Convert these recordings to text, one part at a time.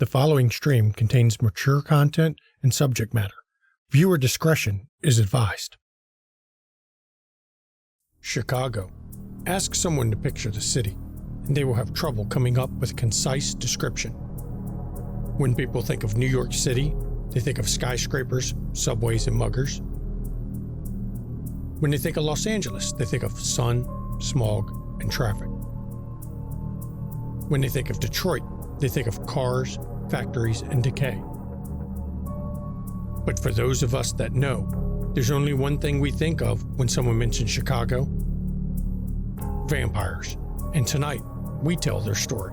The following stream contains mature content and subject matter. Viewer discretion is advised. Chicago. Ask someone to picture the city, and they will have trouble coming up with a concise description. When people think of New York City, they think of skyscrapers, subways, and muggers. When they think of Los Angeles, they think of sun, smog, and traffic. When they think of Detroit, they think of cars, factories, and decay. But for those of us that know, there's only one thing we think of when someone mentions Chicago: vampires. And tonight, we tell their story.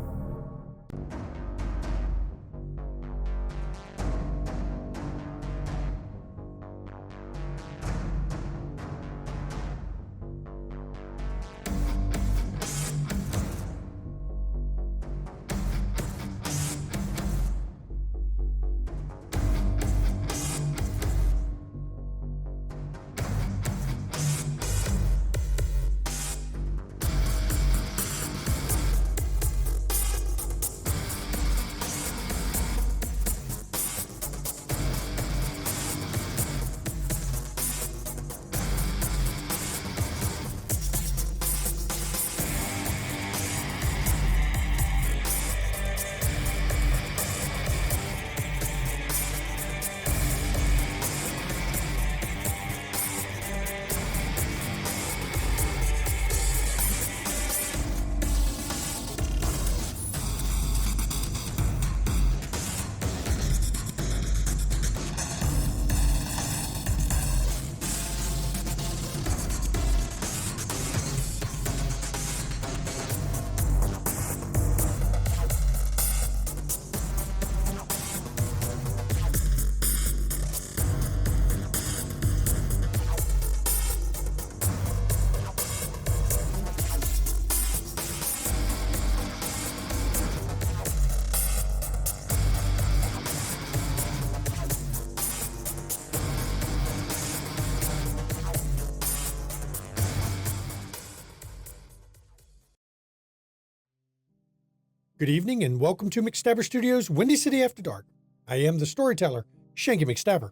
Good evening and welcome to McStabber Studios' Windy City After Dark. I am the storyteller, Shanky McStabber.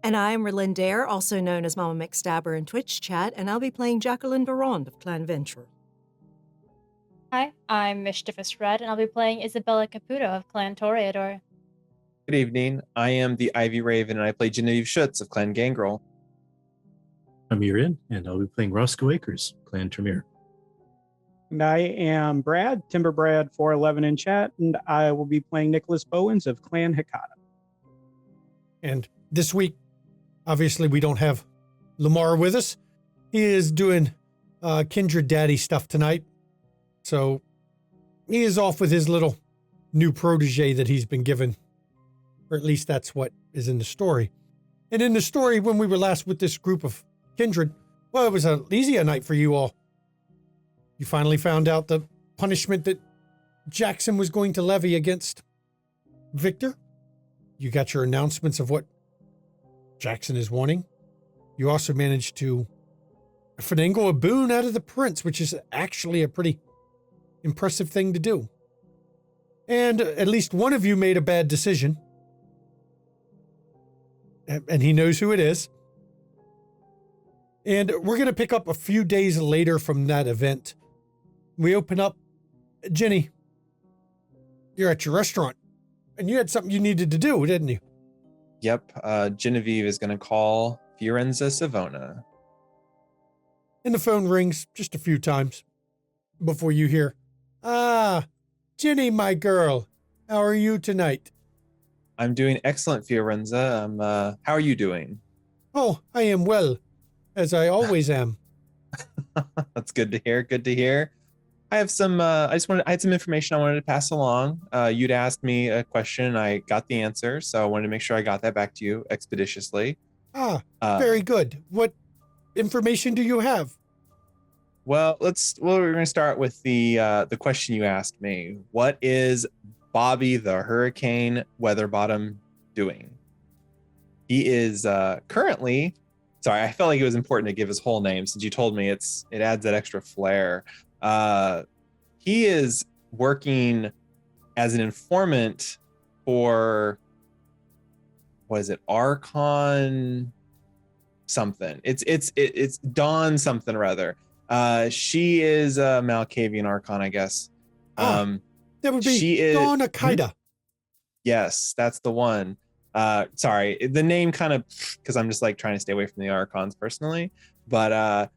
And I'm Rylyn Dare, also known as Mama McStabber in Twitch chat, and I'll be playing Jacqueline Barond of Clan Venture. Hi, I'm Mischievous Red, and I'll be playing Isabella Caputo of Clan Toreador. Good evening, I am the Ivy Raven, and I play Genevieve Schutz of Clan Gangrel. I'm Irin, and I'll be playing Roscoe Acres, Clan Tremere. And I am Brad, Timber Brad 411 in chat, and I will be playing Nicholas Bowens of Clan Hikata. And this week, obviously, we don't have Lamar with us. He is doing Kindred Daddy stuff tonight. So he is off with his little new protege that he's been given. Or at least that's what is in the story. And in the story, when we were last with this group of Kindred, well, it was easy a night for you all. You finally found out the punishment that Jackson was going to levy against Victor. You got your announcements of what Jackson is wanting. You also managed to finagle a boon out of the prince, which is actually a pretty impressive thing to do. And at least one of you made a bad decision. And he knows who it is. And we're going to pick up a few days later from that event. We open up. Jenny, you're at your restaurant, and you had something you needed to do, didn't you? Yep, Genevieve is going to call Fiorenza Savona. And the phone rings just a few times before you hear, "Ah, Jenny, my girl, how are you tonight?" I'm doing excellent, Fiorenza. How are you doing? "Oh, I am well, as I always am." That's good to hear. Good to hear. I have some. I had some information I wanted to pass along. You'd asked me a question, and I got the answer, so I wanted to make sure I got that back to you expeditiously. Very good. What information do you have? Well, we're going to start with the question you asked me. What is Bobby the Hurricane Weatherbottom doing? He is currently. Sorry, I felt like it was important to give his whole name since you told me it adds that extra flair. He is working as an informant for, what is it, Archon something. It's Dawn something or other. She is a Malkavian Archon, I guess. That would be she is Dawn Akida. Yes, that's the one. Sorry, the name kind of, because I'm just like trying to stay away from the Archons personally, but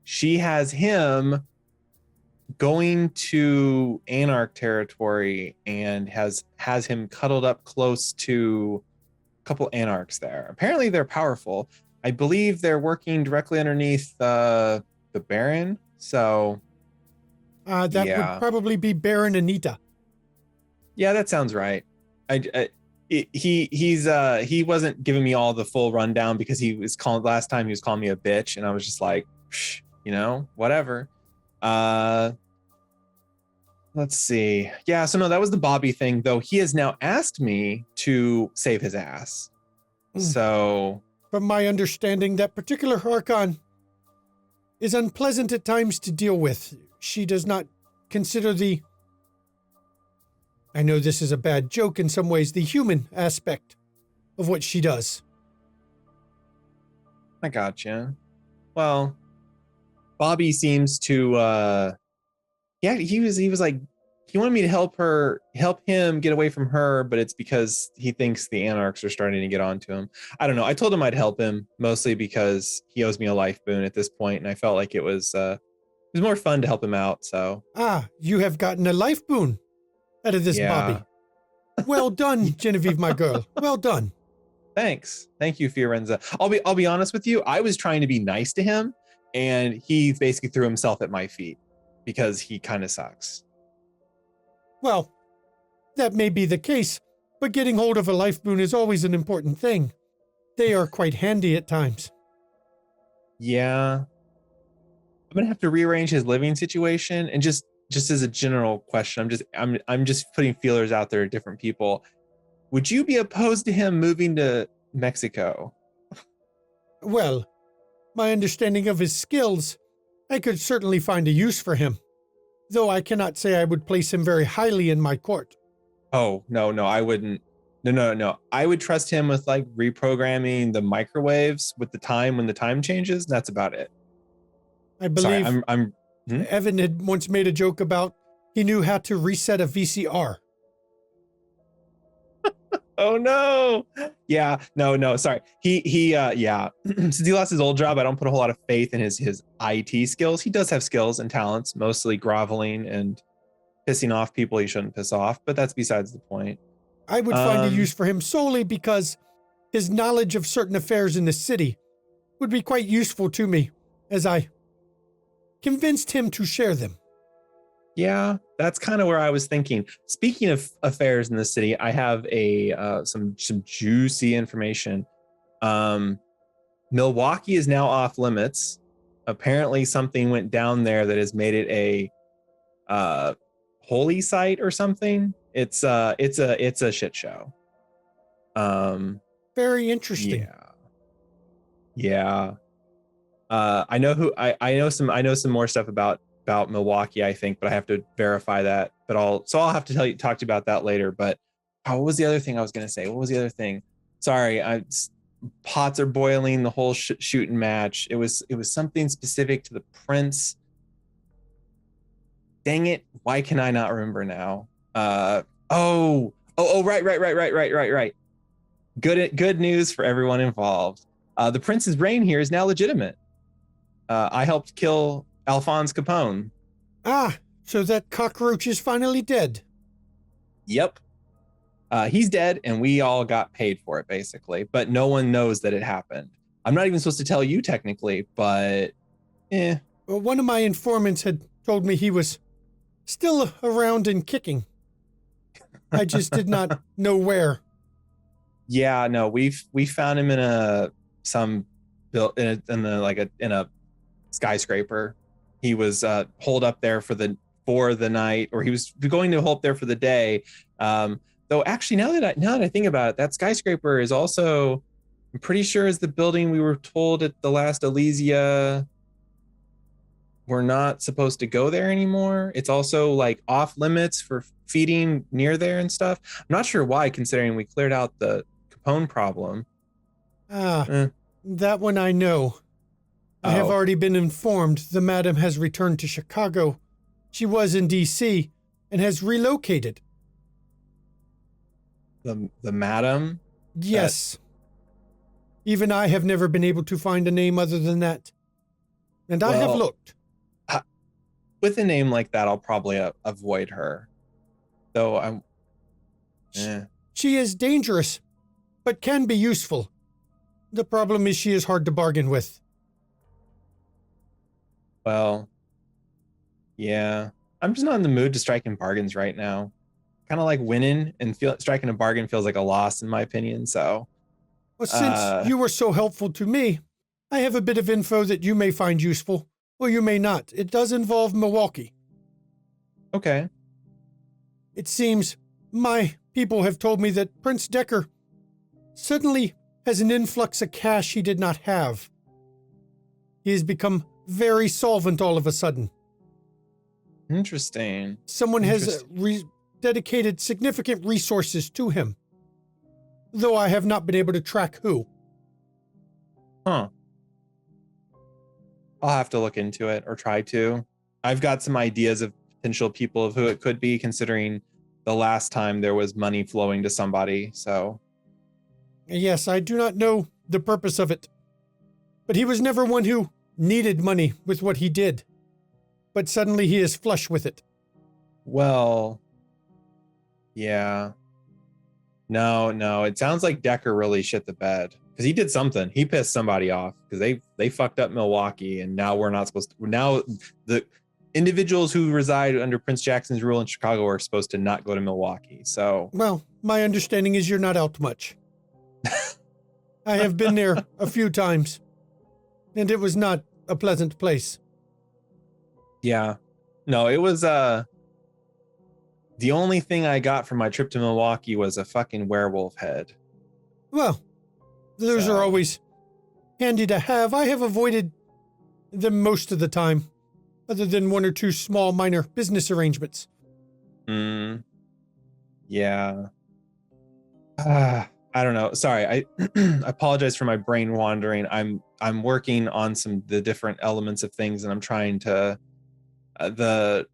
she has him going to Anarch territory and has him cuddled up close to a couple Anarchs there. Apparently they're powerful. I believe they're working directly underneath the Baron. So That would probably be Baron Anita. Yeah, that sounds right. He wasn't giving me all the full rundown because last time he was calling me a bitch, and I was just like, psh, whatever. Let's see. Yeah, so no, that was the Bobby thing, though. He has now asked me to save his ass. So, from my understanding, that particular Archon is unpleasant at times to deal with. She does not consider I know this is a bad joke in some ways, the human aspect of what she does. I gotcha. Well, Bobby seems to he was like, he wanted me to help him get away from her, but it's because he thinks the Anarchs are starting to get onto him. I don't know. I told him I'd help him mostly because he owes me a life boon at this point, and I felt like it was more fun to help him out. So you have gotten a life boon out of this, Bobby. Well done, Genevieve, my girl. Well done. Thanks. Thank you, Fiorenza. I'll be honest with you. I was trying to be nice to him, and he basically threw himself at my feet because he kind of sucks. Well, that may be the case, but getting hold of a life boon is always an important thing. They are quite handy at times. Yeah. I'm going to have to rearrange his living situation, and just as a general question, I'm just putting feelers out there to different people. Would you be opposed to him moving to Mexico? Well, my understanding of his skills, I could certainly find a use for him, though I cannot say I would place him very highly in my court. Oh, no, I wouldn't. No. I would trust him with like reprogramming the microwaves with the time when the time changes. That's about it. I believe I'm Evan had once made a joke about he knew how to reset a VCR. Oh no. Yeah, no, sorry. He since he lost his old job, I don't put a whole lot of faith in his IT skills. He does have skills and talents, mostly groveling and pissing off people he shouldn't piss off, but that's besides the point. I would find a use for him solely because his knowledge of certain affairs in the city would be quite useful to me, as I convinced him to share them. Yeah, that's kind of where I was thinking. Speaking of affairs in the city, I have some juicy information. Milwaukee is now off limits. Apparently, something went down there that has made it a holy site or something. It's a shit show. Very interesting. Yeah. I know some more stuff about Milwaukee, I think, but I have to verify that. But I'll have to talk to you about that later. But what was the other thing I was going to say? What was the other thing? Sorry, pots are boiling. The whole shooting match. It was something specific to the prince. Dang it! Why can I not remember now? Right. Good news for everyone involved. The prince's reign here is now legitimate. I helped kill Alphonse Capone. So that cockroach is finally dead. Yep. He's dead, and we all got paid for it, basically. But no one knows that it happened. I'm not even supposed to tell you, technically, but Well, one of my informants had told me he was still around and kicking. I just did not know where. Yeah, no, we found him in a skyscraper. He was holed up there for the night, or he was going to hold up there for the day. Though actually, now that I think about it, that skyscraper is also, I'm pretty sure, is the building we were told at the last Elysia we're not supposed to go there anymore. It's also like off limits for feeding near there and stuff. I'm not sure why, considering we cleared out the Capone problem. That one I know. I have Oh. already been informed the madam has returned to Chicago. She was in D.C. and has relocated. The madam? Yes. Even I have never been able to find a name other than that. And I have Well, looked. With a name like that, I'll probably avoid her. Though I'm... She is dangerous, but can be useful. The problem is she is hard to bargain with. Well, yeah. I'm just not in the mood to strike in bargains right now. Kind of like winning and striking a bargain feels like a loss in my opinion, so... Well, since you were so helpful to me, I have a bit of info that you may find useful, or you may not. It does involve Milwaukee. Okay. It seems my people have told me that Prince Decker suddenly has an influx of cash he did not have. He has become very solvent all of a sudden. Interesting. Someone has dedicated significant resources to him, though I have not been able to track who. Huh. I'll have to look into it or try to. I've got some ideas of potential people of who it could be, considering the last time there was money flowing to somebody, so... Yes, I do not know the purpose of it, but he was never one who needed money with what he did. But suddenly he is flush with it. Well, yeah. No, it sounds like Decker really shit the bed. Because he did something. He pissed somebody off because they fucked up Milwaukee, and now we're not supposed to. Now the individuals who reside under Prince Jackson's rule in Chicago are supposed to not go to Milwaukee. So, well, my understanding is you're not out much. I have been there a few times, and it was not a pleasant place. yeah, no, it was the only thing I got from my trip to Milwaukee was a fucking werewolf head. Well, those are always handy to have. I have avoided them most of the time, other than one or two small minor business arrangements. Yeah. I don't know. Sorry, I apologize for my brain wandering. I'm working on the different elements of things, and I'm trying to the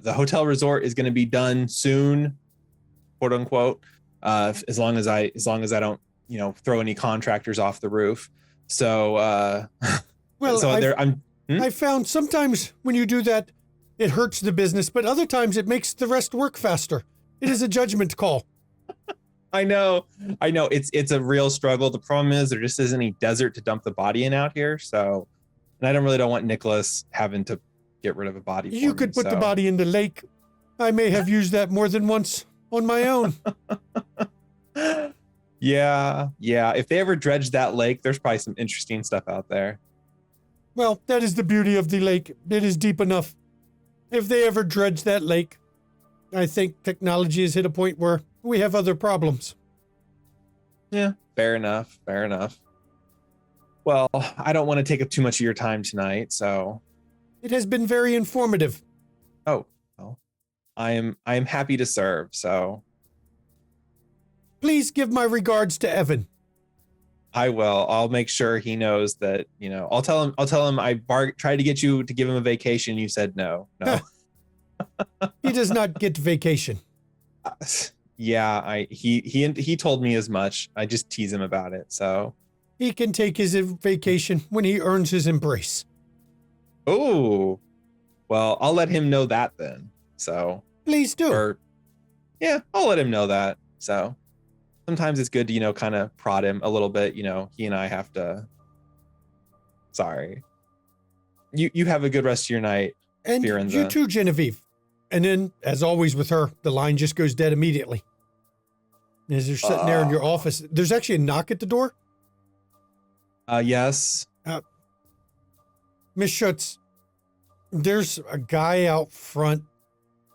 hotel resort is going to be done soon, quote unquote. As long as I don't throw any contractors off the roof. So well, so I found sometimes when you do that, it hurts the business, but other times it makes the rest work faster. It is a judgment call. I know. It's a real struggle. The problem is there just isn't any desert to dump the body in out here. So, and I don't want Nicholas having to get rid of a body. You could put the body in the lake. I may have used that more than once on my own. Yeah. If they ever dredge that lake, there's probably some interesting stuff out there. Well, that is the beauty of the lake. It is deep enough. If they ever dredge that lake, I think technology has hit a point where we have other problems. Yeah, fair enough. Well, I don't want to take up too much of your time tonight, so... It has been very informative. Oh, well, I am happy to serve, so... Please give my regards to Evan. I will. I'll make sure he knows that, I'll tell him I tried to get you to give him a vacation. You said no. He does not get vacation. Yeah, he told me as much. I just tease him about it. So he can take his vacation when he earns his embrace. Oh, well, I'll let him know that then. So please do. Yeah, I'll let him know that. So sometimes it's good to, kind of prod him a little bit. He and I have to. Sorry. You have a good rest of your night. And you too, Genevieve. And then, as always with her, the line just goes dead immediately. As you're sitting there in your office, there's actually a knock at the door. Yes. Miss Schutz, there's a guy out front.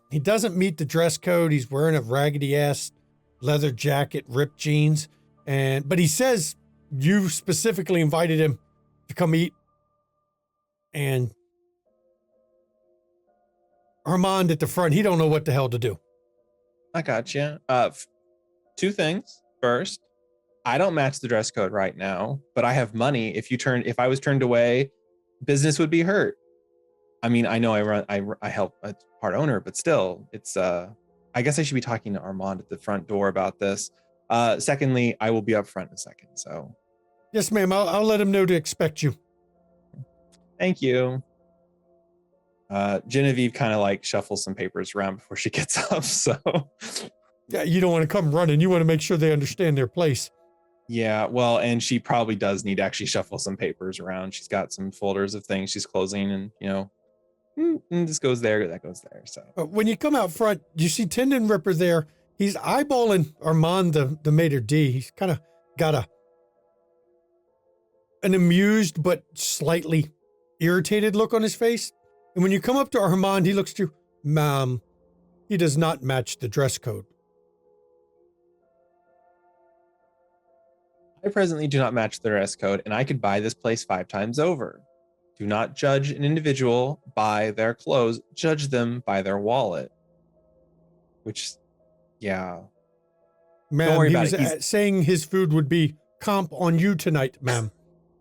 He doesn't meet the dress code. He's wearing a raggedy ass leather jacket, ripped jeans, but he says you specifically invited him to come eat. And Armand at the front, he don't know what the hell to do. I got you. Two things. First, I don't match the dress code right now, but I have money. If I was turned away, business would be hurt. I mean, I know I help a part owner, but still, it's I guess I should be talking to Armand at the front door about this. Secondly, I will be up front in a second. So, Yes, ma'am. I'll let him know to expect you. thank you. Genevieve kind of like shuffles some papers around before she gets up. So, Yeah, you don't want to come running. You want to make sure they understand their place. yeah, well, and she probably does need to actually shuffle some papers around. She's got some folders of things she's closing, and this goes there, that goes there. So, When you come out front, you see Tendon Ripper there. He's eyeballing Armand, the maitre d'. He's kind of got an amused but slightly irritated look on his face. And when you come up to Armand, he looks to you, ma'am, he does not match the dress code. I presently do not match the dress code, and I could buy this place 5 times over. Do not judge an individual by their clothes. Judge them by their wallet. Which, yeah. Ma'am, worry he about was it. saying his food would be comp on you tonight, ma'am.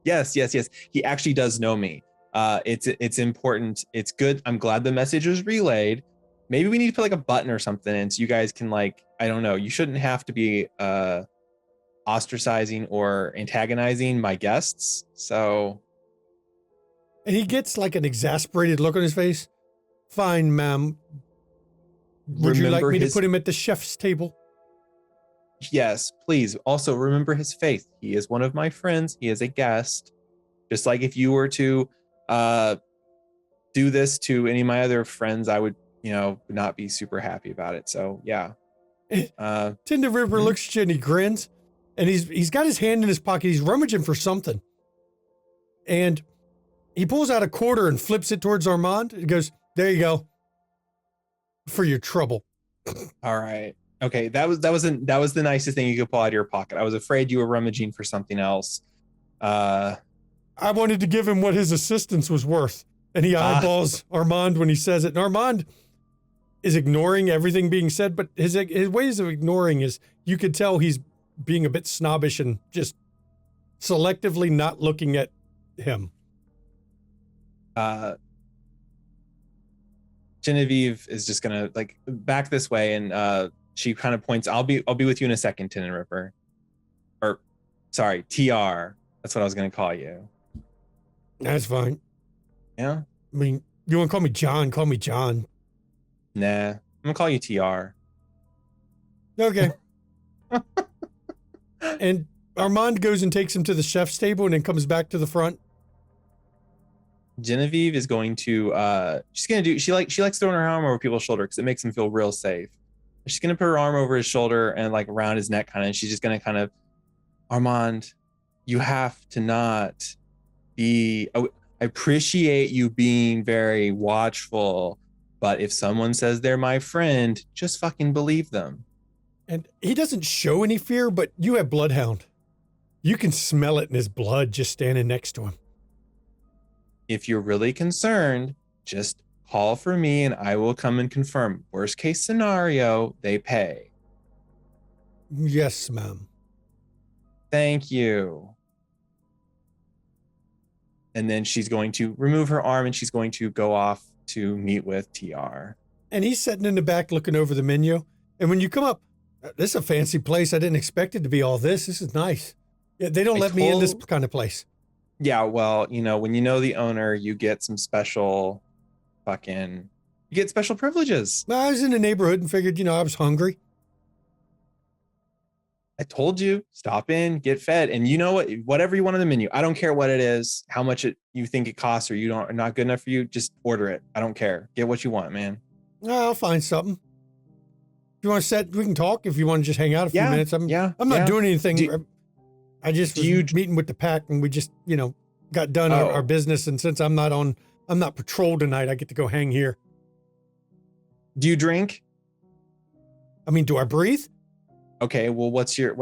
Yes. He actually does know me. It's important. It's good. I'm glad the message was relayed. Maybe we need to put like a button or something in so you guys can like, I don't know. You shouldn't have to be ostracizing or antagonizing my guests. So, And he gets like an exasperated look on his face. Fine, ma'am. Would you like me to put him at the chef's table? Yes, please. Also, remember his faith. He is one of my friends. He is a guest. Just like if you were to do this to any of my other friends, I would, not be super happy about it. So, yeah. Tender Ripper looks at you and he grins. And he's got his hand in his pocket. He's rummaging for something. And he pulls out a quarter and flips it towards Armand. He goes, there you go. For your trouble. All right. Okay, that was the nicest thing you could pull out of your pocket. I was afraid you were rummaging for something else. I wanted to give him what his assistance was worth. And he eyeballs Armand when he says it. And Armand is ignoring everything being said, but his ways of ignoring is, you could tell he's being a bit snobbish and just selectively not looking at him. Genevieve is just gonna like back this way, and she kind of points. I'll be with you in a second, Tin and Ripper. Or, sorry, TR. That's what I was gonna call you. That's fine. Yeah. I mean, you want to call me John? Call me John. Nah, I'm gonna call you TR. Okay. And Armand goes and takes him to the chef's table and then comes back to the front. Genevieve is going to she likes throwing her arm over people's shoulder because it makes them feel real safe. She's gonna put her arm over his shoulder and like around his neck kind of, and she's just gonna kind of, Armand, you have to not be, I appreciate you being very watchful, but if someone says they're my friend, just fucking believe them. And he doesn't show any fear, but you have Bloodhound. You can smell it in his blood just standing next to him. If you're really concerned, just call for me and I will come and confirm. Worst case scenario, they pay. Yes, ma'am. Thank you. And then she's going to remove her arm and she's going to go off to meet with TR. And he's sitting in the back looking over the menu. And when you come up, this is a fancy place. I didn't expect it to be all this. This is nice. Yeah, they don't let me in this kind of place. Yeah, well, when you know the owner, you get some special you get special privileges. Well, I was in the neighborhood and figured, I was hungry. I told you, stop in, get fed. And you know what? Whatever you want on the menu, I don't care what it is, how much you think it costs, or not good enough for you, just order it. I don't care. Get what you want, man. I'll find something. If you want to set, we can talk. If you want to just hang out a few minutes. I'm not doing anything. I just was meeting with the pack and we just, got done our business. And since I'm not patrol tonight, I get to go hang here. Do you drink? I mean, do I breathe? Okay, well, what's your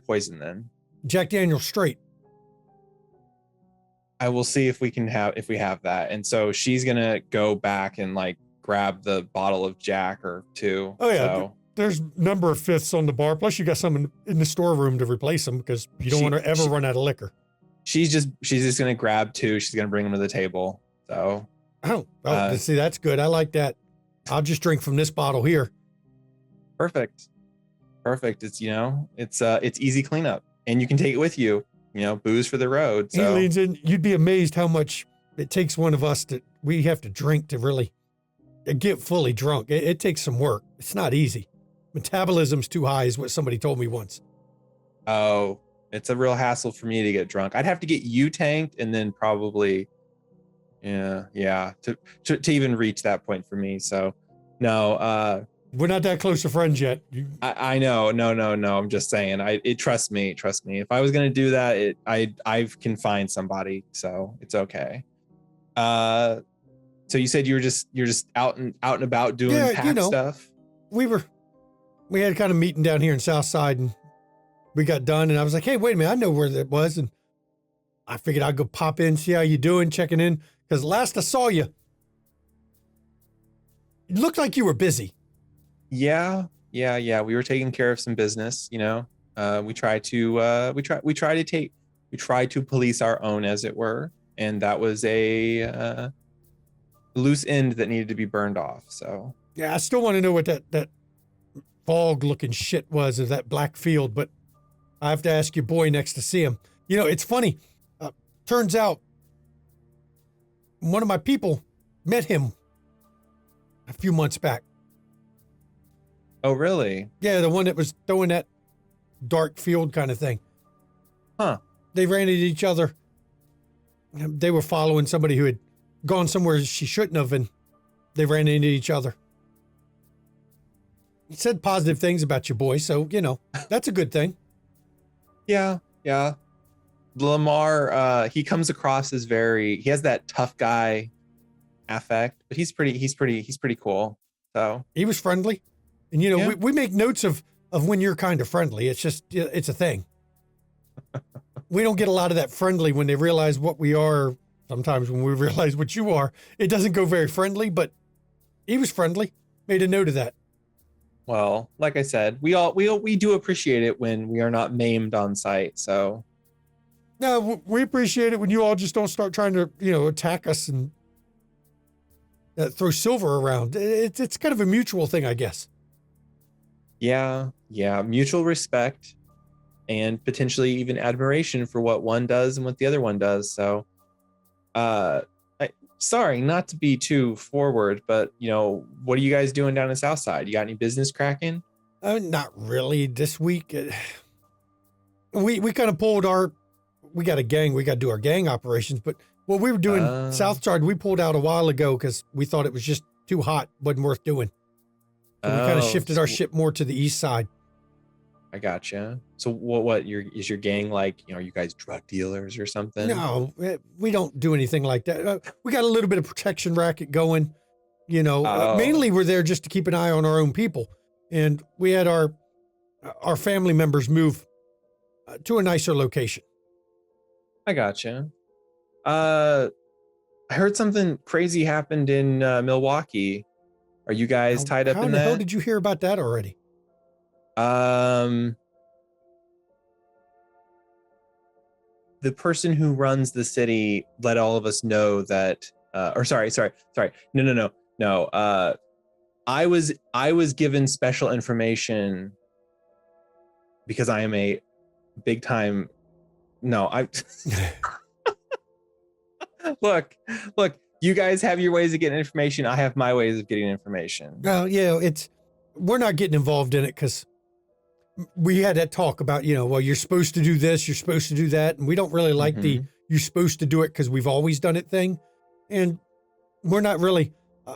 poison then? Jack Daniel straight. I will see if we have that. And so she's gonna go back and like grab the bottle of Jack or two. Oh, yeah. So There's a number of fifths on the bar. Plus, you got some in the storeroom to replace them because you don't want to ever run out of liquor. she's just gonna grab two. She's gonna bring them to the table. So see, that's good. I like that. I'll just drink from this bottle here. perfect. It's it's easy cleanup, and you can take it with you. Booze for the road. He So leans in. You'd be amazed how much it takes one of us we have to drink to really get fully drunk. It takes some work. It's not easy. Metabolism's too high is what somebody told me once. oh, it's a real hassle for me to get drunk. I'd have to get you tanked, and then probably, to even reach that point for me. So, no, We're not that close to friends yet. I know, no. I'm just saying. Trust me. If I was gonna do that, I can find somebody, so it's okay. So you said you're just out and about doing pack stuff. We had kind of meeting down here in Southside, and we got done, and I was like, hey, wait a minute, I know where that was, and I figured I'd go pop in, see how you doing, checking in, because last I saw you, it looked like you were busy. Yeah. We were taking care of some business. We try to police our own, as it were, and that was a loose end that needed to be burned off. So Yeah, I still want to know what that fog-looking shit was of that black field, but I have to ask your boy next to see him. It's funny. Turns out one of my people met him a few months back. Oh, really? Yeah, the one that was throwing that dark field kind of thing. Huh. They ran into each other. They were following somebody who had gone somewhere she shouldn't have, and they ran into each other. He said positive things about your boy, so, that's a good thing. Yeah. Lamar, he comes across as he has that tough guy affect, but he's pretty cool. So He was friendly. And, we make notes of when you're kind of friendly. It's just, it's a thing. We don't get a lot of that friendly when they realize what we are. Sometimes when we realize what you are, it doesn't go very friendly, but he was friendly. Made a note of that. Well, like I said, we do appreciate it when we are not maimed on site. So No, we appreciate it when you all just don't start trying to, attack us and throw silver around. It's kind of a mutual thing, I guess. yeah, mutual respect and potentially even admiration for what one does and what the other one does. So, sorry, not to be too forward, but what are you guys doing down in Southside? You got any business cracking? Not really this week. We kind of pulled we got a gang. We got to do our gang operations, but what we were doing Southside, we pulled out a while ago because we thought it was just too hot, wasn't worth doing. So we kind of shifted our ship more to the east side. I gotcha. So what is your gang like? Are you guys drug dealers or something? No, we don't do anything like that. We got a little bit of protection racket going, mainly we're there just to keep an eye on our own people. And we had our family members move to a nicer location. I gotcha. I heard something crazy happened in Milwaukee. Are you guys tied up in that? How the hell did you hear about that already? The person who runs the city let all of us know that, sorry. No. I was given special information because I am a big time. No, look, you guys have your ways of getting information. I have my ways of getting information. Well, we're not getting involved in it because we had that talk about, well, you're supposed to do this, you're supposed to do that. And we don't really like the you're supposed to do it because we've always done it thing. And we're not really,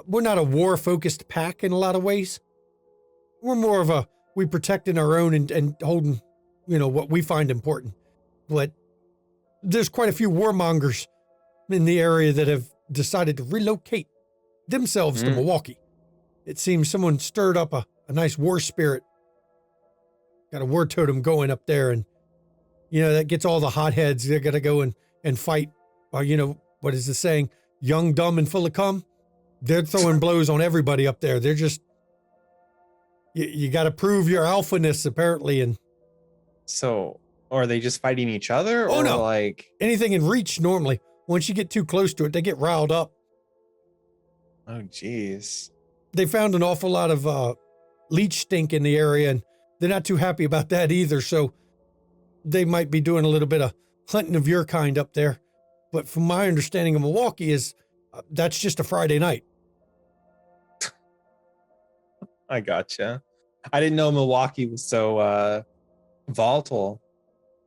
we're not a war focused pack in a lot of ways. We're more of we protecting our own and holding, what we find important. But there's quite a few warmongers in the area that have decided to relocate themselves to Milwaukee. It seems someone stirred up a nice war spirit. Got a war totem going up there, and that gets all the hotheads. They're gonna go and fight what is the saying? Young, dumb, and full of cum. They're throwing blows on everybody up there. They're just, you got to prove your alphaness apparently. And So, are they just fighting each other? Oh, or no. like, anything in reach normally, once you get too close to it, they get riled up. oh, geez. They found an awful lot of leech stink in the area, and they're not too happy about that either. So they might be doing a little bit of hunting of your kind up there. But from my understanding of Milwaukee is that's just a Friday night. I gotcha. I didn't know Milwaukee was so volatile.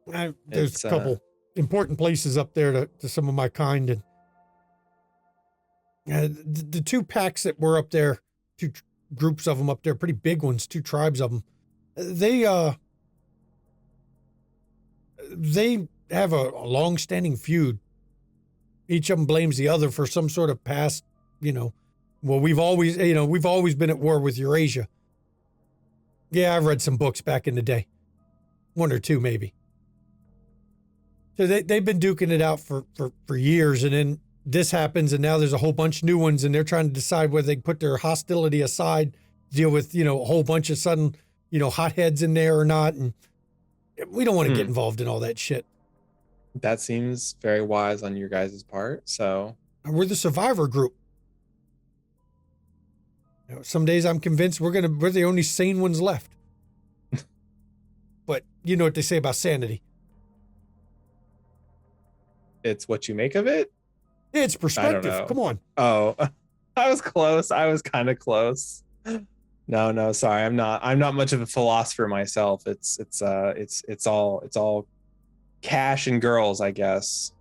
There's It's, a couple important places up there to some of my kind. And the two packs that were up there, two groups of them up there, pretty big ones, two tribes of them, they have a long-standing feud. Each of them blames the other for some sort of past, well, we've always been at war with Eurasia. Yeah, I've read some books back in the day. One or two, maybe. So they've been duking it out for years, and then this happens, and now there's a whole bunch of new ones, and they're trying to decide whether they put their hostility aside, deal with, a whole bunch of sudden, hotheads in there or not, and we don't want to get involved in all that shit. That seems very wise on your guys' part. So We're the survivor group. Some days I'm convinced we're the only sane ones left. But you know what they say about sanity. it's what you make of it. It's I don't perspective. know. Come on. Oh, I was close. I was kind of close. No, sorry. I'm not much of a philosopher myself. It's all cash and girls, I guess.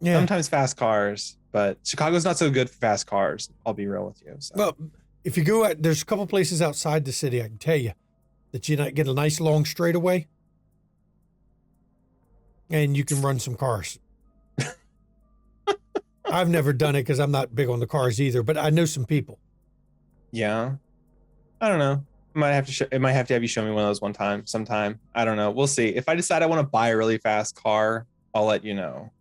Yeah. Sometimes fast cars, but Chicago's not so good for fast cars. I'll be real with you. So. Well, if you go out, there's a couple places outside the city, I can tell you, that you get a nice long straightaway, and you can run some cars. I've never done it because I'm not big on the cars either, but I know some people. Yeah, I don't know. It might have to have you show me one of those sometime. I don't know. We'll see. If I decide I want to buy a really fast car, I'll let you know.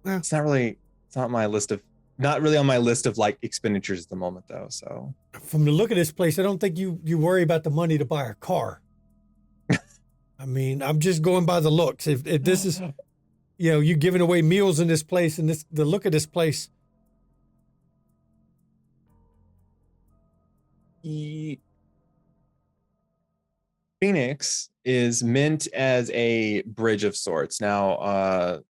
Yeah. It's not really on my list of like expenditures at the moment though. So From the look of this place, I don't think you worry about the money to buy a car. I mean, I'm just going by the looks. If this is, you giving away meals in this place and the look of this place. Phoenix is meant as a bridge of sorts. Now,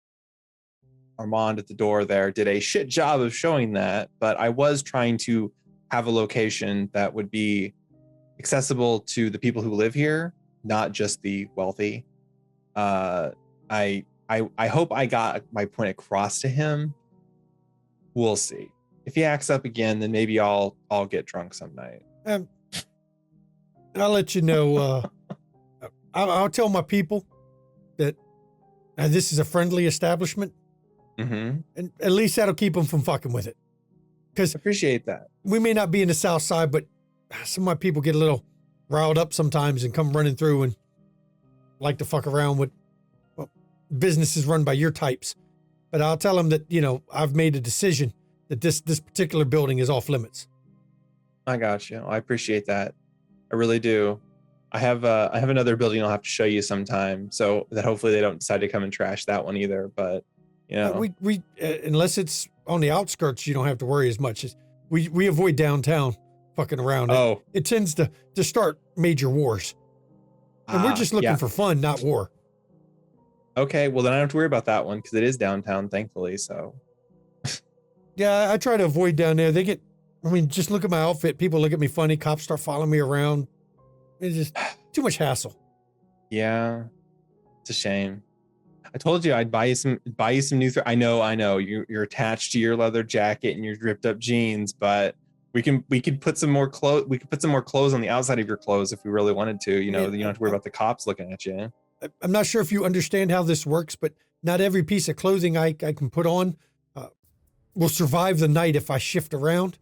Armand at the door there did a shit job of showing that, but I was trying to have a location that would be accessible to the people who live here, not just the wealthy. I hope I got my point across to him. We'll see. If he acts up again, then maybe I'll get drunk some night. I'll let you know. I'll tell my people that this is a friendly establishment. Mm-hmm. And at least that'll keep them from fucking with it. Because Appreciate that. we may not be in the South Side, but some of my people get a little riled up sometimes and come running through and like to fuck around with businesses run by your types. But I'll tell them that, I've made a decision that this particular building is off limits. I got you. I appreciate that. I really do. I have another building I'll have to show you sometime, so that hopefully they don't decide to come and trash that one either. But We unless it's on the outskirts, you don't have to worry as much. We avoid downtown fucking around. Oh, It tends to start major wars. And we're just looking for fun, not war. Okay, well then I don't have to worry about that one because it is downtown, thankfully. So Yeah, I try to avoid down there. Just look at my outfit. People look at me funny. Cops start following me around. It's just too much hassle. yeah, it's a shame. I told you I'd buy you some new. I know. You're attached to your leather jacket and your ripped up jeans, but we could put some more clothes. We could put some more clothes on the outside of your clothes if we really wanted to. You don't have to worry about the cops looking at you. I'm not sure if you understand how this works, but not every piece of clothing I can put on will survive the night if I shift around.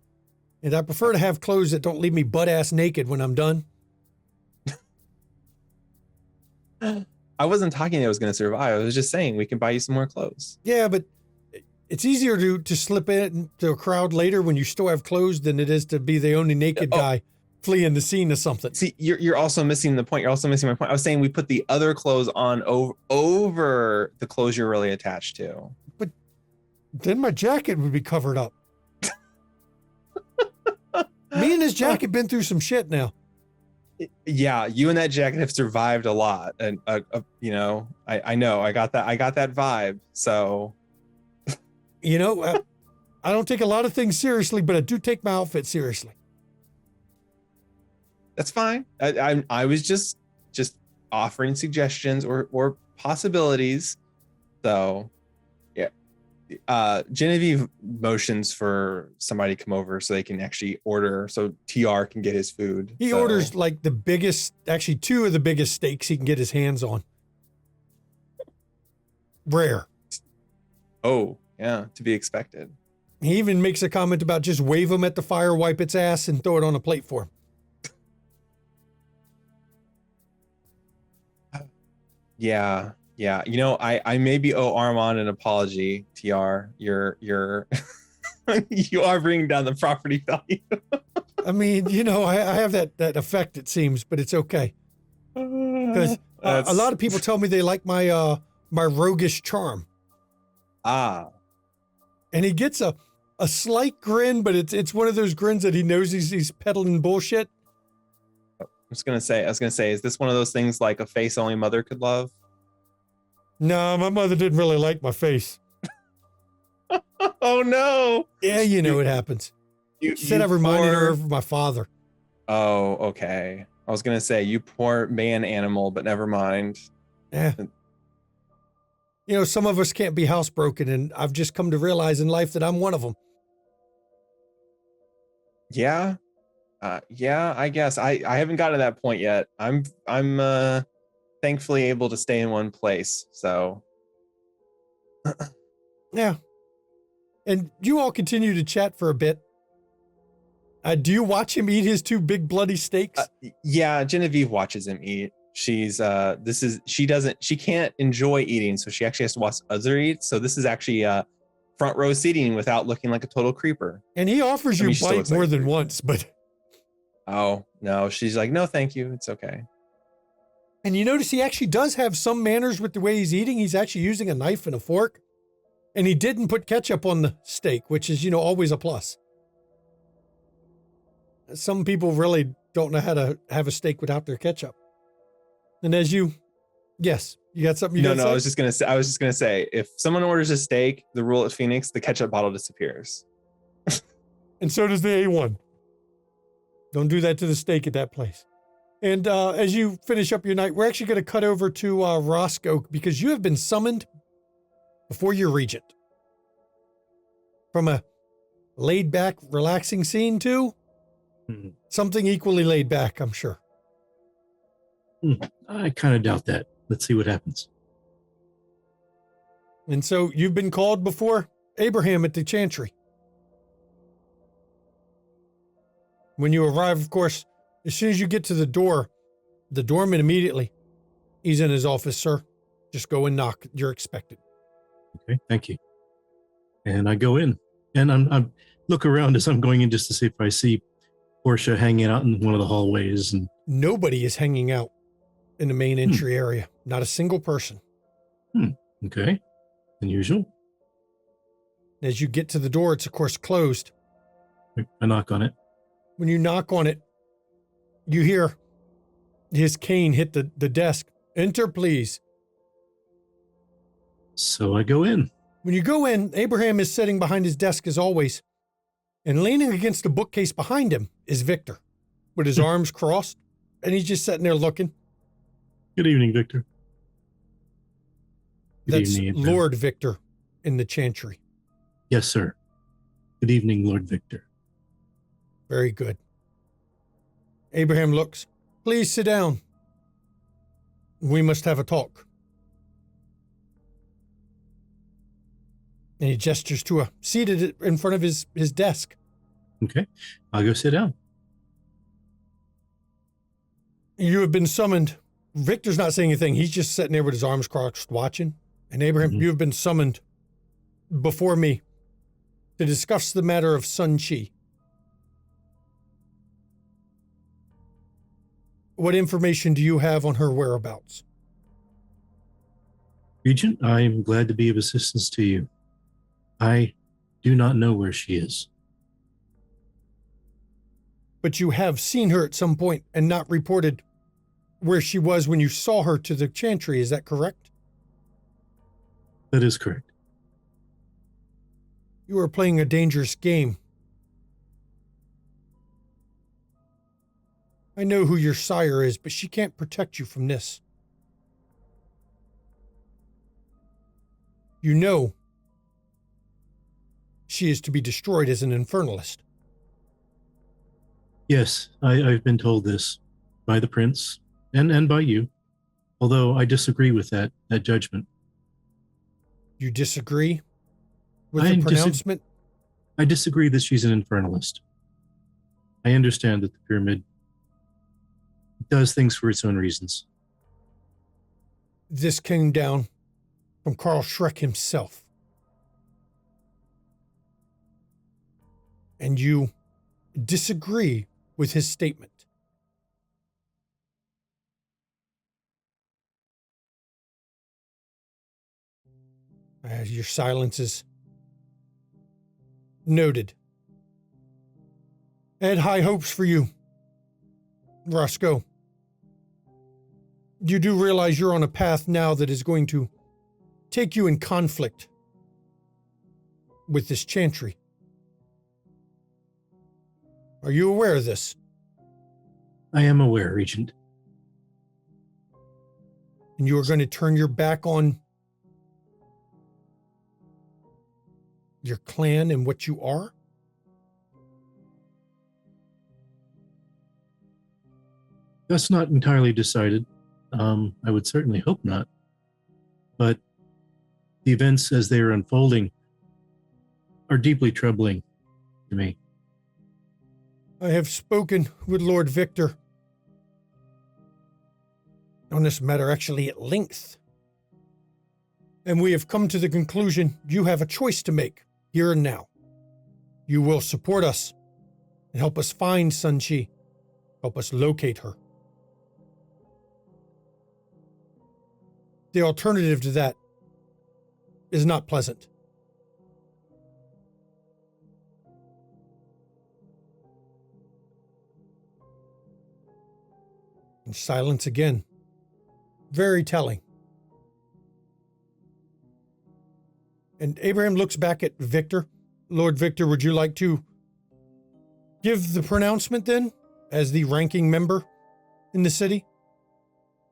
And I prefer to have clothes that don't leave me butt ass naked when I'm done. I wasn't talking that I was going to survive. I was just saying we can buy you some more clothes. Yeah, but it's easier to slip into a crowd later when you still have clothes than it is to be the only naked guy fleeing the scene of something. See, you're also missing the point. You're also missing my point. I was saying we put the other clothes on over the clothes you're really attached to. But then my jacket would be covered up. Me and this jacket been through some shit now. Yeah, you and that jacket have survived a lot, and you know, I know I got that vibe. So, you know, I don't take a lot of things seriously, but I do take my outfit seriously. That's fine. I was just offering suggestions or possibilities. So, yeah. Genevieve motions for somebody to come over so they can actually order, so TR can get his food. He orders like the biggest, actually 2 of the biggest steaks he can get his hands on. Rare. Oh, yeah, to be expected. He even makes a comment about just wave them at the fire, wipe its ass, and throw it on a plate for him. Yeah. You know, I maybe owe Armand an apology, TR. You're you are bringing down the property value. I mean, you know, I have that effect, it seems, but it's okay. Because a lot of people tell me they like my my roguish charm. Ah. And he gets a slight grin, but it's one of those grins that he knows he's peddling bullshit. I was gonna say, is this one of those things like a face only mother could love? No, my mother didn't really like my face. Oh no! Yeah, you know it happens. She said I reminded her of my father. Oh, okay. I was gonna say, you poor man animal, but never mind. Yeah. You know, some of us can't be housebroken, and I've just come to realize in life that I'm one of them. Yeah. Yeah, I guess I haven't gotten to that point yet. I'm thankfully able to stay in one place. So yeah. And you all continue to chat for a bit. Do you watch him eat his 2 big bloody steaks? Yeah, Genevieve watches him eat. She's she can't enjoy eating, so she actually has to watch others eat. So this is actually front row seating without looking like a total creeper. And he offers you a bite more than once, but oh no, she's like, no, thank you, it's okay. And you notice he actually does have some manners with the way he's eating. He's actually using a knife and a fork. And he didn't put ketchup on the steak, which is, you know, always a plus. Some people really don't know how to have a steak without their ketchup. And as yes, you got something you got to say? No, I was just gonna say, if someone orders a steak, the rule at Phoenix, the ketchup bottle disappears. And so does the A1. Don't do that to the steak at that place. And as you finish up your night, we're actually going to cut over to Roscoe, because you have been summoned before your regent. From a laid-back, relaxing scene to something equally laid back, I'm sure. I kind of doubt that. Let's see what happens. And so you've been called before Abraham at the Chantry. When you arrive, of course, as soon as you get to the door, the doorman immediately, he's in his office, sir. Just go and knock. You're expected. Okay, thank you. And I go in, and I look around as I'm going in just to see if I see Portia hanging out in one of the hallways. And nobody is hanging out in the main entry area. Not a single person. Okay, unusual. As you get to the door, it's of course closed. I knock on it. When you knock on it, you hear his cane hit the desk. Enter, please. So I go in. When you go in, Abraham is sitting behind his desk as always. And leaning against the bookcase behind him is Victor, with his arms crossed. And he's just sitting there looking. Good evening, Victor. That's Lord Victor in the Chantry. Yes, sir. Good evening, Lord Victor. Very good. Abraham looks. Please sit down. We must have a talk. And he gestures to a seated in front of his desk. Okay, I'll go sit down. You have been summoned. Victor's not saying anything. He's just sitting there with his arms crossed watching. And Abraham, you have been summoned before me to discuss the matter of Sun Chi. What information do you have on her whereabouts? Regent, I am glad to be of assistance to you. I do not know where she is. But you have seen her at some point and not reported where she was when you saw her to the Chantry, is that correct? That is correct. You are playing a dangerous game. I know who your sire is, but she can't protect you from this. You know she is to be destroyed as an infernalist. Yes, I've been told this by the prince and by you, although I disagree with that judgment. You disagree with I the pronouncement? I disagree that she's an infernalist. I understand that the pyramid does things for its own reasons. This came down from Karl Schreck himself. And you disagree with his statement. Your silence is noted. I had high hopes for you, Roscoe. You do realize you're on a path now that is going to take you in conflict with this Chantry. Are you aware of this? I am aware, Regent. And you are going to turn your back on your clan and what you are? That's not entirely decided. I would certainly hope not. But the events as they are unfolding are deeply troubling to me. I have spoken with Lord Victor on this matter, actually at length. And we have come to the conclusion you have a choice to make here and now. You will support us and help us find Sun Chi, help us locate her. The alternative to that is not pleasant. And silence again. Very telling. And Abraham looks back at Victor. Lord Victor, would you like to give the pronouncement then, as the ranking member in the city?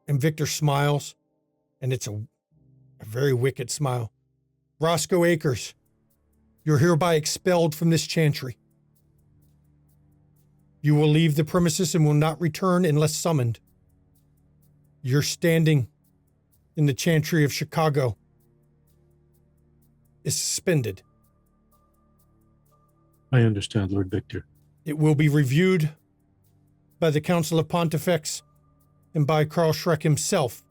And Victor smiles, and it's a very wicked smile. Roscoe Akers, you're hereby expelled from this Chantry. You will leave the premises and will not return unless summoned. Your standing in the Chantry of Chicago is suspended. I understand, Lord Victor. It will be reviewed by the Council of Pontifex and by Karl Schreck himself,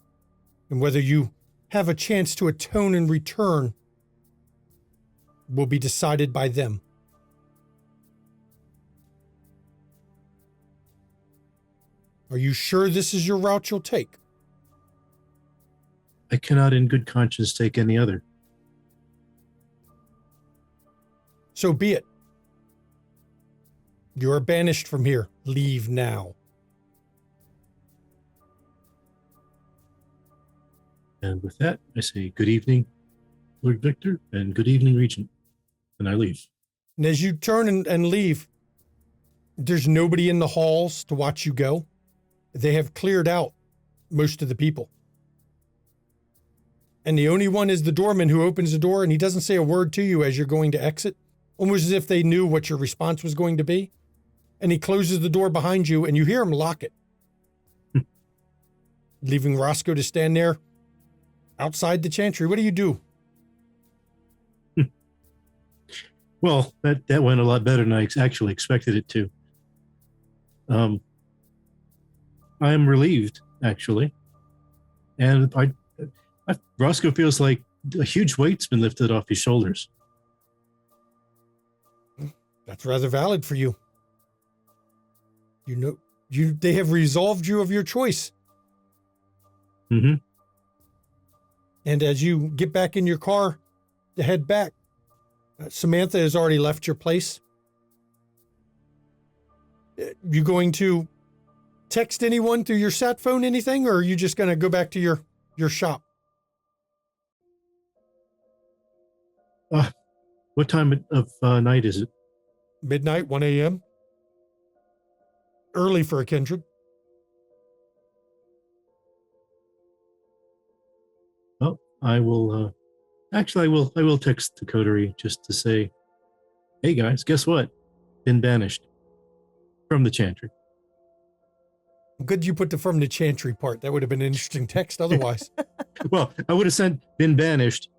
and whether you have a chance to atone and return will be decided by them. Are you sure this is your route you'll take? I cannot in good conscience take any other. So be it. You are banished from here. Leave now. And with that, I say good evening, Lord Victor, and good evening, Regent. And I leave. And as you turn and leave, there's nobody in the halls to watch you go. They have cleared out most of the people. And the only one is the doorman who opens the door, and he doesn't say a word to you as you're going to exit, almost as if they knew what your response was going to be. And he closes the door behind you, and you hear him lock it. Leaving Roscoe to stand there outside the Chantry. What do you do? Well, that went a lot better than I actually expected it to. I am relieved, actually. And Roscoe feels like a huge weight's been lifted off his shoulders. That's rather valid for you. You know, they have resolved you of your choice. Mm-hmm. And as you get back in your car to head back, Samantha has already left your place. You going to text anyone through your sat phone, anything, or are you just going to go back to your shop? What time of night is it? Midnight, 1 a.m. Early for a kindred. Oh, I will. Actually, I will text the Coterie just to say, "Hey guys, guess what? Been banished from the Chantry." Good you put the from the chantry part. That would have been an interesting text otherwise. Well, I would have sent "been banished,"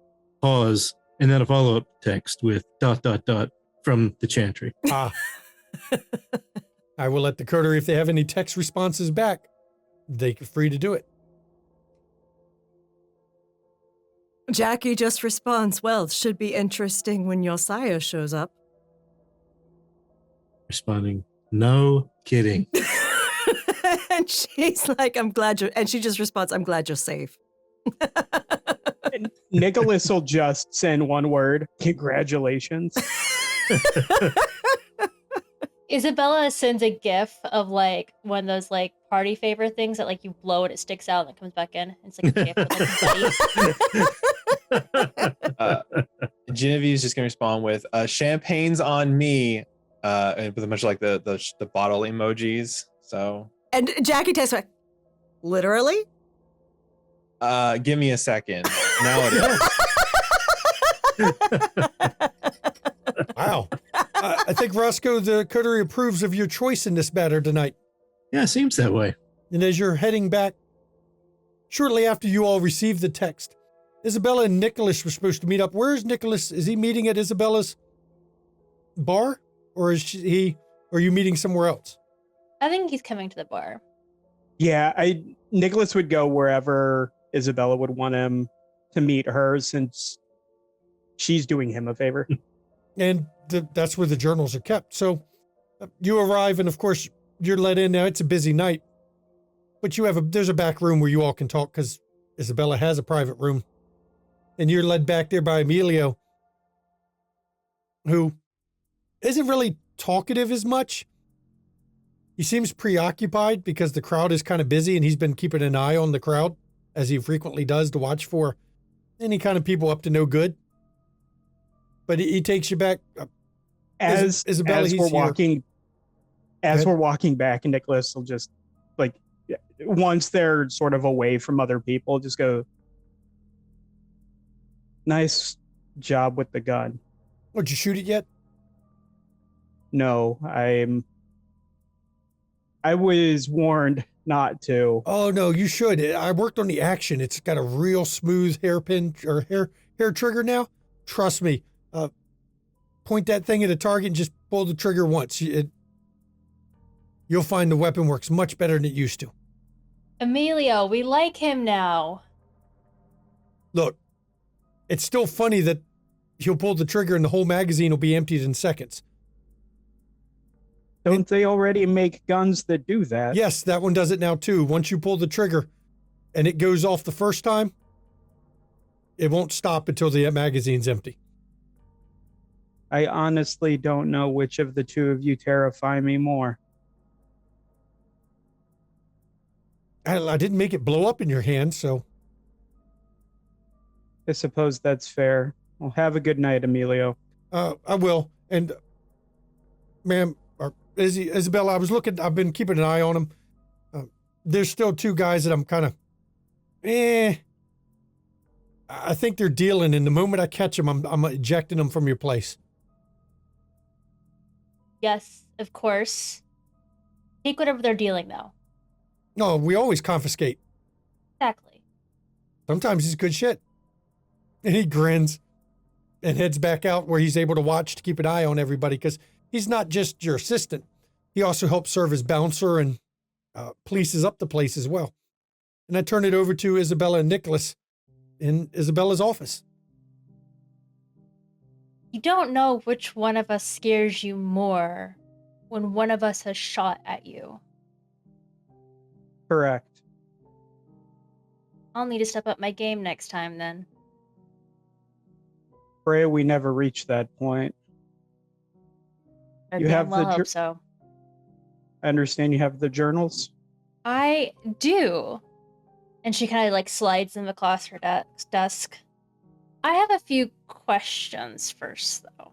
pause, and then a follow-up text with ... from the Chantry. Ah. I will let the Coterie, if they have any text responses back, they're free to do it. Jackie just responds, well, it should be interesting when your sire shows up. Responding, "No kidding." And she's like, I'm glad you're, and she just responds, I'm glad you're safe. And Nicholas will just send one word, congratulations. Isabella sends a gif of like one of those like party favor things that like you blow and it sticks out and it comes back in. It's like a gif with like a buddy. Genevieve's just gonna respond with champagne's on me, and with a bunch of like the bottle emojis. So And Jackie texts back, literally? give me a second. Now it is. Wow. I think, Roscoe, the Coterie approves of your choice in this matter tonight. Yeah, seems that way. And as you're heading back, shortly after you all received the text, Isabella and Nicholas were supposed to meet up. Where is Nicholas? Is he meeting at Isabella's bar? Or are you meeting somewhere else? I think he's coming to the bar. Yeah, Nicholas would go wherever Isabella would want him to meet her, since she's doing him a favor. And that's where the journals are kept. So you arrive, and of course, you're let in now. It's a busy night. But there's a back room where you all can talk, because Isabella has a private room. And you're led back there by Emilio, who isn't really talkative as much. He seems preoccupied because the crowd is kind of busy, and he's been keeping an eye on the crowd, as he frequently does, to watch for any kind of people up to no good. But he takes you back. Isabella, as we're walking back, and Nicholas will just, like, once they're sort of away from other people, just go, nice job with the gun. Oh, did you shoot it yet? No, I was warned not to. Oh, no, you should. I worked on the action. It's got a real smooth hairpin or hair trigger now. Trust me. Point that thing at a target and just pull the trigger once. You'll find the weapon works much better than it used to. Emilio, we like him now. Look, it's still funny that he'll pull the trigger and the whole magazine will be emptied in seconds. Don't they already make guns that do that? Yes, that one does it now too. Once you pull the trigger and it goes off the first time, it won't stop until the magazine's empty. I honestly don't know which of the two of you terrify me more. I didn't make it blow up in your hand, so. I suppose that's fair. Well, have a good night, Emilio. I will. And, ma'am, or Isabella, I've been keeping an eye on them. There's still two guys that I'm kind of, I think they're dealing, and the moment I catch them, I'm ejecting them from your place. Yes, of course. Take whatever they're dealing, though. No, we always confiscate. Exactly. Sometimes he's good shit. And he grins and heads back out where he's able to watch to keep an eye on everybody, because he's not just your assistant. He also helps serve as bouncer and polices up the place as well. And I turn it over to Isabella and Nicholas in Isabella's office. You don't know which one of us scares you more when one of us has shot at you. Correct. I'll need to step up my game next time then. Pray we never reach that point. I You damn have well the hope so. I understand you have the journals. I do. And she kind of like slides them across her desk. I have a few questions first, though.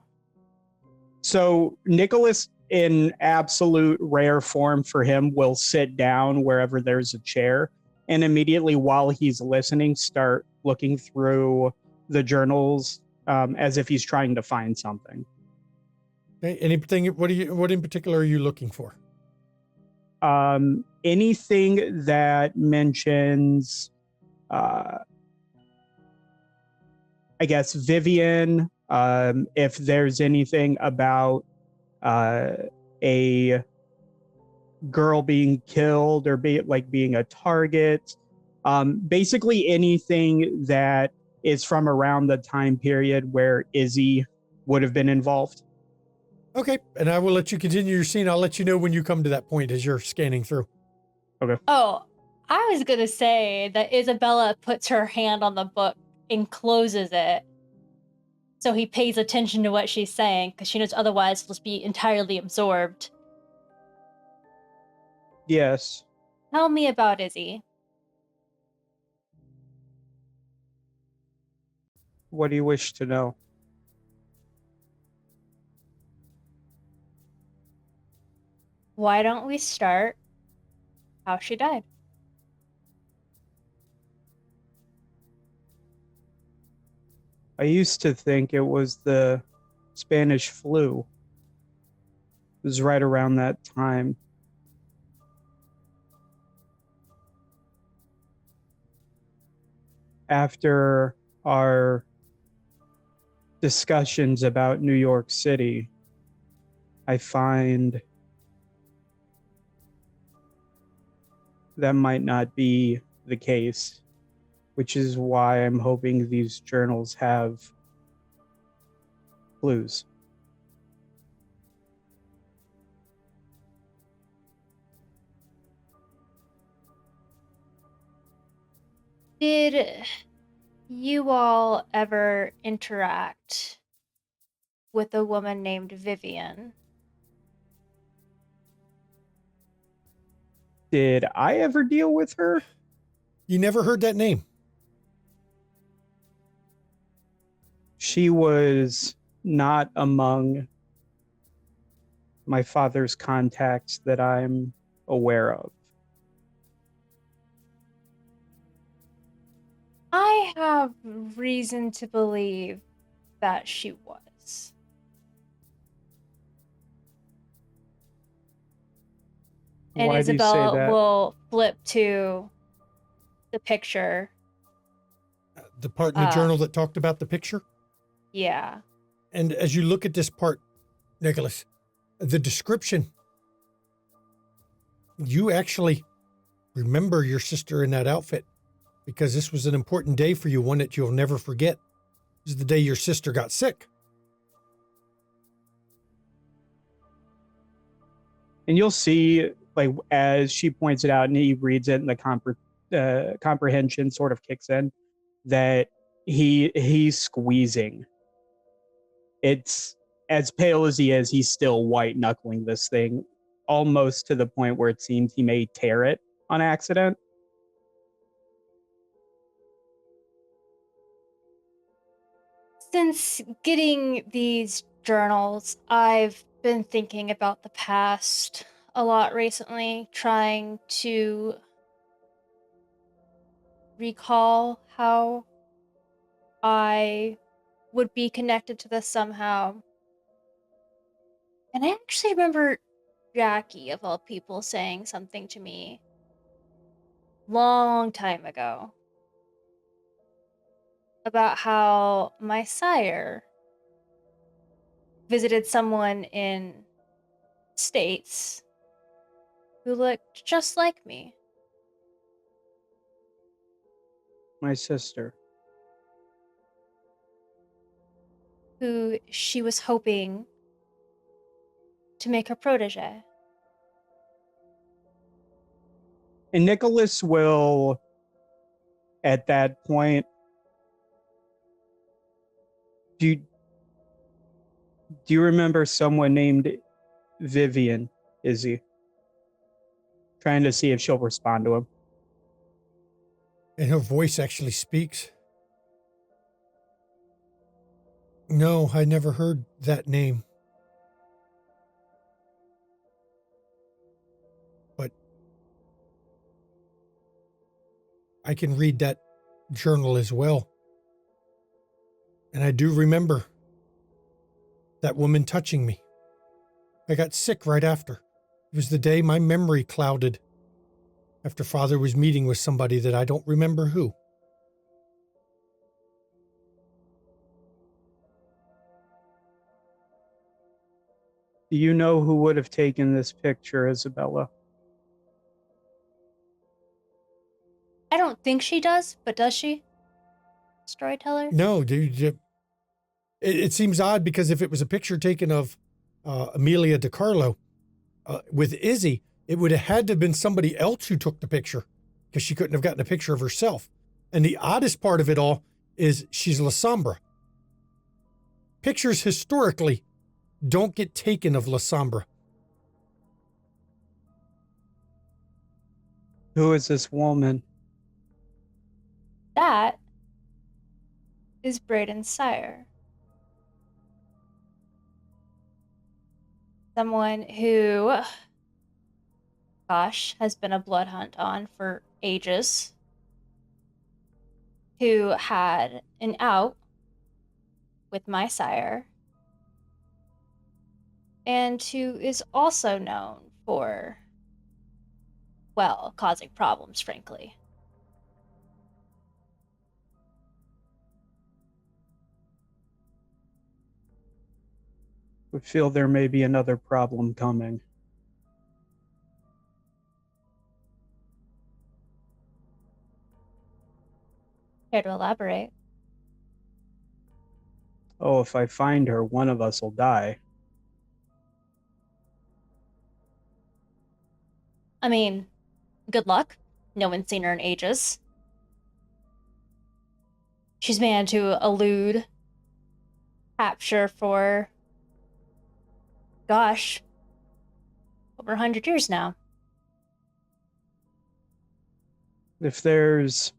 So Nicholas, in absolute rare form for him, will sit down wherever there's a chair, and immediately while he's listening, start looking through the journals as if he's trying to find something. Okay, anything? What in particular are you looking for? Anything that mentions, I guess, Vivian. If there's anything about a girl being killed or being a target, basically anything that is from around the time period where Izzy would have been involved. Okay, and I will let you continue your scene. I'll let you know when you come to that point as you're scanning through. Oh, I was gonna say that Isabella puts her hand on the book and closes it. So he pays attention to what she's saying, because she knows otherwise he'll just be entirely absorbed. Yes. Tell me about Izzy. What do you wish to know? Why don't we start how she died? I used to think it was the Spanish flu. It was right around that time. After our discussions about New York City, I find that might not be the case, which is why I'm hoping these journals have clues. Did you all ever interact with a woman named Vivian? Did I ever deal with her? You never heard that name? She was not among my father's contacts that I'm aware of. I have reason to believe that she was. And Why do you say Isabella that? will flip to the picture. The part in the journal that talked about the picture? Yeah. And as you look at this part, Nicholas, the description, you actually remember your sister in that outfit because this was an important day for you, one that you'll never forget. This is the day your sister got sick. And you'll see, like, as she points it out and he reads it and the comprehension sort of kicks in, that he's squeezing. It's as pale as he is, he's still white knuckling this thing, almost to the point where it seems he may tear it on accident. Since getting these journals, I've been thinking about the past a lot recently, trying to recall how I would be connected to this somehow. And I actually remember Jackie, of all people, saying something to me long time ago about how my sire visited someone in States who looked just like me. My sister. who she was hoping to make her protege. And Nicholas will, at that point, do you remember someone named Vivian, Izzy? Trying to see if she'll respond to him. And her voice actually speaks. No, I never heard that name. But I can read that journal as well. And I do remember that woman touching me. I got sick right after. It was the day my memory clouded after Father was meeting with somebody that I don't remember who. Do you know who would have taken this picture, Isabella? I don't think she does, but does she? Storyteller? No, dude. It seems odd because if it was a picture taken of Amelia DiCarlo with Izzy, it would have had to have been somebody else who took the picture because she couldn't have gotten a picture of herself. And the oddest part of it all is she's La Sombra. Pictures historically don't get taken of La Sombra. Who is this woman? That is Braden's sire. Someone who, gosh, has been a blood hunt on for ages. Who had an out with my sire. And who is also known for, well, causing problems, frankly. I feel there may be another problem coming. Care to elaborate? Oh, if I find her, one of us will die. I mean, good luck. No one's seen her in ages. She's managed to elude capture for, gosh, over 100 years now. If there's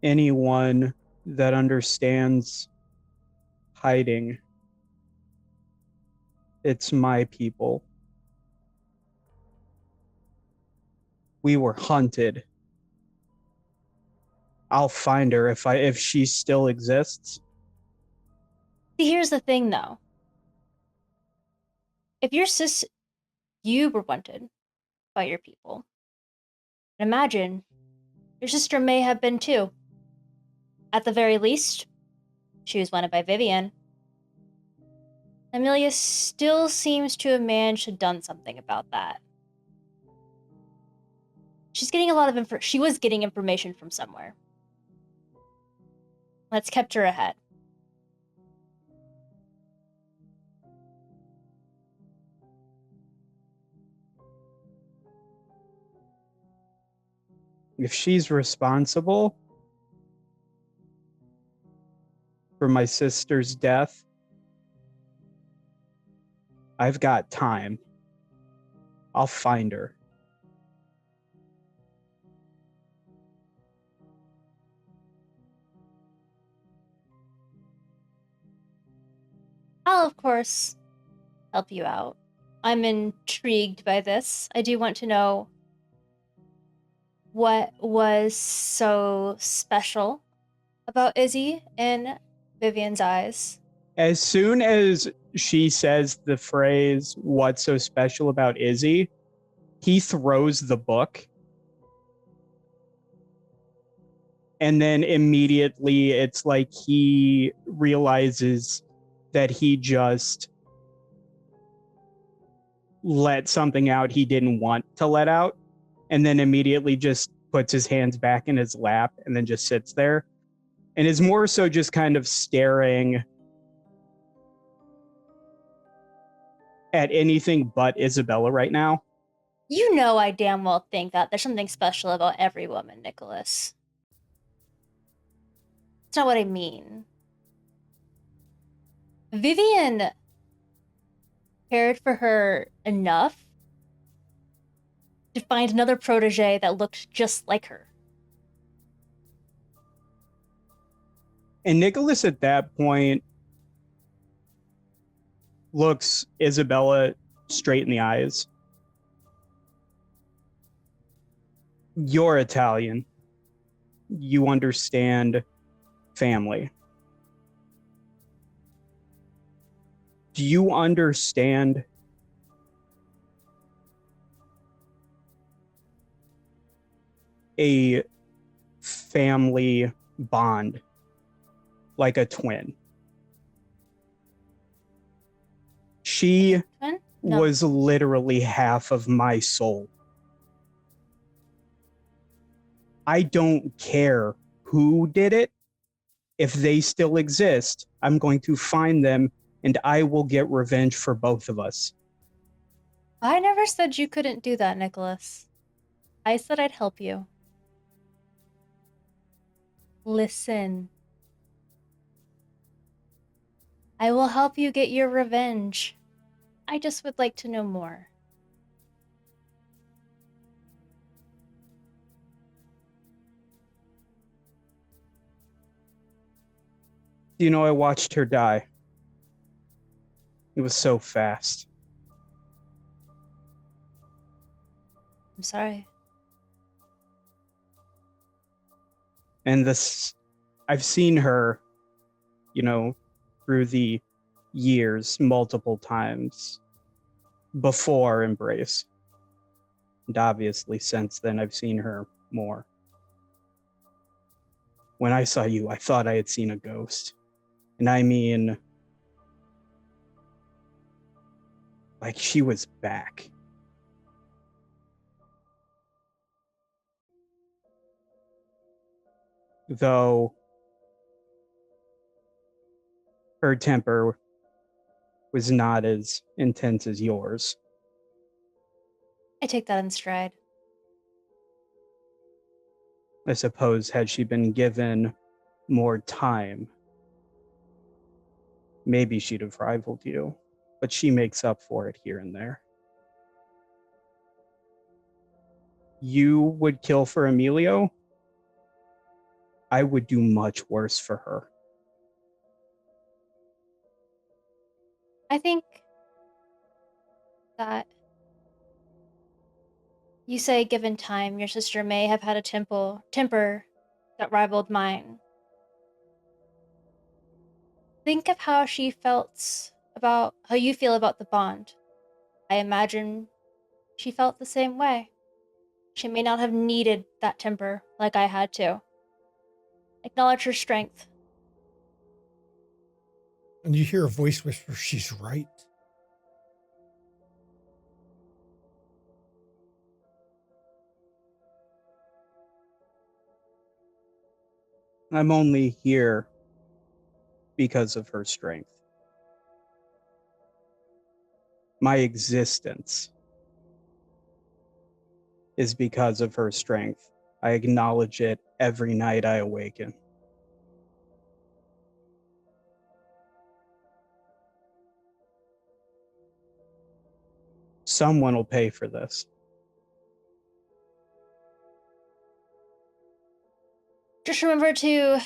anyone that understands hiding, it's my people. We were hunted. I'll find her if she still exists. See, here's the thing, though. If you were wanted by your people, imagine your sister may have been too. At the very least, she was wanted by Vivian. Amelia still seems to have managed to done something about that. She's getting a lot of she was getting information from somewhere. That's kept her ahead. If she's responsible for my sister's death, I've got time. I'll find her. I'll, of course, help you out. I'm intrigued by this. I do want to know what was so special about Izzy in Vivian's eyes. As soon as she says the phrase, "What's so special about Izzy?" he throws the book. And then immediately it's like he realizes that he just let something out he didn't want to let out, and then immediately just puts his hands back in his lap and then just sits there. and is more so just kind of staring at anything but Isabella right now. You know I damn well think that there's something special about every woman, Nicholas. That's not what I mean. Vivian cared for her enough to find another protege that looked just like her. And Nicholas at that point looks Isabella straight in the eyes. You're Italian. You understand family. Do you understand a family bond like a twin? She Twin? No. was literally half of my soul. I don't care who did it. If they still exist, I'm going to find them and I will get revenge for both of us. I never said you couldn't do that, Nicholas. I said I'd help you. Listen. I will help you get your revenge. I just would like to know more. You know, I watched her die. It was so fast. I'm sorry. And this, I've seen her, you know, through the years multiple times before Embrace. And obviously since then I've seen her more. When I saw you, I thought I had seen a ghost. And I mean, like she was back. Though her temper was not as intense as yours. I take that in stride. I suppose had she been given more time, maybe she'd have rivaled you, but she makes up for it here and there. You would kill for Emilio? I would do much worse for her. I think that you say given time, your sister may have had a temper that rivaled mine. Think of how she felt about how you feel about the bond. I imagine she felt the same way. She may not have needed that temper like I had to. Acknowledge her strength. And you hear a voice whisper, she's right. I'm only here because of her strength. My existence is because of her strength. I acknowledge it every night I awaken. Someone will pay for this. Just remember to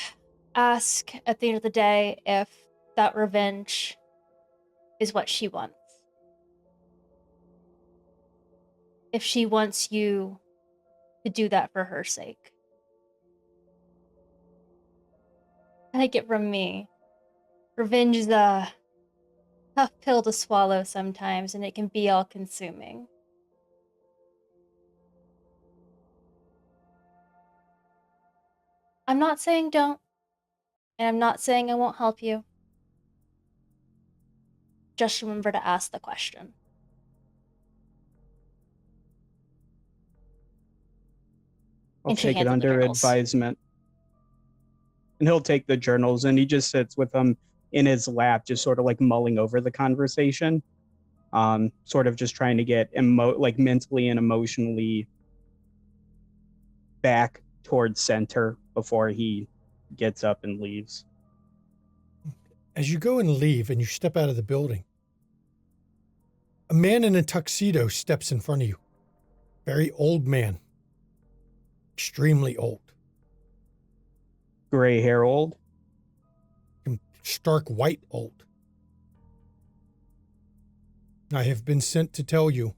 ask at the end of the day if that revenge is what she wants. If she wants you to do that for her sake. Take it from me. Revenge is a tough pill to swallow sometimes, and it can be all-consuming. I'm not saying don't, and I'm not saying I won't help you. Just remember to ask the question. I'll And she take it hands him the under journals. advisement. And he'll take the journals and he just sits with them in his lap, just sort of like mulling over the conversation. Sort of just trying to get mentally and emotionally back towards center before he gets up and leaves. As you go and leave and you step out of the building, a man in a tuxedo steps in front of you. Very old man. Extremely old. Gray hair old? Stark white old. I have been sent to tell you.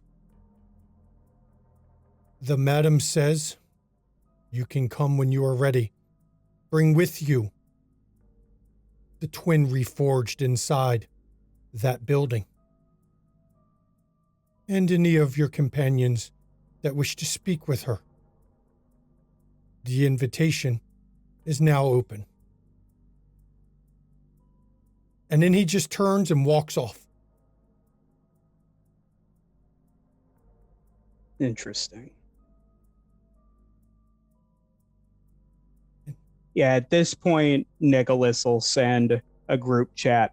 The madam says you can come when you are ready. Bring with you the twin reforged inside that building. And any of your companions that wish to speak with her. The invitation is now open. And then he just turns and walks off. Interesting. Yeah, at this point, Nicholas will send a group chat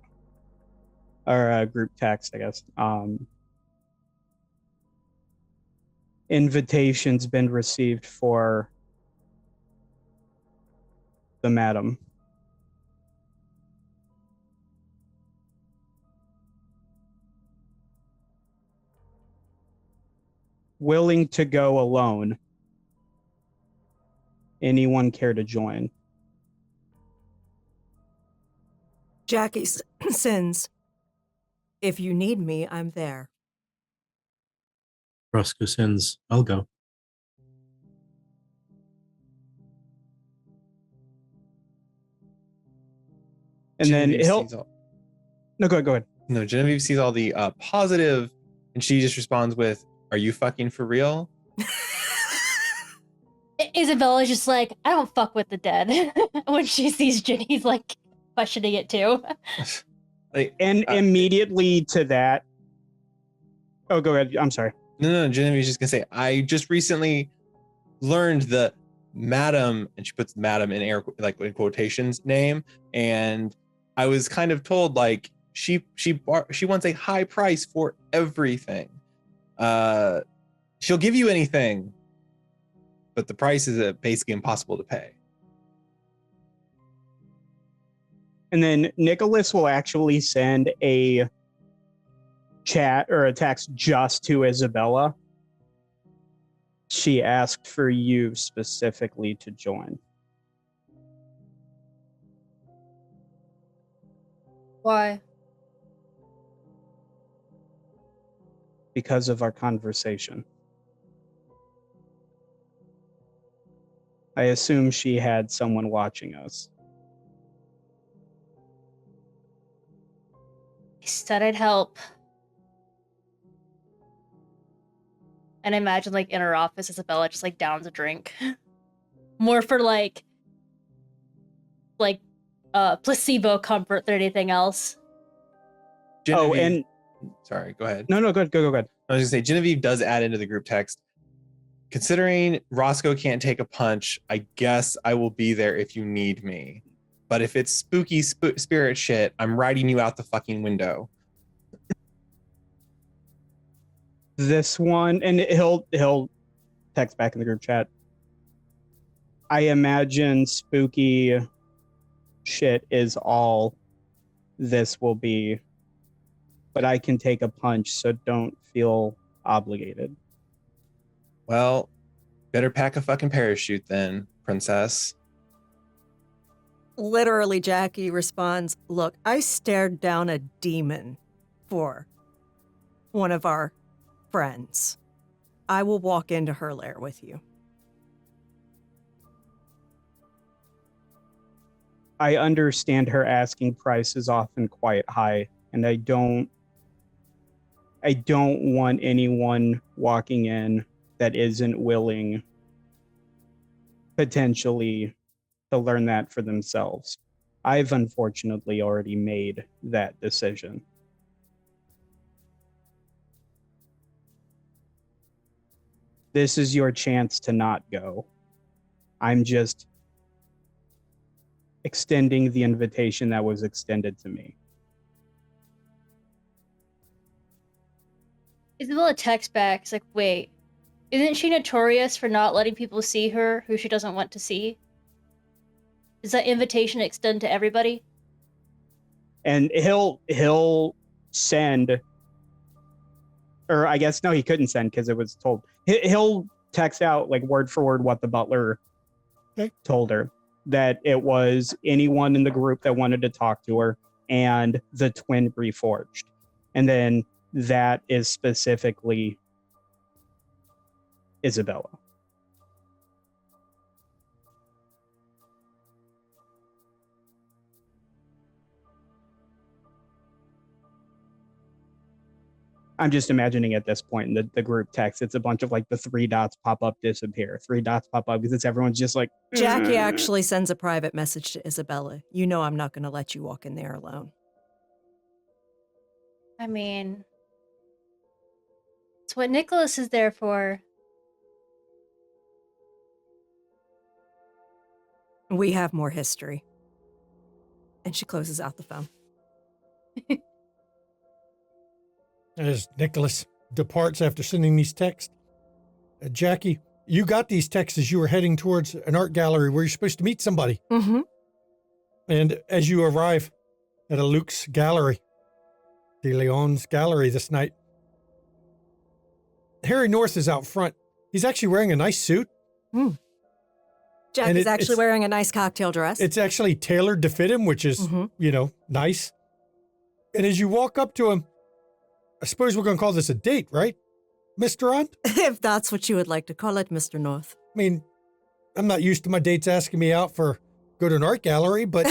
or a group text, I guess. Invitation's been received for the madam. Willing to go alone. Anyone care to join? Jackie sends, if you need me, I'm there. Roscoe sends, I'll go. And Genevieve then he'll... sees all- No, go ahead. No, Genevieve sees all the positive, and she just responds with, "Are you fucking for real?" Isabella's just like, I don't fuck with the dead. When she sees Ginny's like questioning it too. Like, And immediately to that... Oh, go ahead. I'm sorry. No, Genevieve's just gonna say, I just recently learned the madam, and she puts madam in in quotations name, and I was kind of told like she wants a high price for everything. She'll give you anything, but the price is basically impossible to pay. And then Nicholas will actually send a chat or a text just to Isabella. She asked for you specifically to join. Why? Because of our conversation. I assume she had someone watching us. I said I'd help. And I imagine like in her office, Isabella just like downs a drink. More for like placebo comfort than anything else. Oh, Genevieve, and sorry, go ahead. no, go ahead. I was gonna say Genevieve does add into the group text. Considering Roscoe can't take a punch, I guess I will be there if you need me. But if it's spooky spirit shit, I'm riding you out the fucking window. This one, and he'll text back in the group chat. I imagine spooky shit is all this will be, but I can take a punch, so don't feel obligated. Well, better pack a fucking parachute then, princess. Literally, Jackie responds, look, I stared down a demon for one of our friends. I will walk into her lair with you. I understand her asking price is often quite high, and I don't want anyone walking in that isn't willing potentially to learn that for themselves. I've unfortunately already made that decision. This is your chance to not go. I'm just extending the invitation that was extended to me. Isabella texts back. It's like, wait, isn't she notorious for not letting people see her who she doesn't want to see? Does that invitation extend to everybody? And he'll send, or I guess no, he couldn't send because it was told. He'll text out like word for word what the butler told her, that it was anyone in the group that wanted to talk to her and the twin reforged, and then that is specifically Isabella. I'm just imagining at this point in the group text, it's a bunch of like the 3 dots pop up, disappear, 3 dots pop up, because it's everyone's just like. Jackie actually sends a private message to Isabella. You know I'm not going to let you walk in there alone. I mean, it's what Nicholas is there for. We have more history. And she closes out the phone. As Nicholas departs after sending these texts, Jackie, you got these texts as you were heading towards an art gallery where you're supposed to meet somebody. Mm-hmm. And as you arrive at a Luke's gallery, De Leon's gallery this night, Harry North is out front. He's actually wearing a nice suit. Mm. Jackie's actually wearing a nice cocktail dress. It's actually tailored to fit him, which is, nice. And as you walk up to him, I suppose we're going to call this a date, right, Mr. Hunt? If that's what you would like to call it, Mr. North. I mean, I'm not used to my dates asking me out for go to an art gallery, but...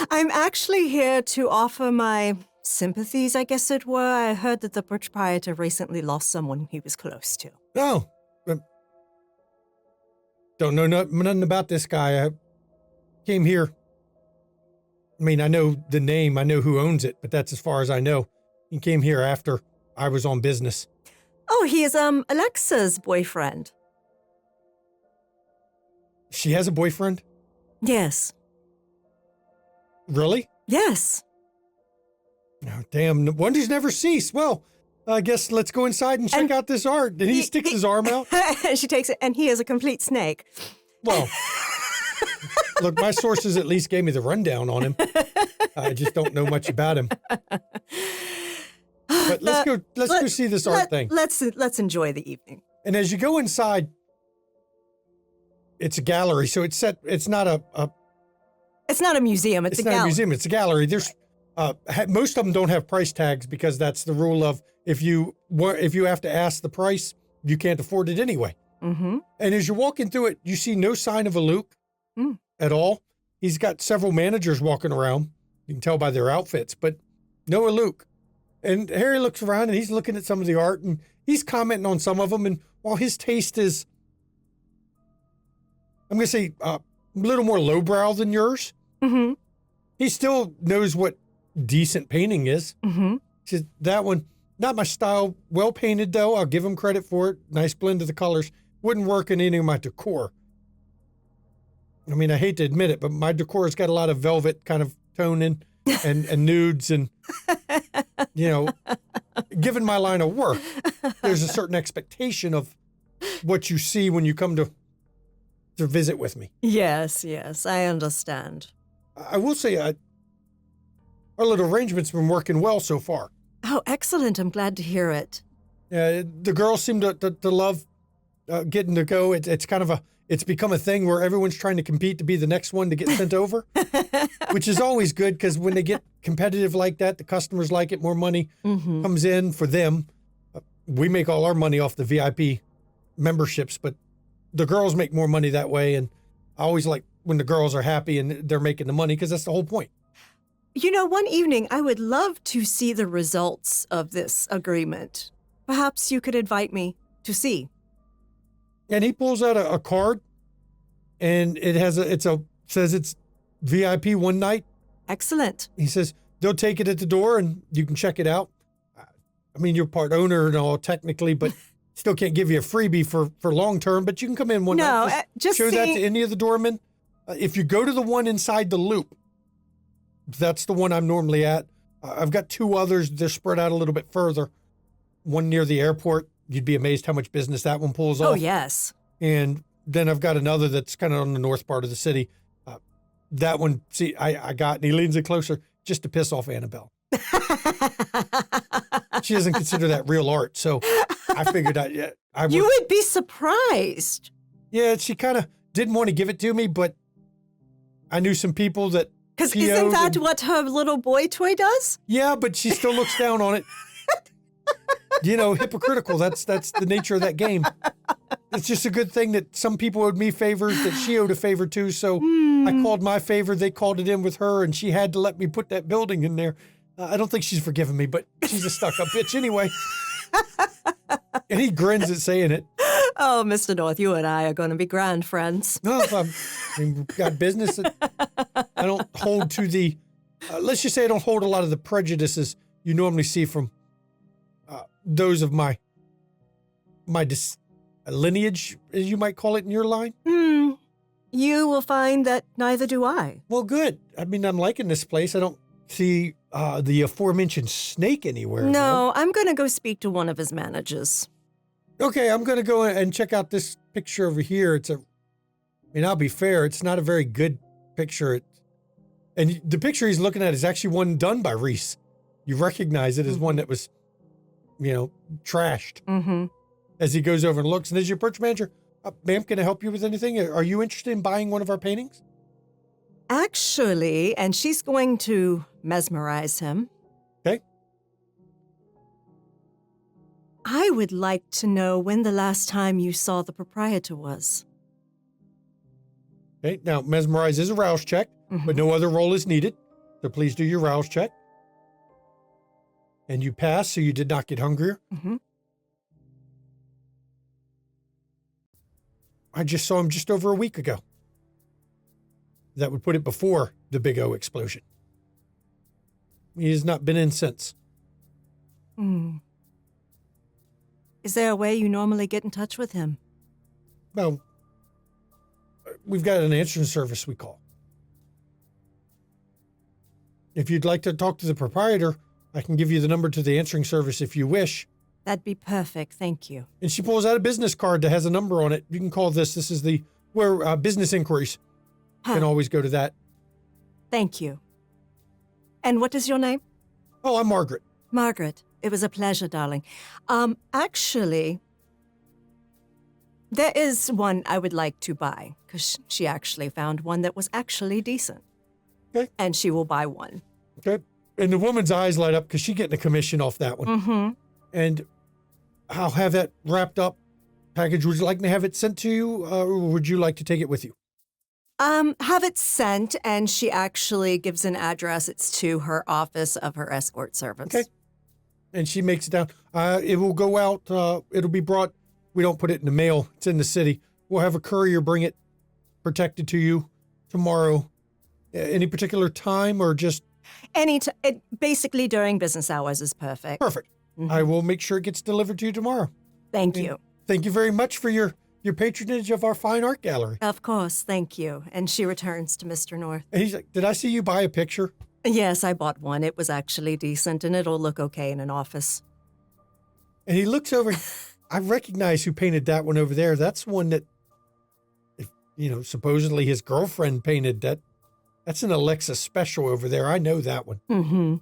I'm actually here to offer my sympathies, I guess it were. I heard that the proprietor recently lost someone he was close to. Oh. Don't know nothing about this guy. I came here. I mean, I know the name. I know who owns it, but that's as far as I know. He came here after I was on business. Oh, he is Alexa's boyfriend. She has a boyfriend? Yes. Really? Yes. Oh, damn, wonders never cease. Well, I guess let's go inside and check out this art. And he sticks his arm out. She takes it, and he is a complete snake. Well, look, my sources at least gave me the rundown on him. I just don't know much about him. But let's go see this art thing. Let's enjoy the evening. And as you go inside, it's a gallery, so it's not a It's not a museum. It's a gallery. Not a museum. It's a gallery. There's most of them don't have price tags because that's the rule of if you have to ask the price, you can't afford it anyway. Mm-hmm. And as you're walking through it, you see no sign of a Luke at all. He's got several managers walking around. You can tell by their outfits, but no Luke. And Harry looks around and he's looking at some of the art and he's commenting on some of them. And while his taste is, I'm going to say, a little more lowbrow than yours, he still knows what decent painting is. Mm-hmm. He says, that one, not my style. Well painted, though. I'll give him credit for it. Nice blend of the colors. Wouldn't work in any of my decor. I mean, I hate to admit it, but my decor has got a lot of velvet kind of tone in and nudes and, given my line of work, there's a certain expectation of what you see when you come to visit with me. Yes, I understand. I will say our little arrangement's been working well so far. Oh, excellent. I'm glad to hear it. The girls seem to love getting to go. It's kind of it's become a thing where everyone's trying to compete to be the next one to get sent over, which is always good because when they get competitive like that, the customers like it, more money comes in for them. We make all our money off the VIP memberships, but the girls make more money that way. And I always like when the girls are happy and they're making the money because that's the whole point. One evening I would love to see the results of this agreement. Perhaps you could invite me to see. And he pulls out a card, and it says it's VIP one night. Excellent. He says they'll take it at the door, and you can check it out. I mean, you're part owner and all technically, but still can't give you a freebie for long term. But you can come in one night. Just show see, that to any of the doormen. If you go to the one inside the loop, that's the one I'm normally at. I've got 2 others. They're spread out a little bit further. One near the airport. You'd be amazed how much business that one pulls off. Oh, yes. And then I've got another that's kind of on the north part of the city. That one, see, I got, and he leans it closer just to piss off Annabelle. She doesn't consider that real art. So I figured I would. You would be surprised. Yeah, she kind of didn't want to give it to me, but I knew some people that. Because PO'd isn't that and- what her little boy toy does? Yeah, but she still looks down on it. Hypocritical. That's the nature of that game. It's just a good thing that some people owed me favors that she owed a favor to. So I called my favor. They called it in with her, and she had to let me put that building in there. I don't think she's forgiven me, but she's a stuck-up bitch anyway. And he grins at saying it. Oh, Mr. North, you and I are going to be grand friends. No, we've got business that I don't hold to the, let's just say I don't hold a lot of the prejudices you normally see from those of my lineage, as you might call it in your line. You will find that neither do I. Well, good. I mean, I'm liking this place. I don't see the aforementioned snake anywhere. No, I'm going to go speak to one of his managers. Okay, I'm going to go and check out this picture over here. I'll be fair, it's not a very good picture. And the picture he's looking at is actually one done by Reese. You recognize it as one that was, trashed. Mm-hmm. As he goes over and looks. And as your purchase manager, ma'am, can I help you with anything? Are you interested in buying one of our paintings? Actually, and she's going to mesmerize him. Okay. I would like to know when the last time you saw the proprietor was. Okay, now mesmerize is a rouse check, but no other roll is needed. So please do your rouse check. And you pass, so you did not get hungrier. Mm-hmm. I just saw him just over a week ago. That would put it before the Big O explosion. He has not been in since. Is there a way you normally get in touch with him? Well, we've got an answering service we call. If you'd like to talk to the proprietor, I can give you the number to the answering service if you wish. That'd be perfect, thank you. And she pulls out a business card that has a number on it. You can call this. This is where business inquiries can always go to that. Thank you. And what is your name? Oh, I'm Margaret. Margaret. It was a pleasure, darling. Actually, there is one I would like to buy, because she actually found one that was actually decent. Okay. And she will buy one. Okay. And the woman's eyes light up because she's getting a commission off that one. Mm-hmm. And I'll have that wrapped up package. Would you like me to have it sent to you, or would you like to take it with you? Have it sent, and she actually gives an address. It's to her office of her escort service. Okay. And she makes it down. It will go out. It'll be brought. We don't put it in the mail. It's in the city. We'll have a courier bring it protected to you tomorrow. Any particular time or just? Basically during business hours is perfect. Perfect. Mm-hmm. I will make sure it gets delivered to you tomorrow. Thank you. Thank you very much for your patronage of our fine art gallery. Of course, thank you. And she returns to Mr. North. And he's like, did I see you buy a picture? Yes, I bought one. It was actually decent, and it'll look okay in an office. And he looks over. I recognize who painted that one over there. That's one that, supposedly his girlfriend painted that. That's an Alexa special over there. I know that one. Mm-hmm.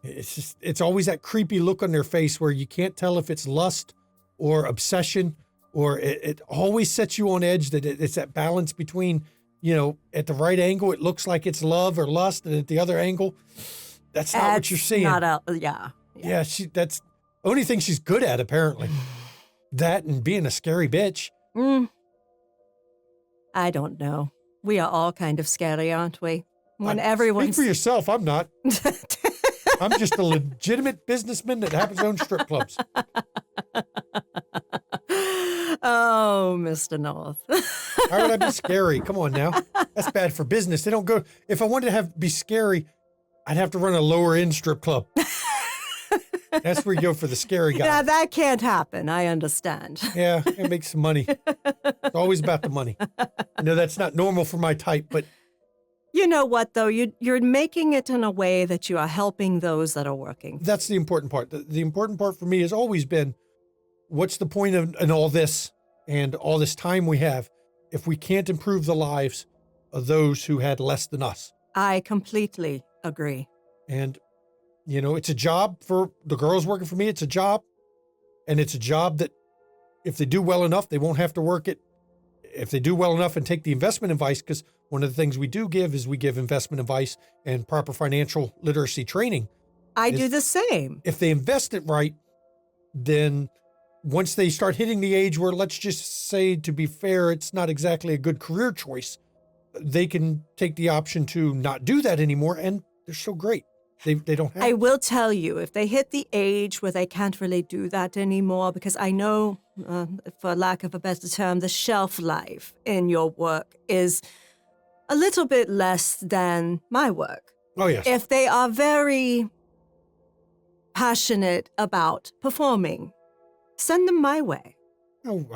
It's always that creepy look on their face where you can't tell if it's lust or obsession, or it always sets you on edge that it's that balance between, at the right angle, it looks like it's love or lust. And at the other angle, that's not what you're seeing. Yeah. That's the only thing she's good at, apparently. That and being a scary bitch. I don't know. We are all kind of scary, aren't we? When Speak everyone's... for yourself. I'm not. I'm just a legitimate businessman that happens to own strip clubs. Oh, Mr. North. How would I be scary? Come on now. That's bad for business. They don't go. If I wanted to be scary, I'd have to run a lower end strip club. That's where you go for the scary guy. Yeah, that can't happen. I understand. Yeah, it makes some money. It's always about the money. I know that's not normal for my type, but You know what, though? You're making it in a way that you are helping those that are working. that's the important part. The important part for me has always been, what's the point of in all this and all this time we have if we can't improve the lives of those who had less than us? I completely agree. And, you know, it's a job for the girls working for me. It's a job. And it's a job that if they do well enough, they won't have to work it. If they do well enough and take the investment advice, because one of the things we do give is we give investment advice and proper financial literacy training. I do the same. If they invest it right, then once they start hitting the age where, let's just say, to be fair, it's not exactly a good career choice, they can take the option to not do that anymore, and they're so great. They don't have I will tell you, if they hit the age where they can't really do that anymore, because I know, for lack of a better term, the shelf life in your work is a little bit less than my work. Oh, yes. If they are very passionate about performing, send them my way. Oh,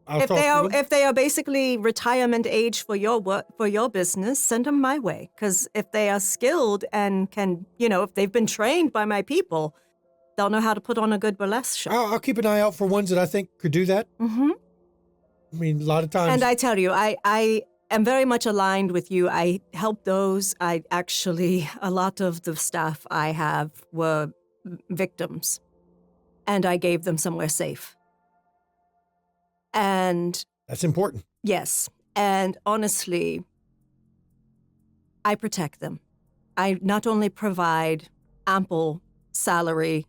I'll talk to them. If they are basically retirement age for your work, for your business, send them my way. Because if they are skilled and can, if they've been trained by my people, they'll know how to put on a good burlesque show. I'll keep an eye out for ones that I think could do that. Mm-hmm. I mean, a lot of times. And I tell you, I am very much aligned with you. I help those. A lot of the staff I have were victims, and I gave them somewhere safe. And that's important. yes, and honestly, I protect them. I not only provide ample salary,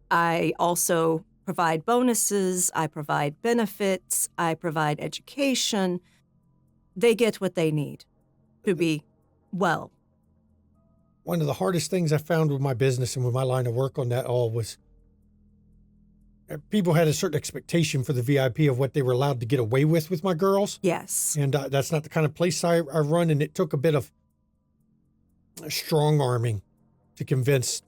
I also provide bonuses, I provide benefits, I provide education. They get what they need to be well. One of the hardest things I found with my business and with my line of work on that all was people had a certain expectation for the VIP of what they were allowed to get away with my girls. Yes. And that's not the kind of place I run. And it took a bit of strong arming to convince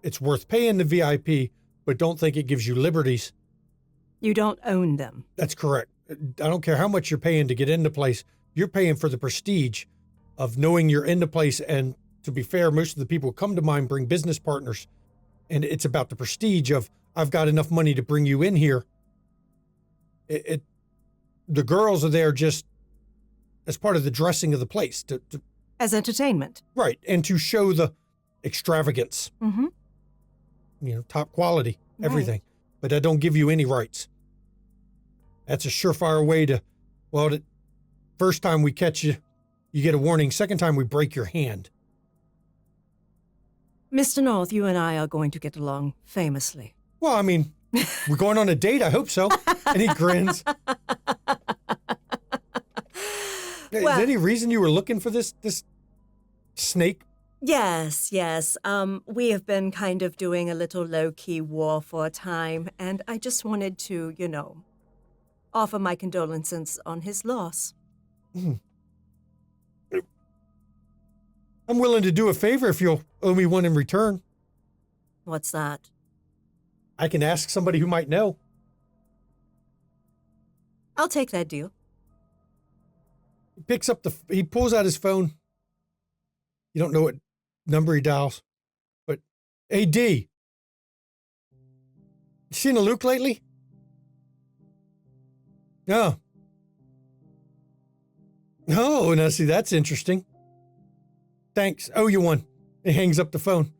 it's worth paying the VIP, but don't think it gives you liberties. You don't own them. That's correct. I don't care how much you're paying to get into place. You're paying for the prestige of knowing you're in the place. And to be fair, most of the people who come to mine bring business partners. And it's about the prestige of, I've got enough money to bring you in here. The girls are there just as part of the dressing of the place. As entertainment. Right. And to show the extravagance. Mm-hmm. Top quality, everything. Right. But I don't give you any rights. That's a surefire way to, the first time we catch you, you get a warning. Second time we break your hand. Mr. North, you and I are going to get along famously. Well, I mean, we're going on a date. I hope so. And he grins. Is there any reason you were looking for this snake? Yes. We have been kind of doing a little low-key war for a time, and I just wanted to, offer my condolences on his loss. I'm willing to do a favor if you'll owe me one in return. What's that? I can ask somebody who might know. I'll take that deal. He pulls out his phone. You don't know what number he dials, but, hey, D, you seen a Luke lately? No. Oh, now see, that's interesting. Thanks. Owe you one. He hangs up the phone.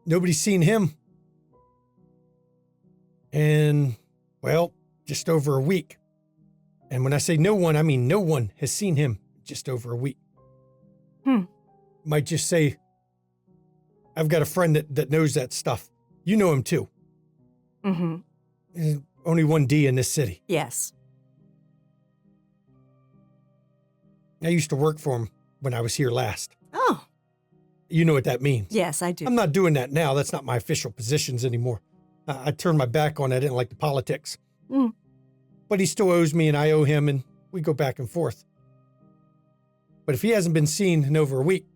Nobody's seen him. And, just over a week. And when I say no one, I mean no one has seen him just over a week. Might just say, I've got a friend that knows that stuff. You know him too. Mm-hmm. There's only one D in this city. Yes. I used to work for him when I was here last. Oh. You know what that means. Yes, I do. I'm not doing that now. That's not my official positions anymore. I turned my back on it. I didn't like the politics. But he still owes me and I owe him, and we go back and forth. But if he hasn't been seen in over a week,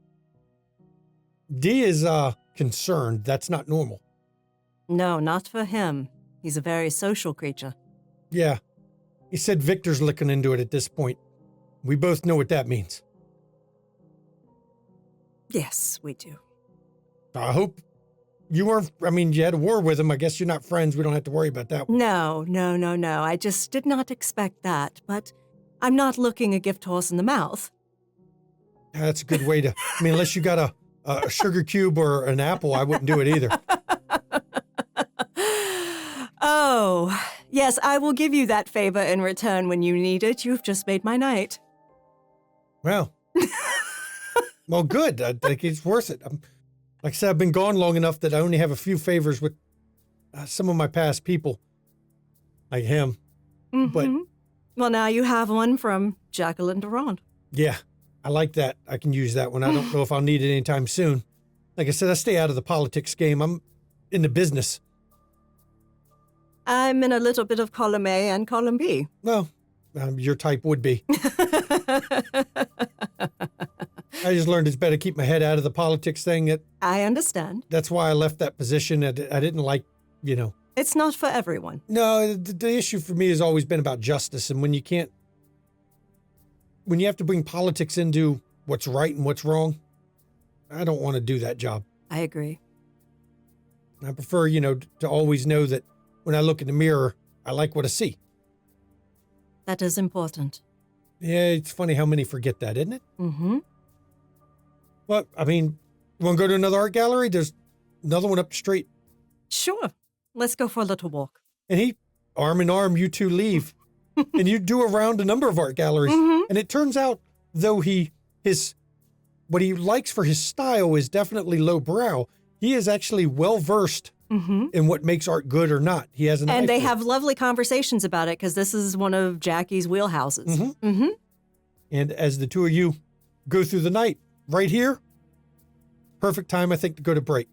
D is concerned. That's not normal. No, not for him. He's a very social creature. Yeah. He said Victor's looking into it at this point. We both know what that means. Yes, we do. I hope you weren't, you had a war with him. I guess you're not friends. We don't have to worry about that one. No. I just did not expect that, but I'm not looking a gift horse in the mouth. That's a good way to, unless you got a sugar cube or an apple, I wouldn't do it either. Oh, yes, I will give you that favor in return when you need it. You've just made my night. Well, good. I think it's worth it. Like I said, I've been gone long enough that I only have a few favors with some of my past people, like him. Mm-hmm. But well, now you have one from Jacqueline Durand. Yeah, I like that. I can use that one. I don't know if I'll need it anytime soon. Like I said, I stay out of the politics game. I'm in the business. I'm in a little bit of column A and column B. Well, your type would be. I just learned it's better to keep my head out of the politics thing. I understand. That's why I left that position. I didn't like, It's not for everyone. No, the issue for me has always been about justice. And when you have to bring politics into what's right and what's wrong, I don't want to do that job. I agree. I prefer, to always know that when I look in the mirror, I like what I see. That is important. Yeah, it's funny how many forget that, isn't it? Mm-hmm. Well, you want to go to another art gallery? There's another one up the street. Sure. Let's go for a little walk. And arm in arm, you two leave. And you do around a number of art galleries. Mm-hmm. And it turns out, though what he likes for his style is definitely lowbrow, he is actually well-versed in what makes art good or not. He has an And they eye for it. have lovely conversations about it because this is one of Jackie's wheelhouses. Mm-hmm. Mm-hmm. And as the two of you go through the night, right here, perfect time, I think, to go to break.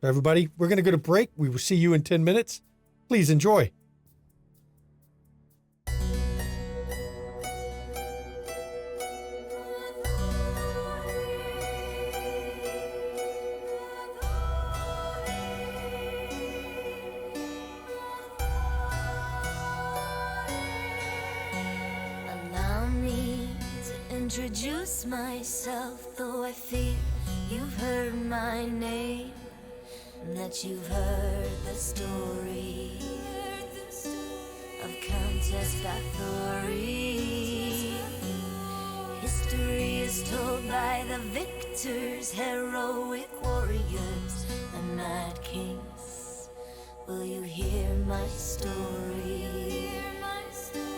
So everybody, we're going to go to break. We will see you in 10 minutes. Please enjoy. Allow me to introduce myself, though I fear you've heard my name, and that you've heard the story of Countess Bathory. History is told by the victors, heroic warriors, and mad kings. Will you hear my story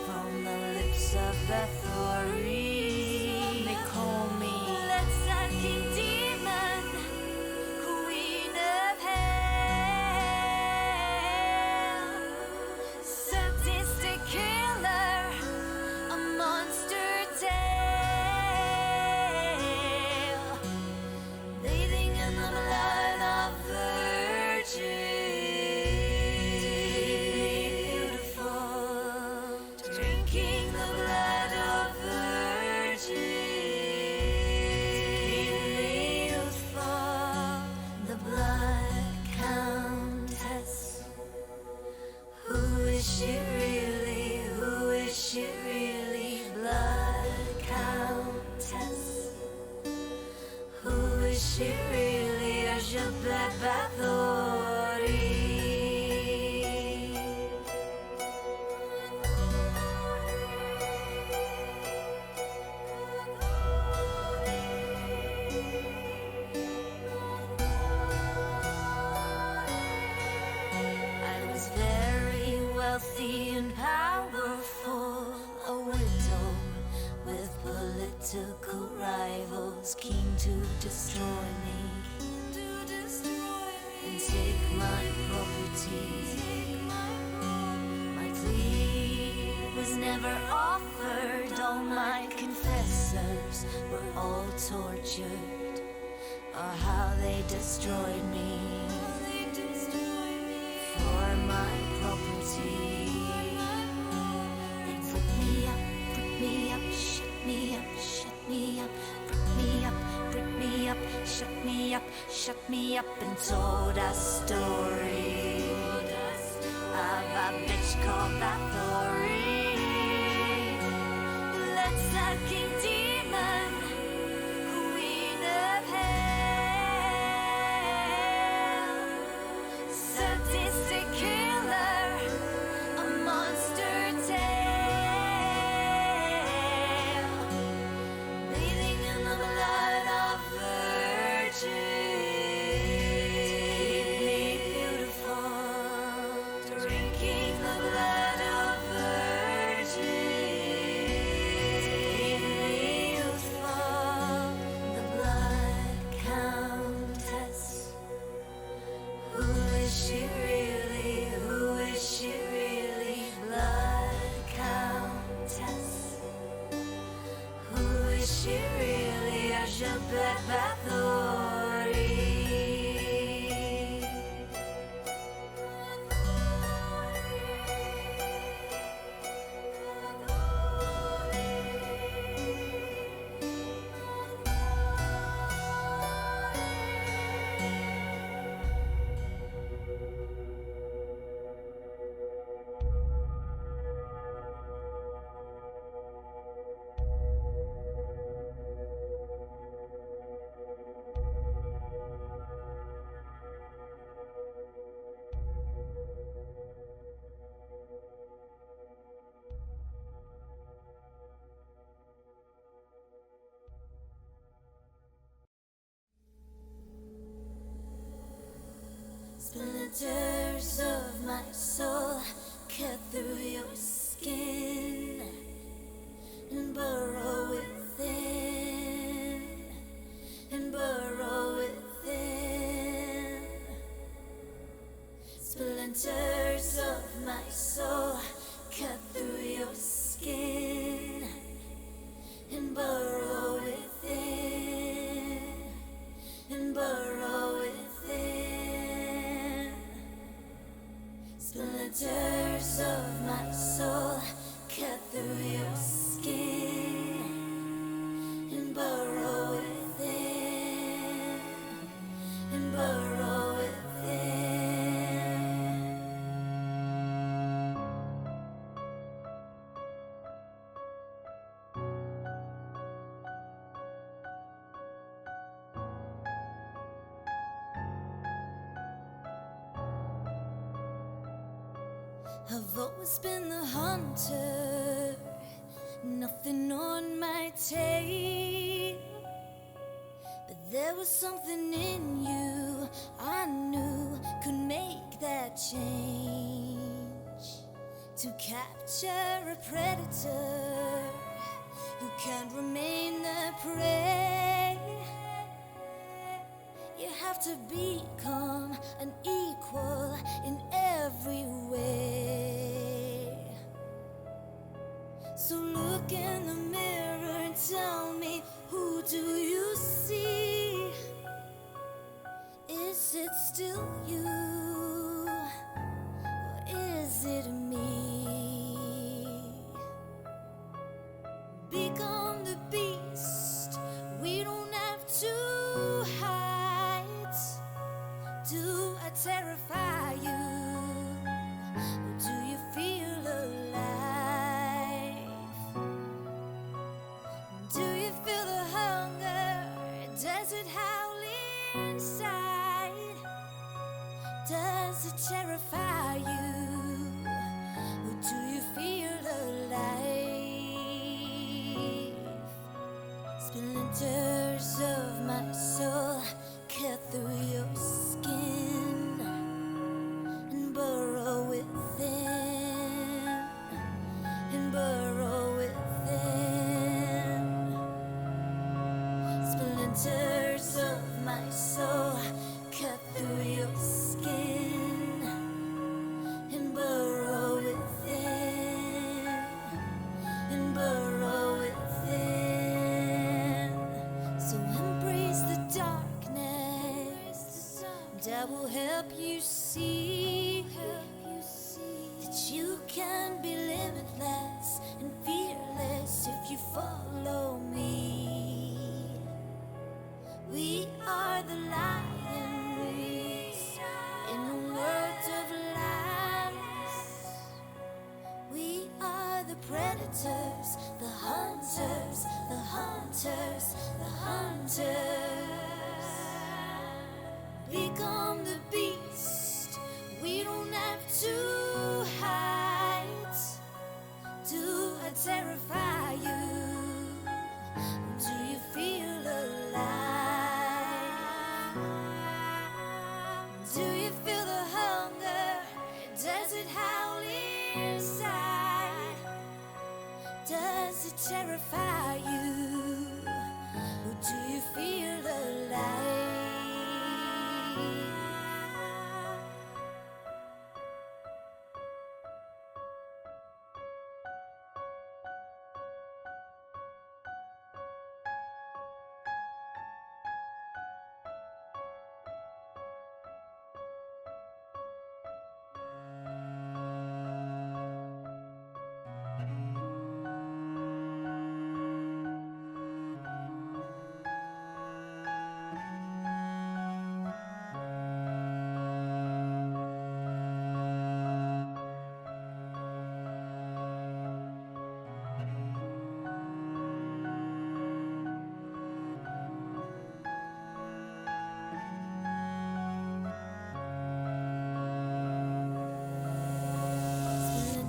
from the lips of Bathory? They call me Blood-sucking demon, queen of hell, sadistic killer, a monster tale, bathing in the blood of virgins, beautiful, drinking the blood of virgins, youthful, the blood countess. Who is she really? Who is she really? Blood countess. Who is she really? Isabella Bathory. I was very wealthy and powerful, a widow with political rivals keen to destroy me and take my property. My plea was never offered. All my confessors were all tortured, or how they destroyed me for my property. They put me up, shut me up, shut me up, put me up, shut me up, and told a story of a bitch called Bathory. attacking demon, queen of hell, sadistic killer, a monster tale, bathing in the blood of virgins, beautiful, drinking the blood of virgins, youthful, the blood countess. Who is she really? Who is she really? Blood countess. Who is she really? Isabella Coterie. Splinters of my soul cut through your skin and burrow within, and burrow within. Splinters of my soul cut through your skin and burrow within, and burrow within. Splinters of my soul cut through your skin and burrow within, and burrow within. I've always been the hunter, nothing on my tail. But there was something in you I knew could make that change. To capture a predator, you can't remain the prey. You have to become an equal in every way. So look in the mirror and tell me, who do you see? Is it still you? Or is it me? Become the beast. We don't have to hide. Do I terrify you? predators, the hunters, the hunters, the hunters. Become the beast. We don't have to hide. Do I terrify you? Do you feel alive? Do you feel the hunger? Does it howl inside? Does it terrify you? Or do you feel alive?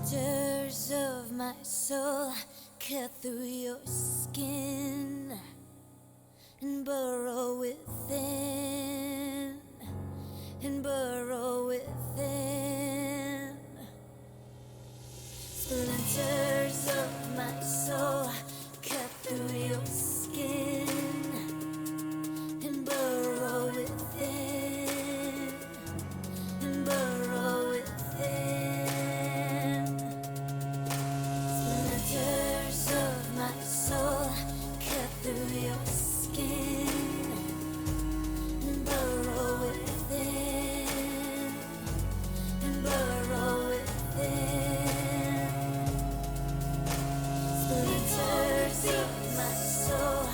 Splinters of my soul cut through your skin and burrow within, and burrow within. Splinters of my soul cut through your skin and burrow within, and burrow within. Splinters of my soul cut through your skin and burrow within, and burrow within. Splinters of my soul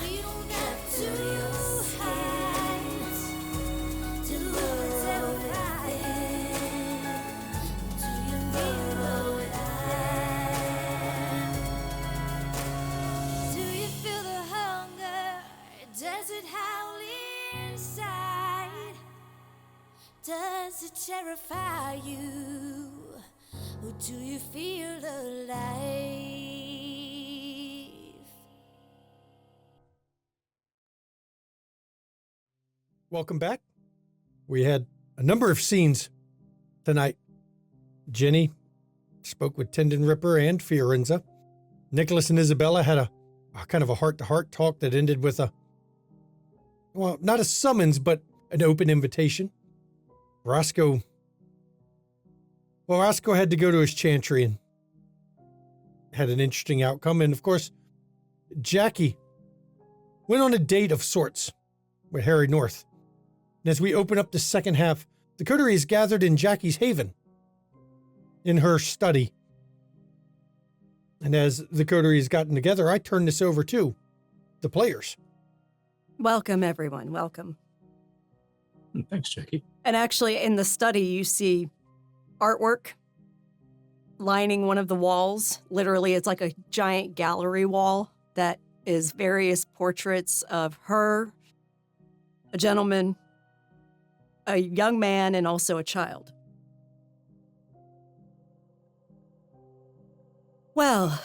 cut through your skin to burrow within. Do you burrow within? Do you feel the hunger? Does it howl inside? Does it terrify you? Or do you feel alive? Welcome back. We had a number of scenes tonight. Jenny spoke with Tendon Ripper and Fiorenza. Nicholas and Isabella had a kind of a heart-to-heart talk that ended with well, not a summons, but an open invitation. Roscoe had to go to his chantry and had an interesting outcome. And of course, Jackie went on a date of sorts with Harry North. And as we open up the second half, the Coterie is gathered in Jackie's haven, in her study. And as the Coterie has gotten together, I turn this over to the players. Welcome, everyone. Welcome. Thanks, Jackie. And actually, in the study, you see artwork lining one of the walls. Literally, it's like a giant gallery wall that is various portraits of her, a gentleman, a young man, and also a child. Well,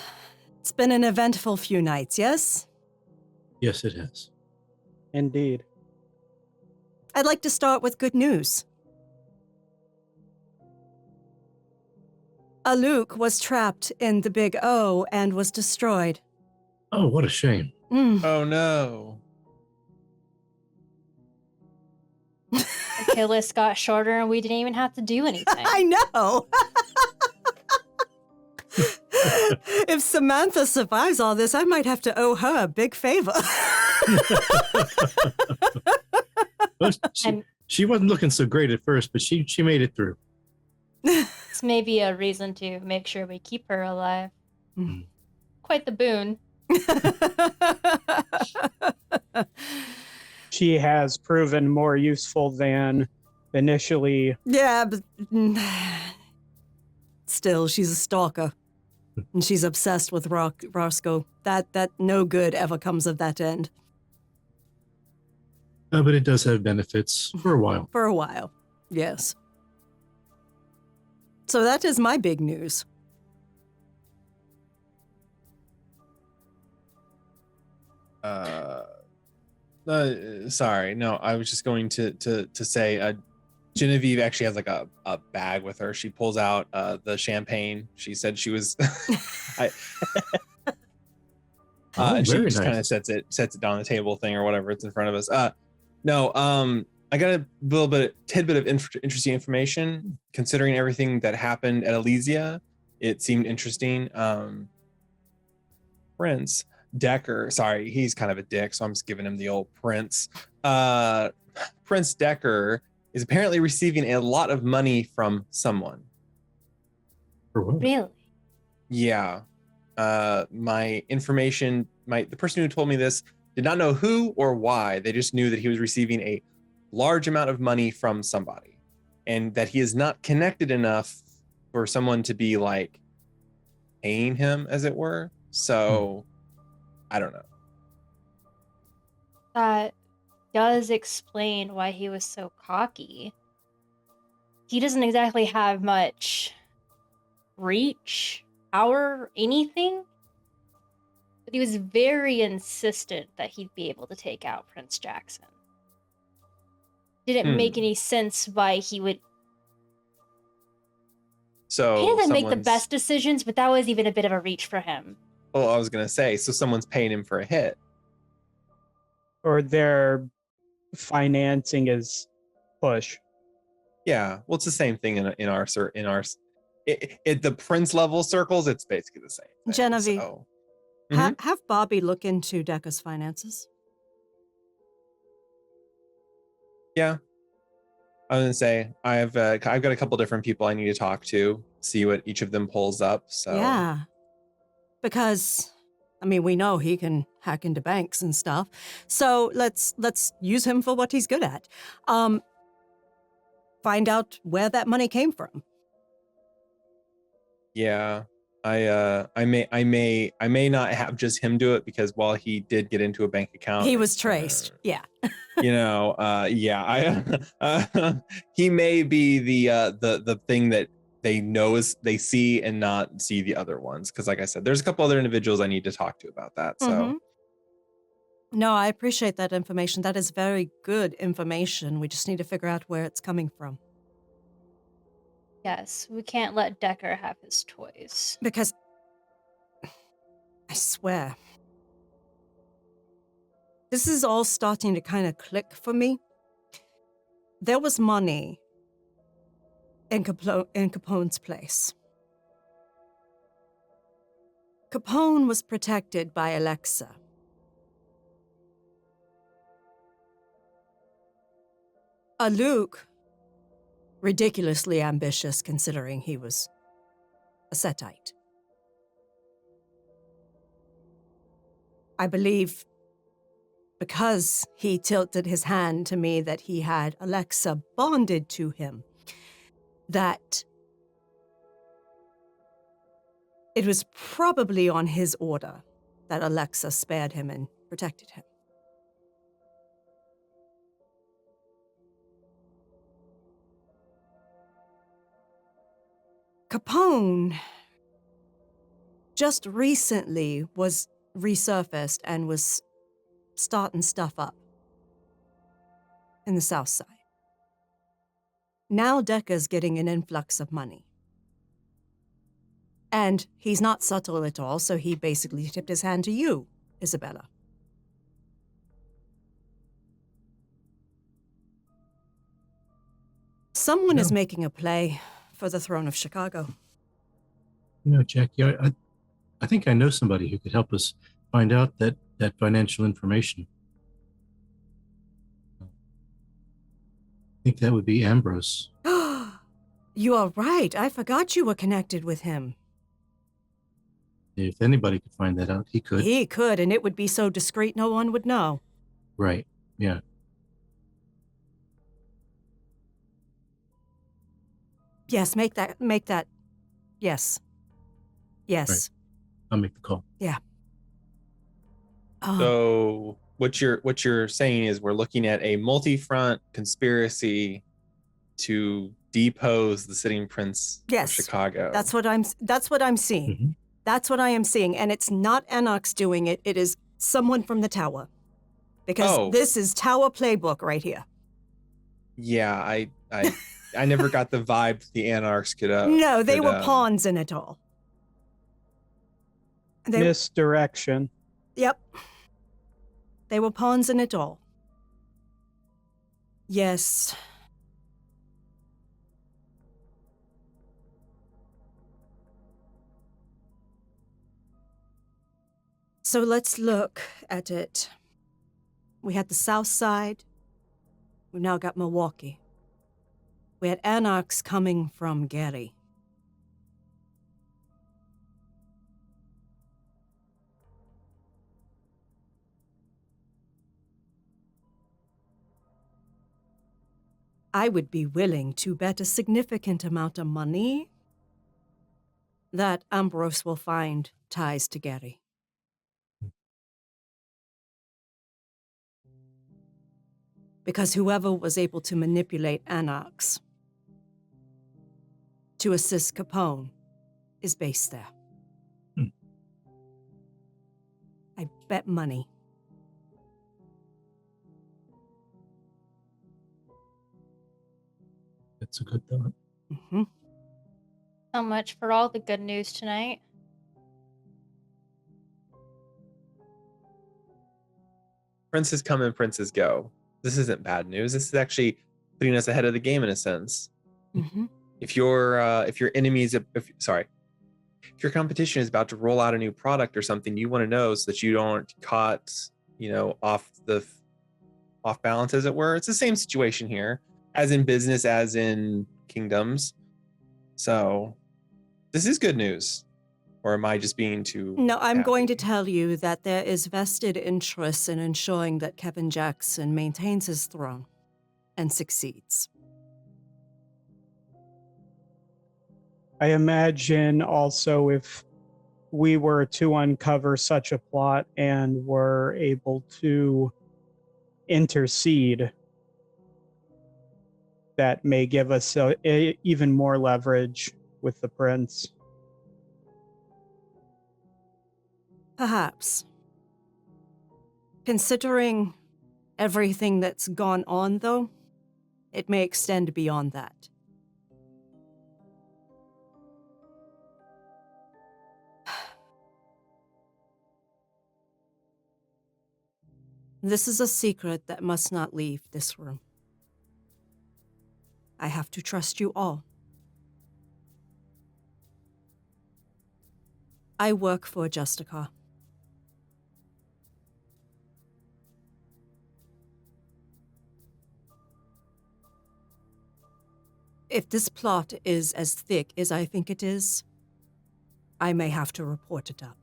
it's been an eventful few nights, yes? Yes, it has. Indeed. I'd like to start with good news. Aluk was trapped in the Big O and was destroyed. Oh, what a shame. Oh no. The kill list got shorter and we didn't even have to do anything. I know. If Samantha survives all this, I might have to owe her a big favor. Well, she wasn't looking so great at first, but she made it through. It's maybe a reason to make sure we keep her alive. Quite the boon. She has proven more useful than initially. Yeah, but still, she's a stalker. And she's obsessed with Roscoe. That no good ever comes of that end. But it does have benefits for a while. For a while, yes. So that is my big news. Sorry, no, I was just going to say Genevieve actually has like a bag with her. She pulls out the champagne. She said she was and she very just kind of nice. sets it down on the table thing or whatever it's in front of us. No, I got a little tidbit of interesting information considering everything that happened at Elysia. It seemed interesting. Prince Decker, sorry, he's kind of a dick, so I'm just giving him the old Prince. Prince Decker is apparently receiving a lot of money from someone. For what? Really? Yeah. My information, the person who told me this did not know who or why. They just knew that he was receiving a large amount of money from somebody and that he is not connected enough for someone to be like paying him, as it were. So I don't know. That does explain why he was so cocky. He doesn't exactly have much reach, power, anything. But he was very insistent that he'd be able to take out Prince Jackson. Didn't make any sense why he would. So He doesn't make the best decisions, but that was even a bit of a reach for him. Oh, I was gonna say, so someone's paying him for a hit. Or they're financing his push. Yeah, well, it's the same thing in our the prince level circles. It's basically the same thing, Genevieve, so. have Bobby look into Decca's finances. Yeah, I was gonna say I've got a couple different people I need to talk to, see what each of them pulls up. So Yeah. Because, I mean, we know he can hack into banks and stuff. So let's use him for what he's good at. Find out where that money came from. yeah, I may not have just him do it because while he did get into a bank account, He was traced. Yeah. He may be the thing that they know is they see and not see the other ones, because like I said, there's a couple other individuals I need to talk to about that. So No, I appreciate that information. That is very good information. We just need to figure out where it's coming from. Yes, we can't let Decker have his toys. Because, I swear, this is all starting to kind of click for me. There was money in Capone's place. Capone was protected by Alexa. Luke, ridiculously ambitious considering he was a Setite. I believe because he tilted his hand to me that he had Alexa bonded to him, that it was probably on his order that Alexa spared him and protected him. Capone just recently was resurfaced and was starting stuff up in the South Side. Now Decca's getting an influx of money. And he's not subtle at all, so he basically tipped his hand to you, Isabella. Someone is making a play for the throne of Chicago. Jackie, I think I know somebody who could help us find out that financial information. I think that would be Ambrose. You are right. I forgot you were connected with him. If anybody could find that out, he could. He could, and it would be so discreet no one would know. Right, yeah. Yes, make that, yes. Yes. I'll make the call. So what you're saying is we're looking at a multi-front conspiracy to depose the sitting prince Yes. of Chicago. That's what I'm seeing. Mhm. That's what I am seeing. And it's not Enox doing it. It is someone from the tower. Because this is tower playbook right here. Yeah, I never got the vibe that the Anarchs could. No, they were pawns in it all. Misdirection. Yep. They were pawns in it all. Yes. So let's look at it. We had the South Side. We've now got Milwaukee. We had Anarchs coming from Gary. I would be willing to bet a significant amount of money that Ambrose will find ties to Gary. Because whoever was able to manipulate Anarchs to assist Capone is based there. I bet money. That's a good thought. Mm-hmm. So much for all the good news tonight. Princes come and princes go. This isn't bad news. This is actually putting us ahead of the game in a sense. Mm-hmm. If your enemies, if your competition is about to roll out a new product or something, you want to know so that you aren't caught, off balance, as it were. It's the same situation here, as in business, as in kingdoms. So this is good news. Or am I just being too No, I'm happy? going to tell you that there is vested interest in ensuring that Kevin Jackson maintains his throne and succeeds. I imagine also if we were to uncover such a plot and were able to intercede, that may give us even more leverage with the prince. Perhaps. Considering everything that's gone on, though, it may extend beyond that. This is a secret that must not leave this room. I have to trust you all. I work for Justicar. If this plot is as thick as I think it is, I may have to report it up.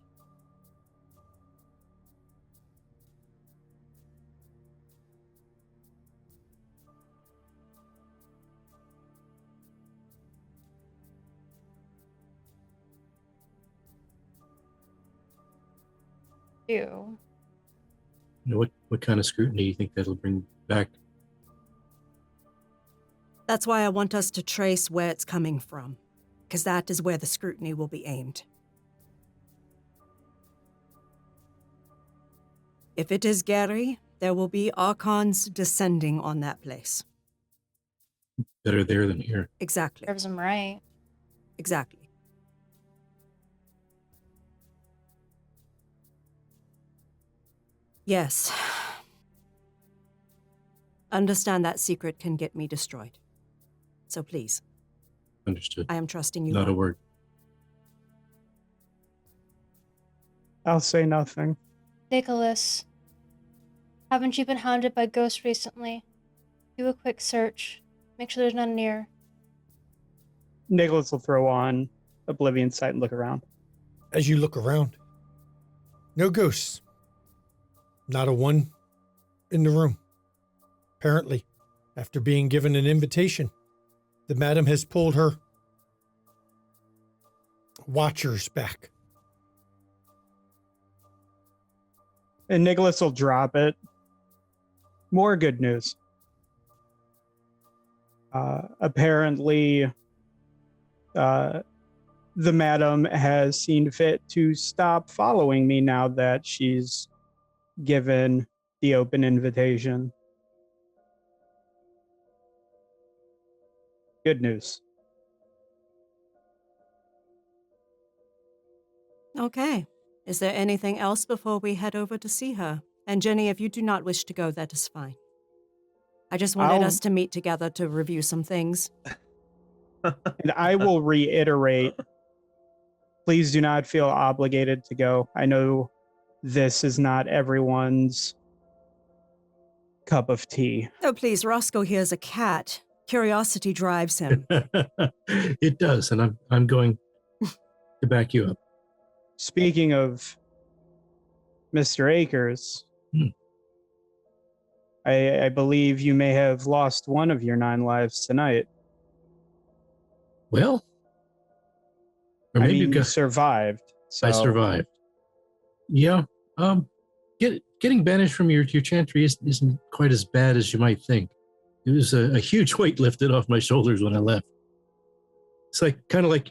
Do. What kind of scrutiny do you think that'll bring back? That's why I want us to trace where it's coming from, because that is where the scrutiny will be aimed. If it is Gary, there will be archons descending on that place. Better there than here. Exactly. Serves him right. Exactly. Yes. Understand that secret can get me destroyed. So please, Understood. I am trusting you. Not a all. word. I'll say nothing. Nicholas, haven't you been hounded by ghosts recently? Do a quick search. Make sure there's none near. Nicholas will throw on Oblivion Sight and look around. As you look around, no ghosts. Not a one in the room. Apparently, after being given an invitation, the madam has pulled her watchers back And Nicholas will drop it. More good news. Apparently, the madam has seen fit to stop following me now that she's given the open invitation. Good news. Okay. Is there anything else before we head over to see her? And Jenny, if you do not wish to go, that is fine. I just wanted us to meet together to review some things. And I will reiterate, please do not feel obligated to go. I know this is not everyone's cup of tea. Oh, please, Roscoe here is a cat. Curiosity drives him. It does, and I'm going to back you up. Speaking of Mr. Akers, I believe you may have lost one of your 9 lives tonight. Well, or I maybe mean, you survived. So. I survived. Yeah. Getting banished from your chantry isn't quite as bad as you might think. It was a huge weight lifted off my shoulders when I left. It's kind of like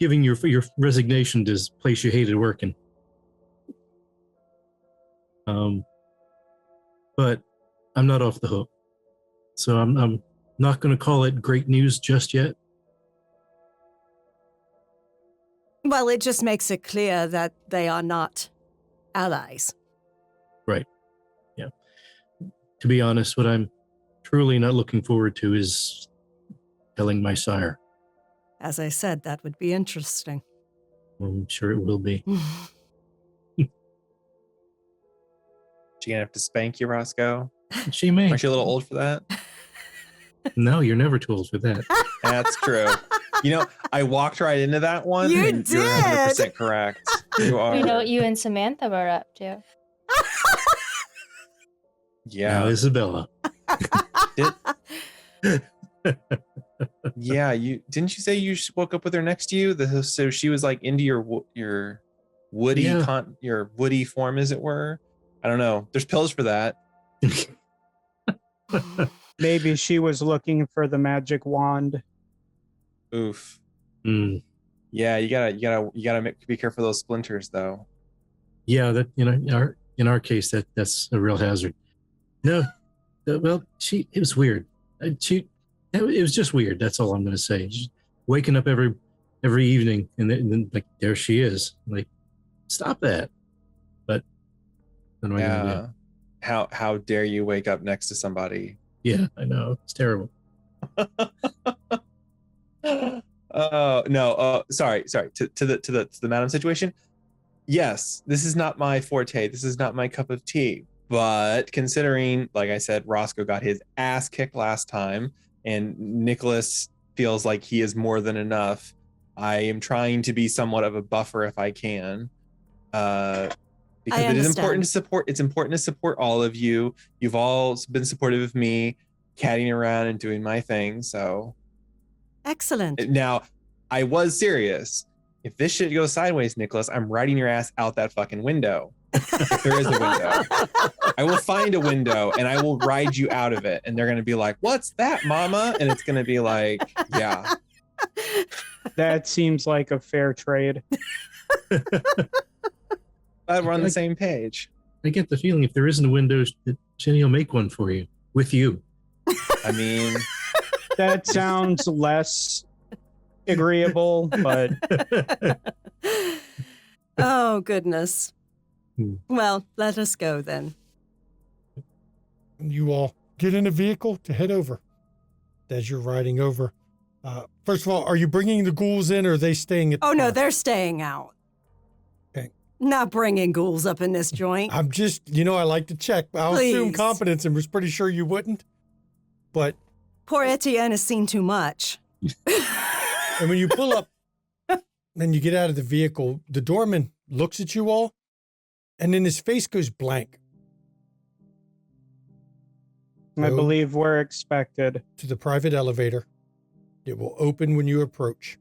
giving your resignation to this place you hated working. But I'm not off the hook, so I'm not going to call it great news just yet. Well, it just makes it clear that they are not allies. Right. Yeah. To be honest, what I'm truly not looking forward to is telling my sire. As I said, that would be interesting. I'm sure it will be. She gonna have to spank you, Roscoe? She may. Aren't you a little old for that? No, you're never too old for that. That's true. You know, I walked right into that one. You and You're 100% correct. You are. We know what you and Samantha were up to. Yeah. Now, Isabella. Yeah, didn't you say you woke up with her next to you? So she was like into your woody your woody form, as it were. I don't know. There's pills for that. Maybe she was looking for the magic wand. Oof. Mm. Yeah, you gotta be careful of those splinters, though. Yeah, that in our case that's a real hazard. No, well, it was weird. It was just weird. That's all I'm going to say. Just waking up every evening and then like there she is. Like, stop that. But what am I going to do? How dare you wake up next to somebody? Yeah, I know, it's terrible. Oh no. Sorry. To the madam situation. Yes, this is not my forte. This is not my cup of tea. But considering, like I said, Roscoe got his ass kicked last time, and Nicholas feels like he is more than enough, I am trying to be somewhat of a buffer if I can. Because it is important to support. It's important to support all of you. You've all been supportive of me, catting around and doing my thing. So excellent. Now, I was serious. If this shit goes sideways, Nicholas, I'm riding your ass out that fucking window. If there is a window, I will find a window and I will ride you out of it. And they're gonna be like, "What's that, Mama?" And it's gonna be like, "Yeah." That seems like a fair trade. But we're on the same page. I get the feeling if there isn't a window, Jenny will make one for you with you. I mean, that sounds less agreeable, but oh goodness. Well, let us go then. You all get in a vehicle to head over. As you're riding over, first of all, are you bringing the ghouls in, or are they staying at? Oh no, they're staying out. Okay. Not bringing ghouls up in this joint. I'm just, I like to check. I'll assume competence, and was pretty sure you wouldn't. But poor Etienne has seen too much. And when you pull up, and you get out of the vehicle, the doorman looks at you all, and then his face goes blank. I believe we're expected. To the private elevator. It will open when you approach.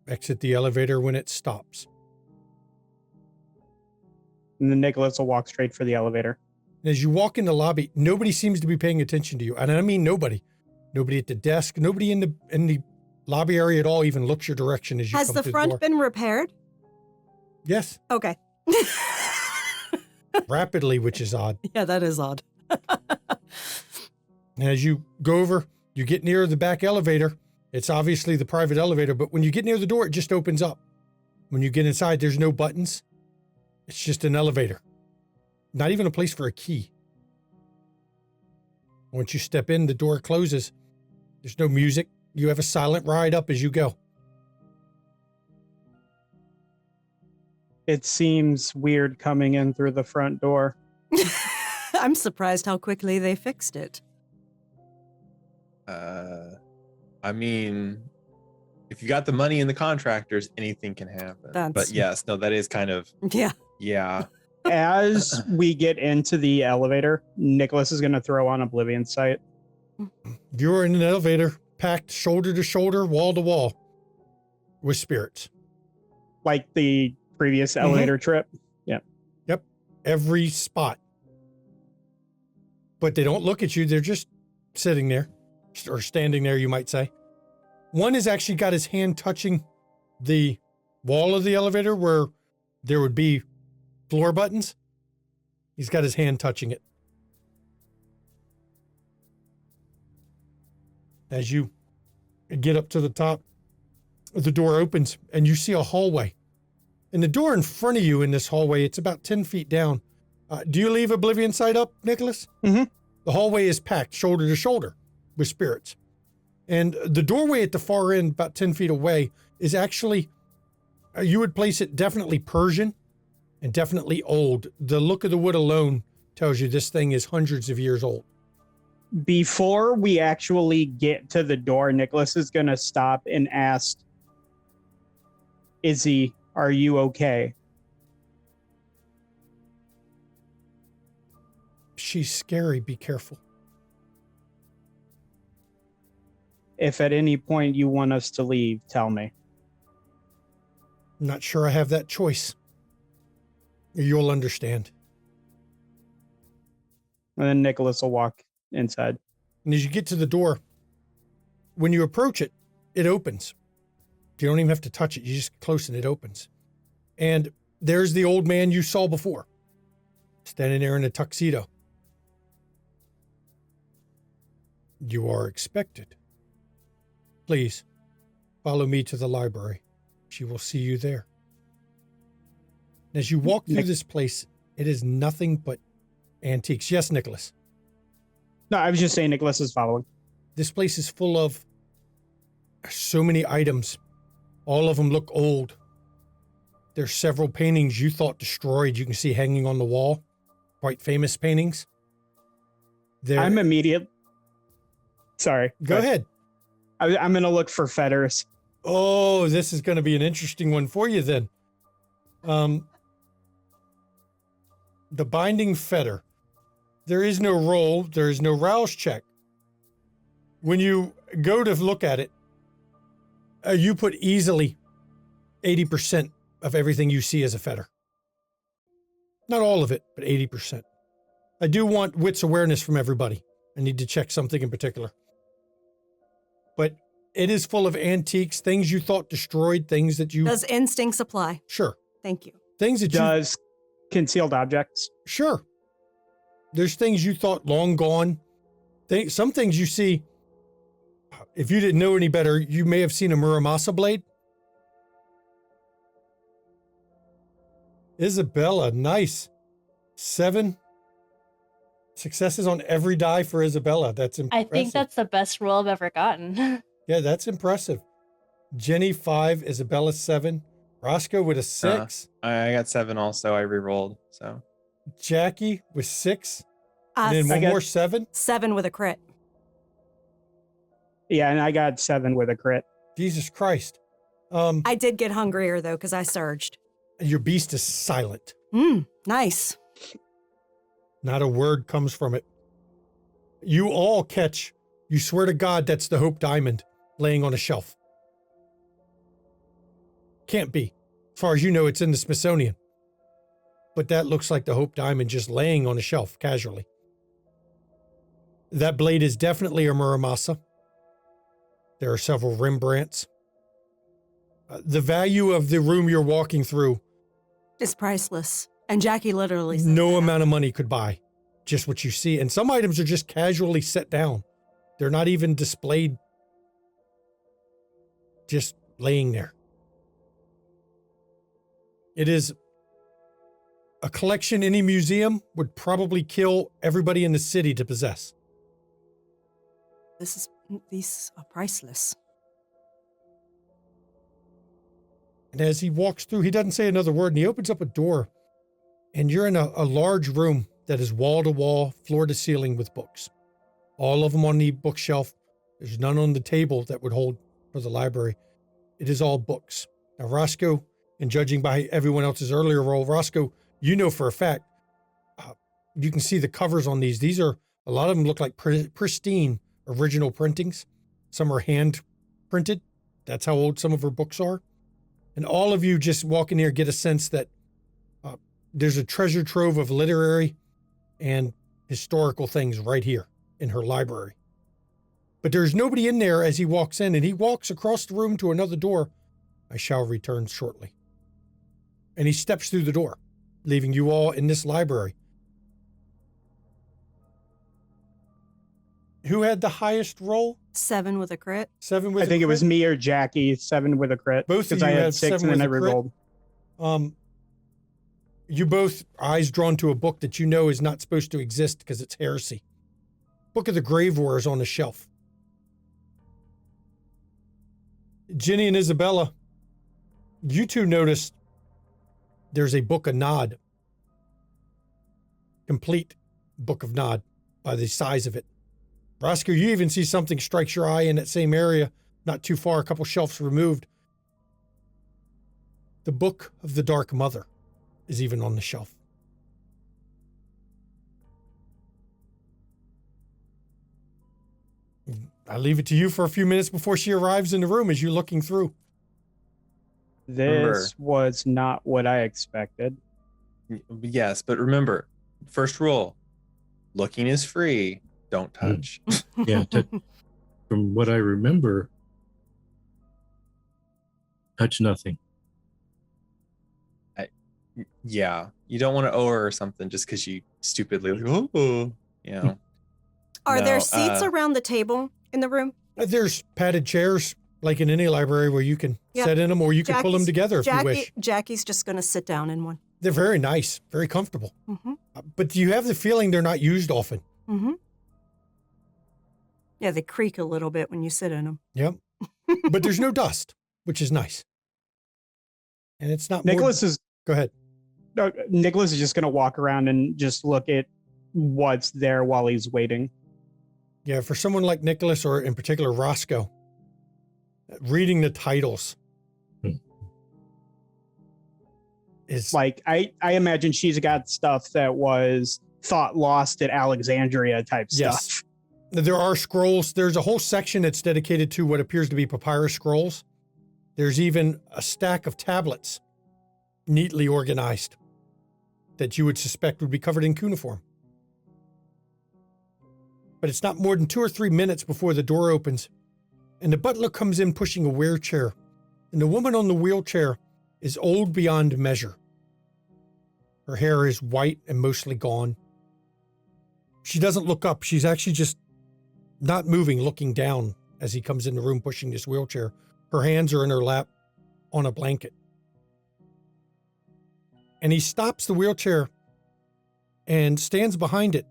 Exit the elevator when it stops. And then Nicholas will walk straight for the elevator. And as you walk in the lobby, nobody seems to be paying attention to you. And I mean nobody. Nobody at the desk, nobody in the lobby area at all even looks your direction as you Has come the through front door. been repaired? Yes, Okay. rapidly, which is odd. Yeah, that is odd. And as you go over, you get near the back elevator. It's obviously the private elevator, but when you get near the door, it just opens up. When you get inside, there's no buttons. It's just an elevator. Not even a place for a key. Once you step in, the door closes. There's no music. You have a silent ride up as you go. It seems weird coming in through the front door. I'm surprised how quickly they fixed it. I mean, if you got the money and the contractors, anything can happen. But yes, no, that is kind of, Yeah. yeah. As we get into the elevator, Nicholas is going to throw on Oblivion Sight. You're in an elevator packed shoulder to shoulder, wall to wall with spirits. Like the previous elevator trip. Yep. Every spot. But they don't look at you. They're just sitting there or standing there, you might say. One has actually got his hand touching the wall of the elevator where there would be floor buttons. He's got his hand touching it. As you get up to the top, the door opens and you see a hallway. And the door in front of you in this hallway, it's about 10 feet down. Do you leave Oblivion Sight up, Nicholas? Mm-hmm. The hallway is packed shoulder to shoulder with spirits. And the doorway at the far end, about 10 feet away, is actually, you would place it definitely Persian and definitely old. The look of the wood alone tells you this thing is hundreds of years old. Before we actually get to the door, Nicholas is going to stop and ask, Izzy, are you okay? She's scary. Be careful. If at any point you want us to leave, tell me. I'm not sure I have that choice. You'll understand. And then Nicholas will walk inside. And as you get to the door, when you approach it, it opens. You don't even have to touch it. You just get close and it opens. And there's the old man you saw before, standing there in a tuxedo. You are expected. Please, follow me to the library. She will see you there. As you walk through this place, it is nothing but antiques. Yes, Nicholas. No, I was just saying Nicholas is following. This place is full of so many items. All of them look old. There's several paintings you thought destroyed. You can see hanging on the wall. Quite famous paintings. I'm immediate. Sorry. Go ahead. I'm going to look for fetters. Oh, this is going to be an interesting one for you then. The binding fetter. There is no roll. There is no rouse check. When you go to look at it, you put easily 80% of everything you see as a fetter. Not all of it, but 80%. I do want wits awareness from everybody. I need to check something in particular. But it is full of antiques, things you thought destroyed, things that you... Does instincts apply? Sure. Thank you. Things that Does concealed objects? Sure. There's things you thought long gone. Some things you see, if you didn't know any better, you may have seen a Muramasa blade. Isabella, nice. 7 successes on every die for Isabella. That's impressive. I think that's the best roll I've ever gotten. Yeah, that's impressive. Jenny 5, Isabella 7, Roscoe with a 6. I got 7 also. I re-rolled. So Jackie with 6. And then I one got more 7. 7 with a crit. Yeah, and I got 7 with a crit. Jesus Christ. I did get hungrier though, because I surged. Your beast is silent. Nice. Not a word comes from it. You all catch, you swear to God that's the Hope Diamond laying on a shelf. Can't be. As far as you know, it's in the Smithsonian. but that looks like the Hope Diamond just laying on a shelf casually. That blade is definitely a Muramasa. There are several Rembrandts. The value of the room you're walking through, It's priceless. And Jackie literally said no that. amount of money could buy just what you see. And some items are just casually set down. They're not even displayed, just laying there. It is a collection any museum would probably kill everybody in the city to possess. These are priceless. And as he walks through, he doesn't say another word, and he opens up a door, and you're in a large room that is wall to wall, floor to ceiling with books. All of them on the bookshelf. There's none on the table that would hold for the library. It is all books. Now, Roscoe, and judging by everyone else's earlier roll, Roscoe, you know for a fact, you can see the covers on these. These are, a lot of them look like pristine original printings. Some are hand printed. That's how old some of her books are. And all of you just walking here get a sense that there's a treasure trove of literary and historical things right here in her library. But there's nobody in there as he walks in, and he walks across the room to another door. I shall return shortly. And he steps through the door, leaving you all in this library. Who had the highest roll? 7 with a crit. 7 with I think a it was crit? me or Jackie, 7 with a crit. Both of because you I had had 6 7 and then I with a crit. rerolled. You both eyes drawn to a book that you know is not supposed to exist because it's heresy. Book of the Grave Wars on the shelf. Ginny and Isabella, you two noticed there's a Book of Nod. Complete Book of Nod by the size of it. Roscoe, you even see something strikes your eye in that same area, not too far, a couple shelves removed. The Book of the Dark Mother is even on the shelf. I leave it to you for a few minutes before she arrives in the room as you're looking through. This was not what I expected. Yes, but remember, first rule, looking is free. Don't touch. Yeah, from what I remember, touch nothing. Yeah, you don't want to owe her something just because you stupidly like, oh, you know. Are No, there seats around the table in the room? There's padded chairs, like in any library, where you can Yep. sit in them or you can pull them together if you wish. Jackie's just going to sit down in one. They're very nice, very comfortable. Mm-hmm. But you have the feeling they're not used often. Mm-hmm. Yeah, they creak a little bit when you sit in them. Yep. But there's no dust, which is nice. And it's not Nicholas is Go ahead. Nicholas is just going to walk around and just look at what's there while he's waiting. Yeah, for someone like Nicholas, or in particular Roscoe, reading the titles is Like, I imagine she's got stuff that was thought lost at Alexandria type Yes. stuff. There are scrolls. There's a whole section that's dedicated to what appears to be papyrus scrolls. There's even a stack of tablets neatly organized that you would suspect would be covered in cuneiform. But it's not more than 2 or 3 minutes before the door opens and the butler comes in pushing a wheelchair. And the woman on the wheelchair is old beyond measure. Her hair is white and mostly gone. She doesn't look up. She's actually just not moving, looking down as he comes in the room pushing this wheelchair. Her hands are in her lap on a blanket. And he stops the wheelchair and stands behind it.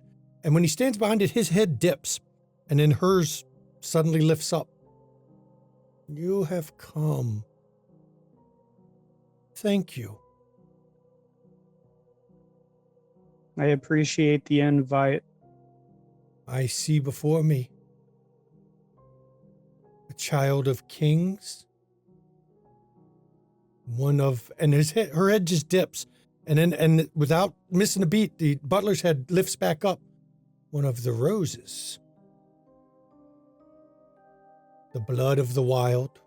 And when he stands behind it, his head dips, and then hers suddenly lifts up. You have come. Thank you. I appreciate the invite. I see before me a child of kings. And her head just dips. And without missing a beat, the butler's head lifts back up. One of the roses. The blood of the wild.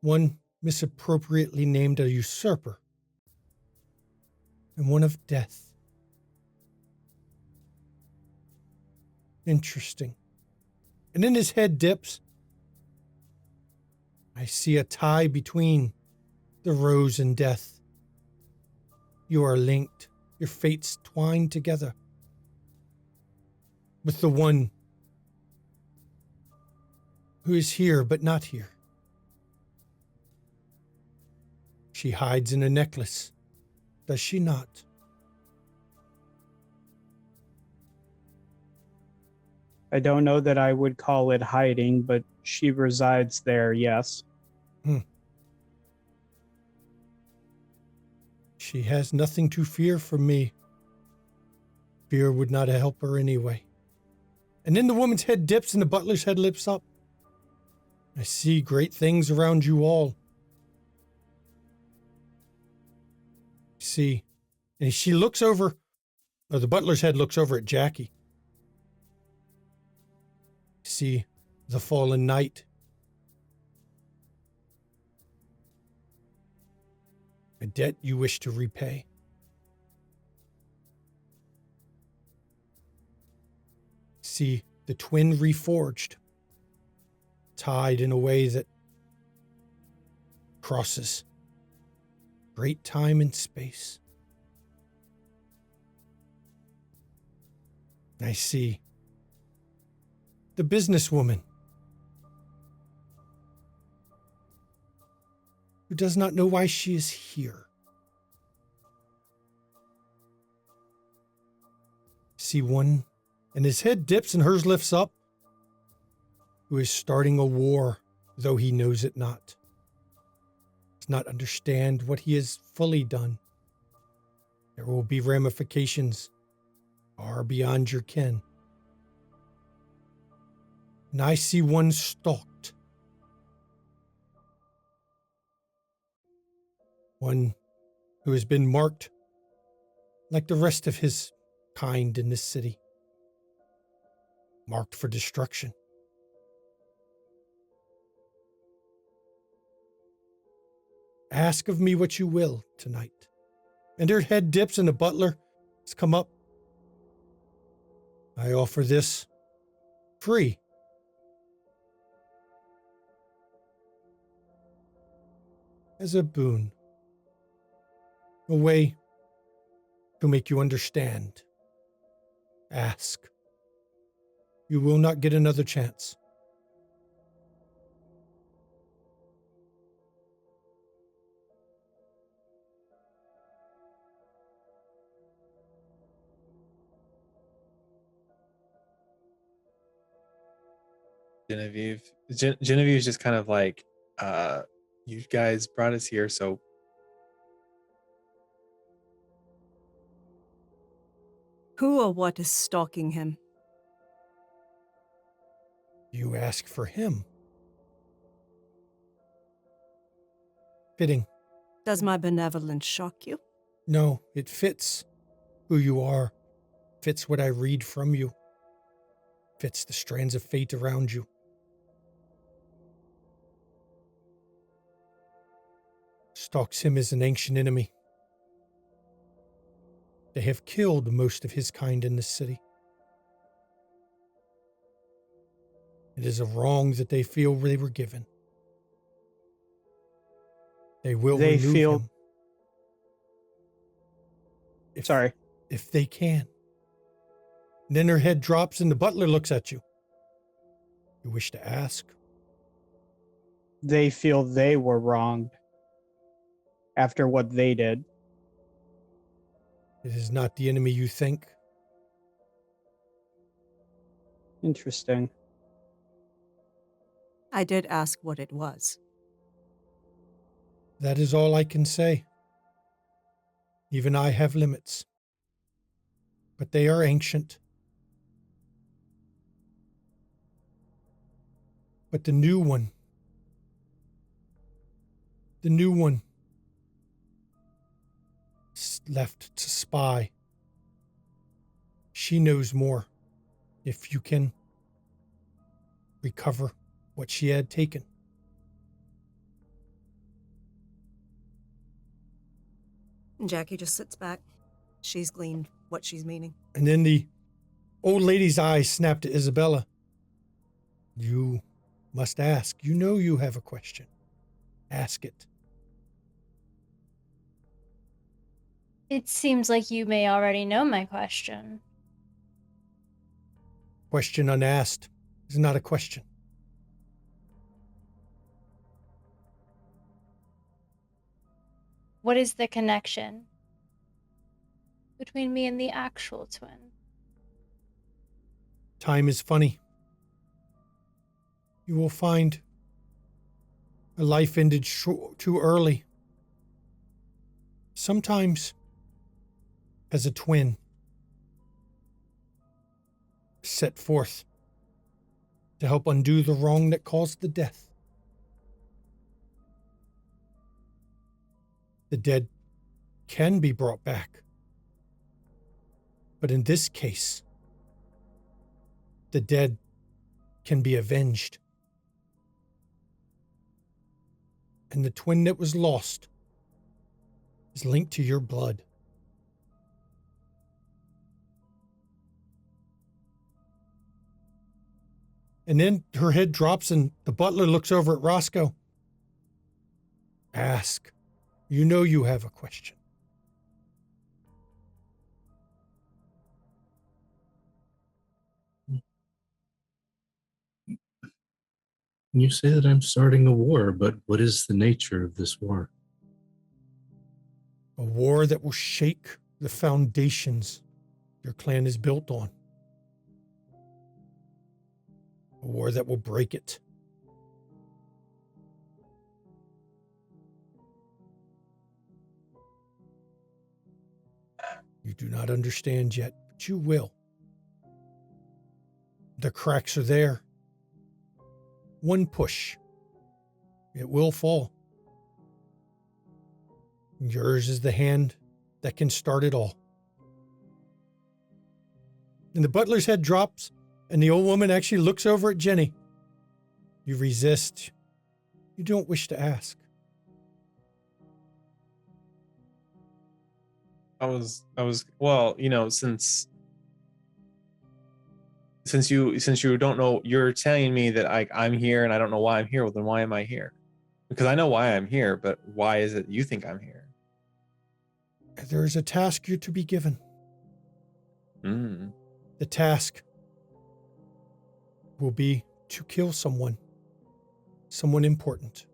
One misappropriately named a usurper and one of death. Interesting. And then his head dips. I see a tie between the rose and death. You are linked, your fates twined together with the one who is here but not here. She hides in a necklace, does she not? I don't know that I would call it hiding, but she resides there, yes. She has nothing to fear from me. Fear would not help her anyway. And then the woman's head dips and the butler's head lifts up. I see great things around you all. See, and she looks over, or the butler's head looks over at Jackie. See the fallen knight. A debt you wish to repay. See the twin reforged, tied in a way that crosses great time and space. I see the businesswoman who does not know why she is here. See one, and his head dips and hers lifts up, who is starting a war, though he knows it not. Does not understand what he has fully done. There will be ramifications far beyond your ken. And I see one stalked. One who has been marked like the rest of his kind in this city. Marked for destruction. Ask of me what you will tonight. And her head dips and the butler has come up. I offer this free. As a boon. A way to make you understand. Ask. You will not get another chance. Genevieve is just kind of like, you guys brought us here, so Who or what is stalking him? You ask for him. Fitting. Does my benevolence shock you? No, it fits who you are. Fits what I read from you. Fits the strands of fate around you. Stalks him as an ancient enemy. They have killed most of his kind in this city. It is a wrong that they feel they were given. They will remove him. If they can. And then her head drops and the butler looks at you. You wish to ask? They feel they were wronged after what they did. It is not the enemy you think. Interesting. I did ask what it was. That is all I can say. Even I have limits. But they are ancient. But the new one left to spy. She knows more. If you can recover what she had taken. Jackie just sits back. she's gleaned what she's meaning. And then the old lady's eyes snapped to Isabella. You must ask. You know you have a question. Ask it. It seems like you may already know my question. Question unasked is not a question. What is the connection between me and the actual twin? Time is funny. You will find a life ended too early. Sometimes, as a twin, set forth to help undo the wrong that caused the death. The dead can be brought back. But in this case, the dead can be avenged. And the twin that was lost is linked to your blood. And then her head drops and the butler looks over at Roscoe. Ask. You know you have a question. You say that I'm starting a war, but what is the nature of this war? A war that will shake the foundations your clan is built on. A war that will break it. You do not understand yet, but you will. The cracks are there. One push, it will fall. Yours is the hand that can start it all. And the butler's head drops, and the old woman actually looks over at Jenny. You resist. You don't wish to ask. Well, since you don't know, you're telling me that I'm here and I don't know why I'm here. Well, then why am I here? Because I know why I'm here, but why is it you think I'm here? There is a task you're to be given. The task will be to kill someone important.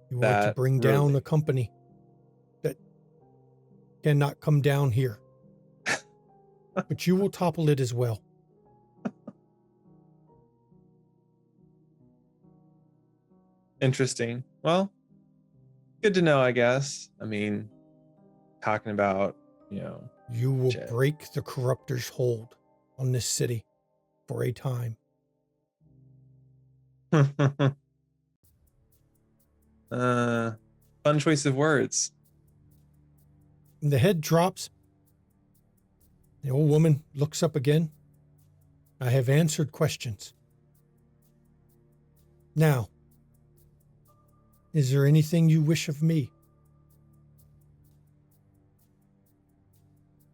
You are to bring down a company that cannot come down here. But you will topple it as well. Interesting. Well, good to know, I guess. I mean, talking about, You will break the corruptor's hold on this city for a time. Fun choice of words. And the head drops. The old woman looks up again. I have answered questions. Now, is there anything you wish of me?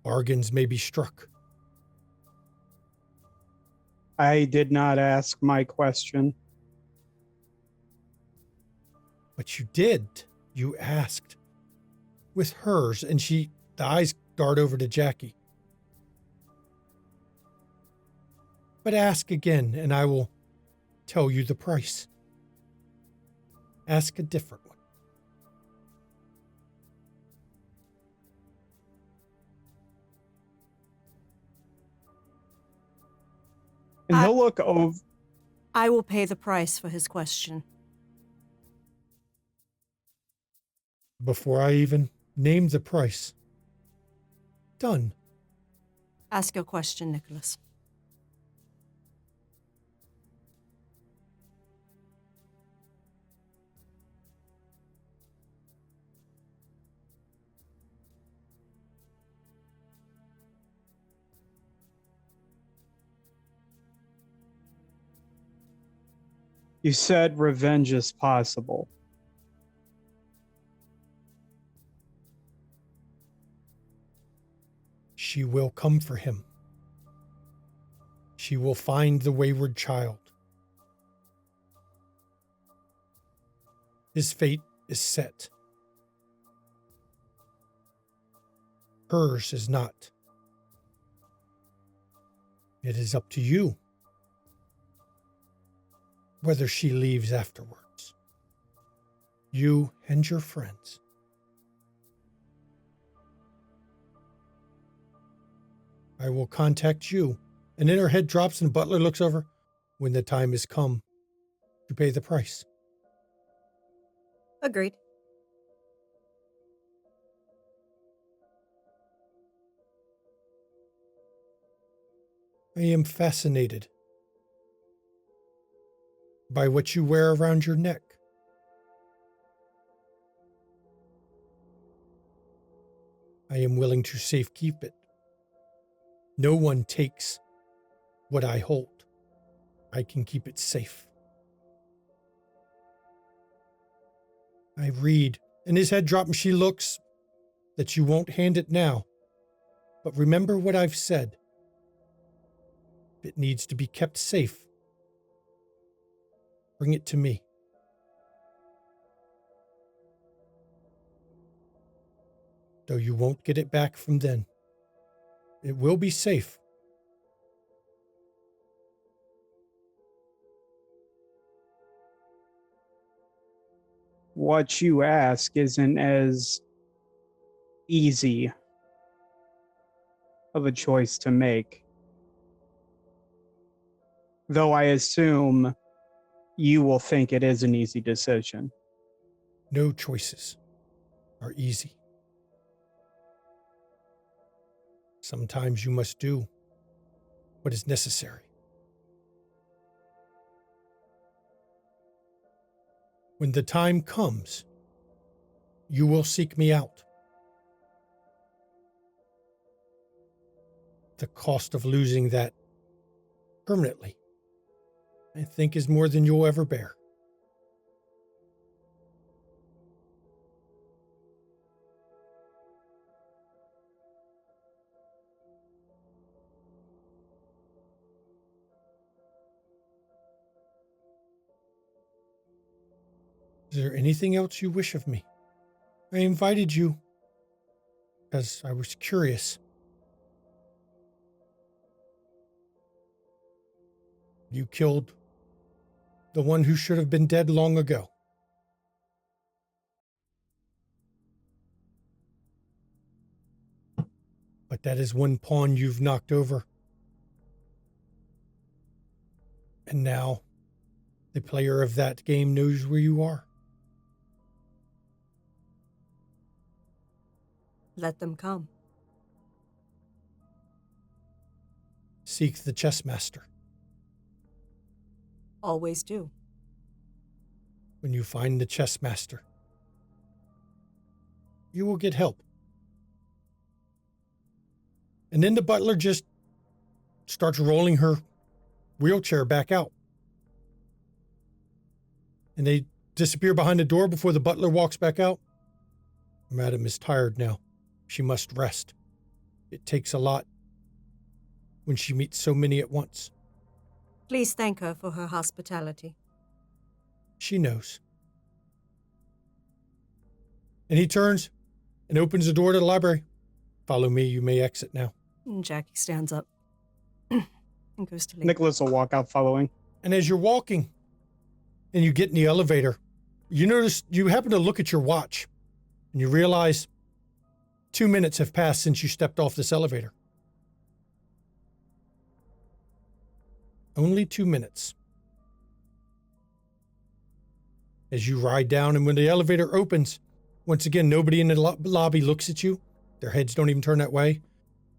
Bargains may be struck. I did not ask my question. But you did. You asked. With hers, and the eyes dart over to Jackie. But ask again, and I will tell you the price. Ask a different one. And he'll look over. I will pay the price for his question. Before I even name the price. Done. Ask your question, Nicholas. You said revenge is possible. She will come for him. She will find the wayward child. His fate is set. Hers is not. It is up to you whether she leaves afterwards. You and your friends. I will contact you. And then her head drops and Butler looks over when the time has come to pay the price. Agreed. I am fascinated by what you wear around your neck. I am willing to safekeep it. No one takes what I hold. I can keep it safe. I read, and his head drops and she looks, that you won't hand it now. But remember what I've said. If it needs to be kept safe, bring it to me. Though you won't get it back from then. It will be safe. What you ask isn't as easy of a choice to make. Though I assume you will think it is an easy decision. No choices are easy. Sometimes you must do what is necessary. When the time comes, you will seek me out. The cost of losing that permanently, I think, is more than you'll ever bear. Is there anything else you wish of me? I invited you because I was curious. You killed the one who should have been dead long ago. But that is one pawn you've knocked over. And now the player of that game knows where you are. Let them come. Seek the chess master. Always do. When you find the chess master, you will get help. And then the butler just starts rolling her wheelchair back out. And they disappear behind the door before the butler walks back out. Madam is tired now. She must rest. It takes a lot when she meets so many at once. Please thank her for her hospitality. She knows. And he turns and opens the door to the library. Follow me, you may exit now. And Jackie stands up and goes to leave. Nicholas will walk out following. And as you're walking and you get in the elevator, you notice you happen to look at your watch and you realize 2 minutes have passed since you stepped off this elevator. Only 2 minutes. As you ride down, and when the elevator opens, once again, nobody in the lobby looks at you. Their heads don't even turn that way.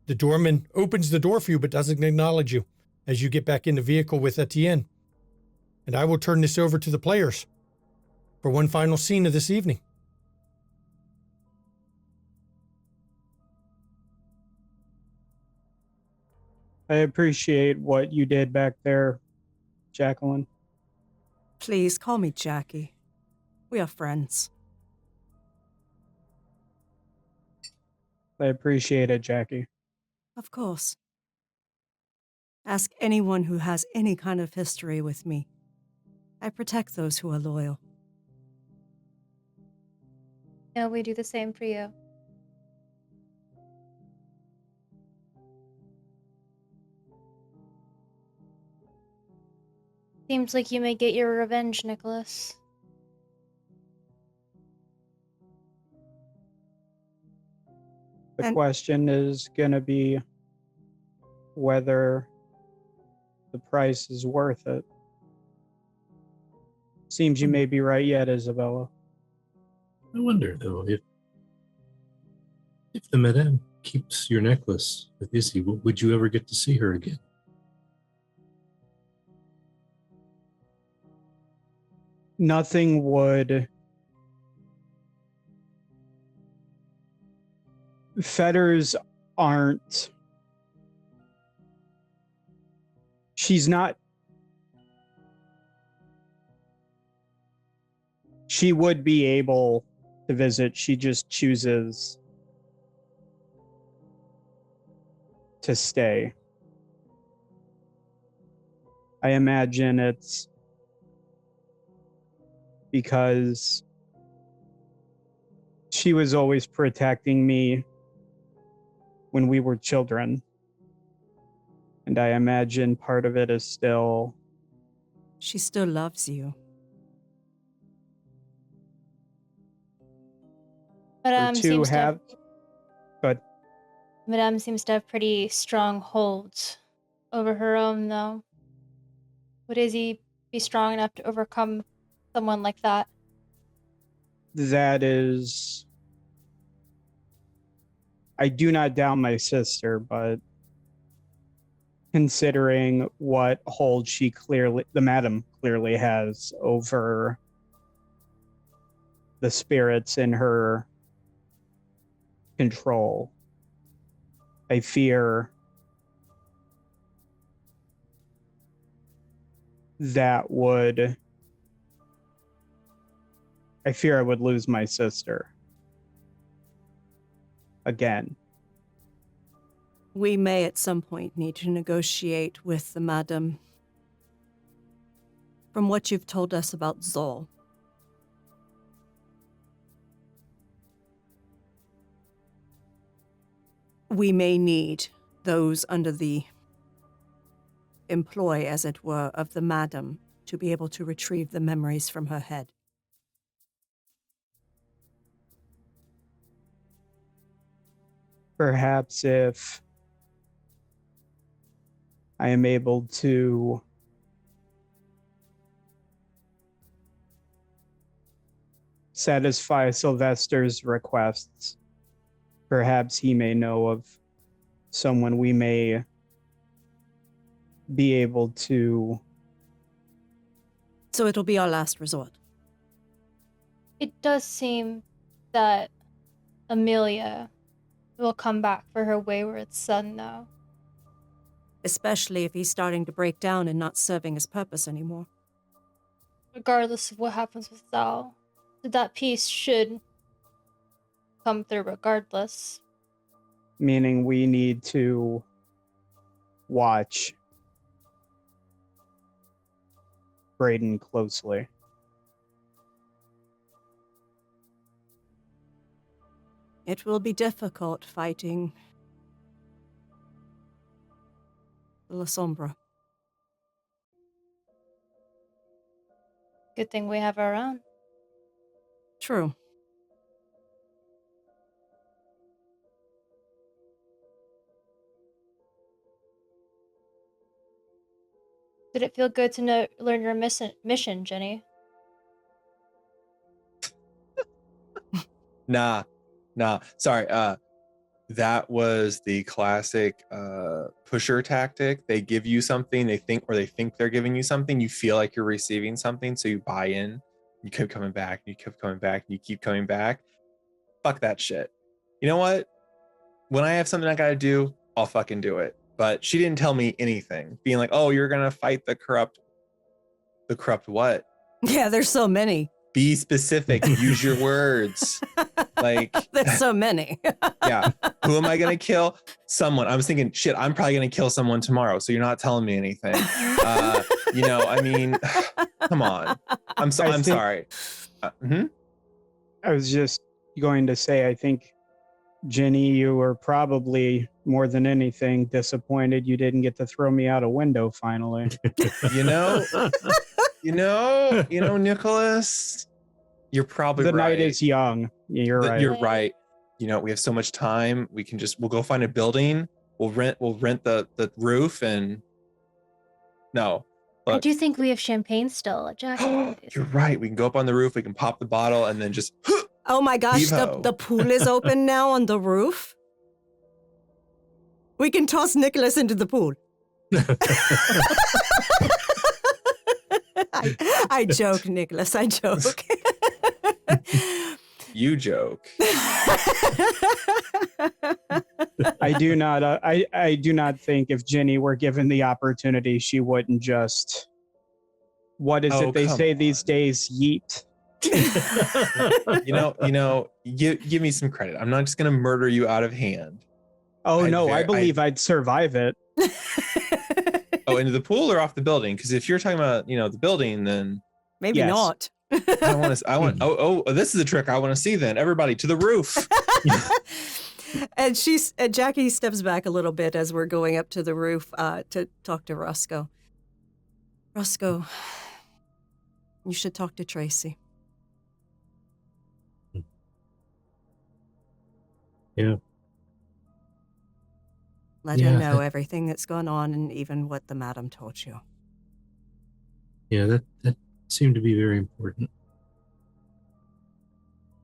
The doorman opens the door for you, but doesn't acknowledge you as you get back in the vehicle with Etienne. And I will turn this over to the players for one final scene of this evening. I appreciate what you did back there, Jacqueline. Please call me Jackie. We are friends. I appreciate it, Jackie. Of course. Ask anyone who has any kind of history with me. I protect those who are loyal. Yeah, we do the same for you. Seems like you may get your revenge, Nicholas. The And- question is going to be whether the price is worth it. Seems you may be right yet, Isabella. I wonder though if the Madame keeps your necklace with Izzy, would you ever get to see her again? Nothing would. Fetters aren't. She's not. She would be able to visit. She just chooses to stay. I imagine it's because she was always protecting me when we were children. And I imagine part of it is still. She still loves you. Madame to seems to have. But Madame seems to have pretty strong holds over her own, though. Would Izzy be strong enough to overcome someone like that? that is. I do not doubt my sister, but considering what hold the madam clearly has over the spirits in her control, I fear I would lose my sister again. We may at some point need to negotiate with the Madam. From what you've told us about Zol, we may need those under the employ, as it were, of the Madam to be able to retrieve the memories from her head. Perhaps if I am able to satisfy Sylvester's requests, perhaps he may know of someone we may be able to. So it'll be our last resort. It does seem that Amelia will come back for her wayward son, though. Especially if he's starting to break down and not serving his purpose anymore. Regardless of what happens with Zal, that peace should come through regardless. Meaning we need to watch Brayden closely. It will be difficult fighting La Sombra. Good thing we have our own. True. Did it feel good to learn your mission, Jenny? Nah. Sorry. That was the classic pusher tactic. They give you something, they think they're giving you something. You feel like you're receiving something, so you buy in. You keep coming back. You keep coming back. And you keep coming back. Fuck that shit. You know what? When I have something I gotta do, I'll fucking do it. But she didn't tell me anything. Being like, oh, you're gonna fight the corrupt. The corrupt what? Yeah, there's so many. Be specific. Use your words. Like There's so many. yeah. Who am I going to kill? Someone. I was thinking, shit, I'm probably going to kill someone tomorrow. So you're not telling me anything. I mean, come on. I'm sorry. I was just going to say, I think, Jenny, you were probably more than anything disappointed you didn't get to throw me out a window finally. Nicholas, you're probably The right. night is young. You're right. You're right. We have so much time. We'll go find a building. We'll rent the roof and no. I Look, do think we have champagne still, Jackie. you're right. We can go up on the roof. We can pop the bottle and then just. Oh my gosh, Heave-ho. the pool is open now on the roof. We can toss Nicholas into the pool. I joke, Nicholas. I joke. You joke. I do not. I do not think if Jenny were given the opportunity, she wouldn't just. What is it they say these days? Yeet. Give me some credit. I'm not just gonna murder you out of hand. Oh no, I believe I'd survive it. Into the pool or off the building? Because if you're talking about the building, then maybe Yes. not. This is a trick I want to see. Then everybody to the roof. And Jackie steps back a little bit as we're going up to the roof to talk to Roscoe. Roscoe, you should talk to Tracy. Yeah. Let her know everything that's gone on and even what the madam taught you. Yeah, that seemed to be very important.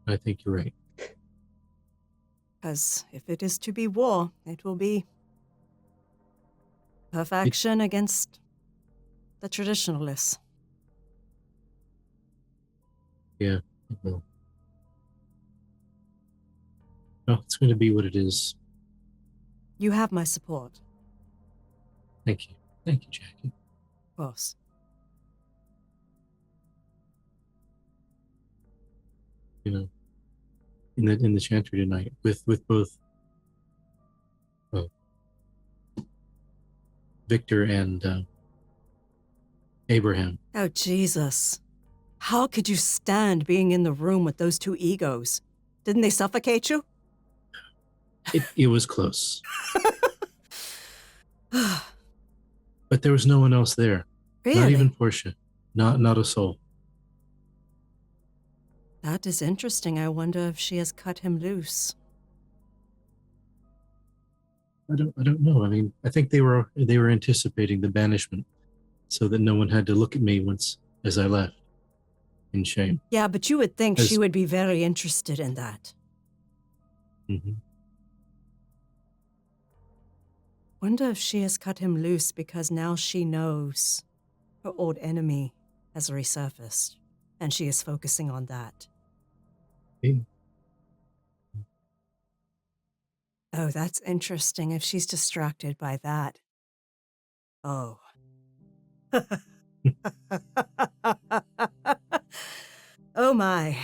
I think you're right. Because if it is to be war, it will be tough action against the traditionalists. Yeah. Well, it's going to be what it is. You have my support, Thank you. Thank you, Jackie. of course. In the chantry tonight with both Victor and Abraham. Oh, Jesus. How could you stand being in the room with those two egos? Didn't they suffocate you? It was close. But there was no one else there. Really? Not even Portia. Not a soul. That is interesting. I wonder if she has cut him loose. I don't know. I mean, I think they were anticipating the banishment so that no one had to look at me as I left in shame. Yeah, but you would think she would be very interested in that. Mm-hmm. Wonder if she has cut him loose because now she knows her old enemy has resurfaced, and she is focusing on that. Hey. Oh, that's interesting if she's distracted by that. Oh. Oh my.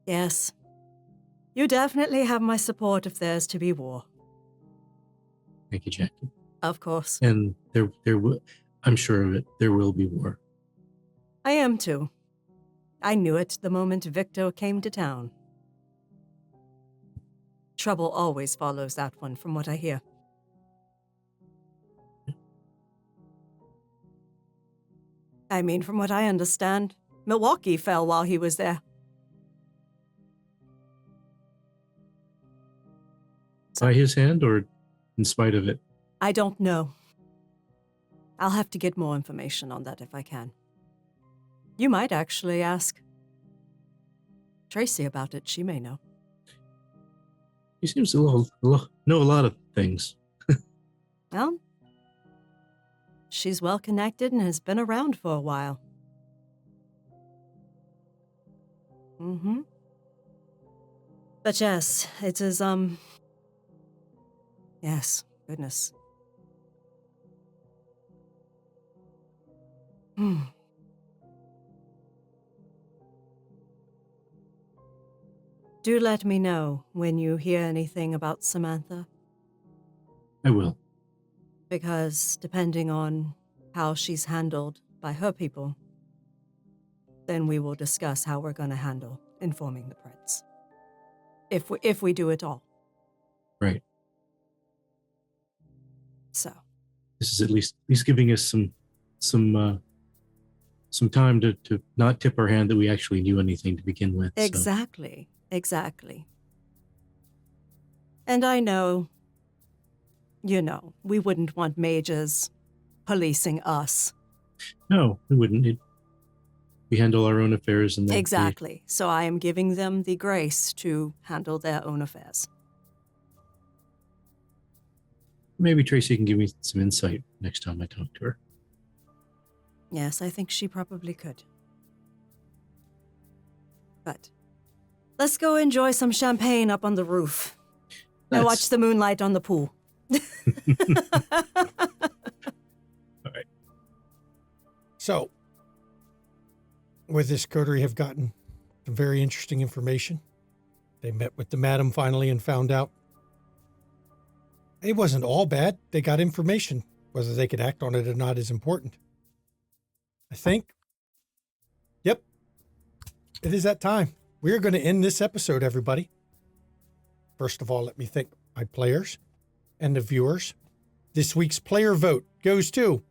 Yes. You definitely have my support if there's to be war. Thank you, Jackie. Of course. And there will, I'm sure of it, there will be war. I am too. I knew it the moment Victor came to town. Trouble always follows that one, from what I hear. I mean, from what I understand, Milwaukee fell while he was there. By his hand or in spite of it? I don't know. I'll have to get more information on that if I can. You might actually ask Tracy about it. She may know. He seems to know a lot of things. Well, she's well connected and has been around for a while. Mm-hmm. But yes, it is, yes, goodness. Hmm. Do let me know when you hear anything about Samantha, I will. because depending on how she's handled by her people, then we will discuss how we're going to handle informing the prince. If we do it all. Right. So, This is at least giving us some time to not tip our hand that we actually knew anything to begin with. so. exactly. And I know, we wouldn't want mages policing us. No, we wouldn't. We handle our own affairs, and then Exactly. So I am giving them the grace to handle their own affairs. Maybe Tracy can give me some insight next time I talk to her. Yes, I think she probably could. But let's go enjoy some champagne up on the roof and watch the moonlight on the pool. All right. So, with this, Coterie have gotten some very interesting information. They met with the madam finally and found out it wasn't all bad. They got information. Whether they could act on it or not is important. I think. Yep. It is that time. We are going to end this episode, everybody. First of all, let me thank my players and the viewers. This week's player vote goes to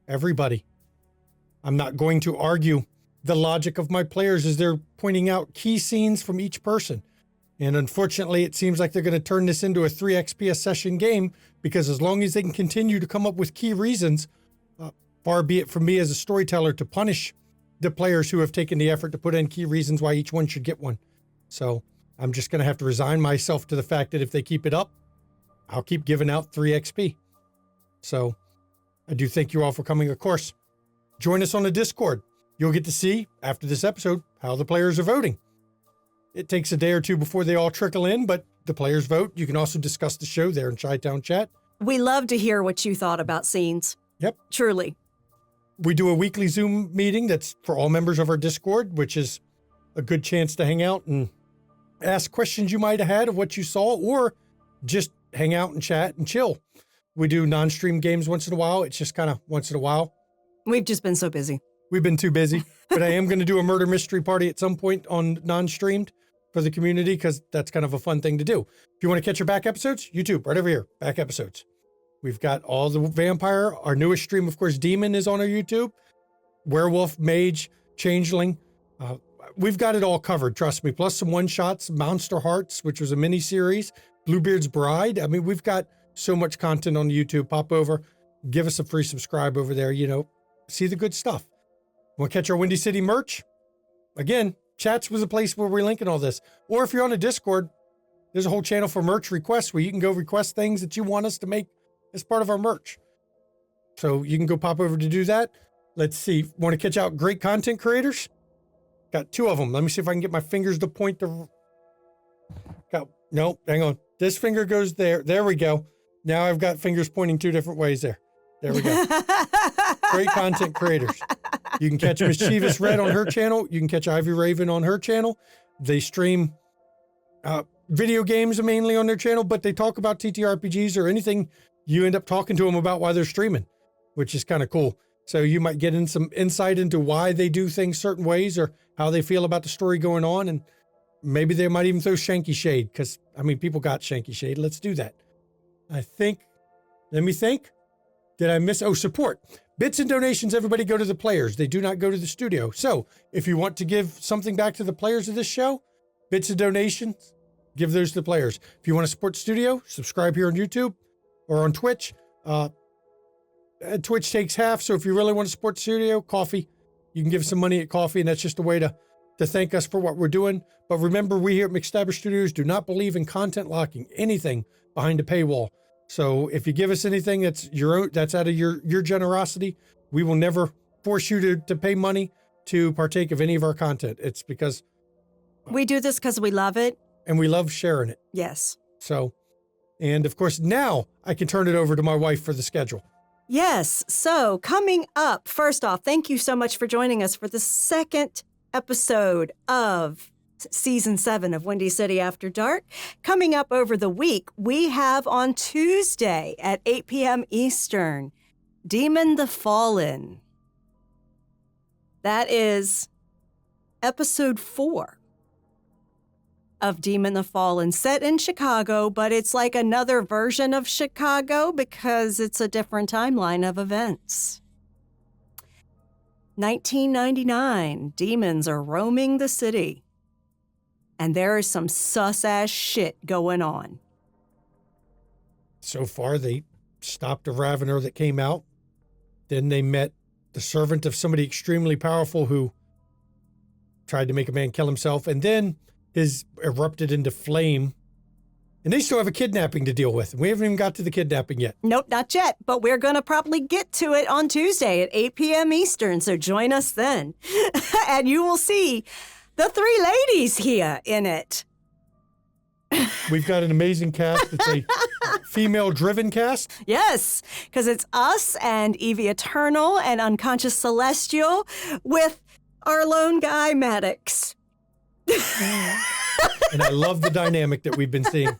everybody. I'm not going to argue the logic of my players as they're pointing out key scenes from each person. And unfortunately, it seems like they're going to turn this into a 3 XP a session game, because as long as they can continue to come up with key reasons, far be it from me as a storyteller to punish the players who have taken the effort to put in key reasons why each one should get one. So I'm just going to have to resign myself to the fact that if they keep it up, I'll keep giving out 3 XP. So I do thank you all for coming. Of course, join us on the Discord. You'll get to see, after this episode, how the players are voting. It takes a day or two before they all trickle in, but the players vote. You can also discuss the show there in Chi-Town Chat. We love to hear what you thought about scenes. Yep. Truly. We do a weekly Zoom meeting that's for all members of our Discord, which is a good chance to hang out and ask questions you might have had of what you saw, or just hang out and chat and chill. We do non-stream games once in a while. It's just kind of once in a while. We've just been so busy. We've been too busy, but I am going to do a murder mystery party at some point on non-streamed for the community, because that's kind of a fun thing to do. If you want to catch our back episodes, YouTube, right over here, back episodes. We've got all the vampire. Our newest stream, of course, Demon is on our YouTube. Werewolf, Mage, Changeling. We've got it all covered, trust me. Plus some one-shots, Monster Hearts, which was a mini-series, Bluebeard's Bride. I mean, we've got so much content on YouTube. Pop over, give us a free subscribe over there, see the good stuff. Want to catch our Windy City merch? Again, chats was a place where we're linking all this. Or if you're on a Discord, there's a whole channel for merch requests where you can go request things that you want us to make as part of our merch. So you can go pop over to do that. Let's see. Want to catch out great content creators? Got 2 of them. Let me see if I can get my fingers to point to... No, hang on. This finger goes there. There we go. Now I've got fingers pointing 2 different ways there. There we go. Great content creators. You can catch Mischievous Red on her channel. You can catch Ivy Raven on her channel. They stream video games mainly on their channel, but they talk about TTRPGs or anything you end up talking to them about while they're streaming, which is kind of cool. So you might get in some insight into why they do things certain ways or how they feel about the story going on. And maybe they might even throw Shanky Shade, because, people got Shanky Shade. Let's do that. Let me think. Did I miss? Oh, support. Bits and donations, everybody go to the players. They do not go to the studio. So if you want to give something back to the players of this show, bits and donations, give those to the players. If you want to support the studio, subscribe here on YouTube or on Twitch. Twitch takes half. So if you really want to support the studio, KoFi, you can give some money at KoFi, and that's just a way to thank us for what we're doing. But remember, we here at McStabber Studios do not believe in content locking anything behind a paywall. So if you give us anything that's your own, that's out of your generosity, we will never force you to pay money to partake of any of our content. It's because we do this because we love it. And we love sharing it. Yes. So, and of course, now I can turn it over to my wife for the schedule. Yes. So coming up, first off, thank you so much for joining us for the second episode of Season 7 of Windy City After Dark. Coming up over the week, we have on Tuesday at 8 p.m. Eastern, Demon the Fallen. That is episode 4 of Demon the Fallen, set in Chicago, but it's like another version of Chicago because it's a different timeline of events. 1999, demons are roaming the city, and there is some sus-ass shit going on. So far, they stopped a Ravener that came out. Then they met the servant of somebody extremely powerful who tried to make a man kill himself, and then his erupted into flame. And they still have a kidnapping to deal with. We haven't even got to the kidnapping yet. Nope, not yet, but we're going to probably get to it on Tuesday at 8 p.m. Eastern, so join us then. And you will see the 3 ladies here in it. We've got an amazing cast. It's a female-driven cast. Yes, because it's us and Evie Eternal and Unconscious Celestial with our lone guy, Maddox. And I love the dynamic that we've been seeing.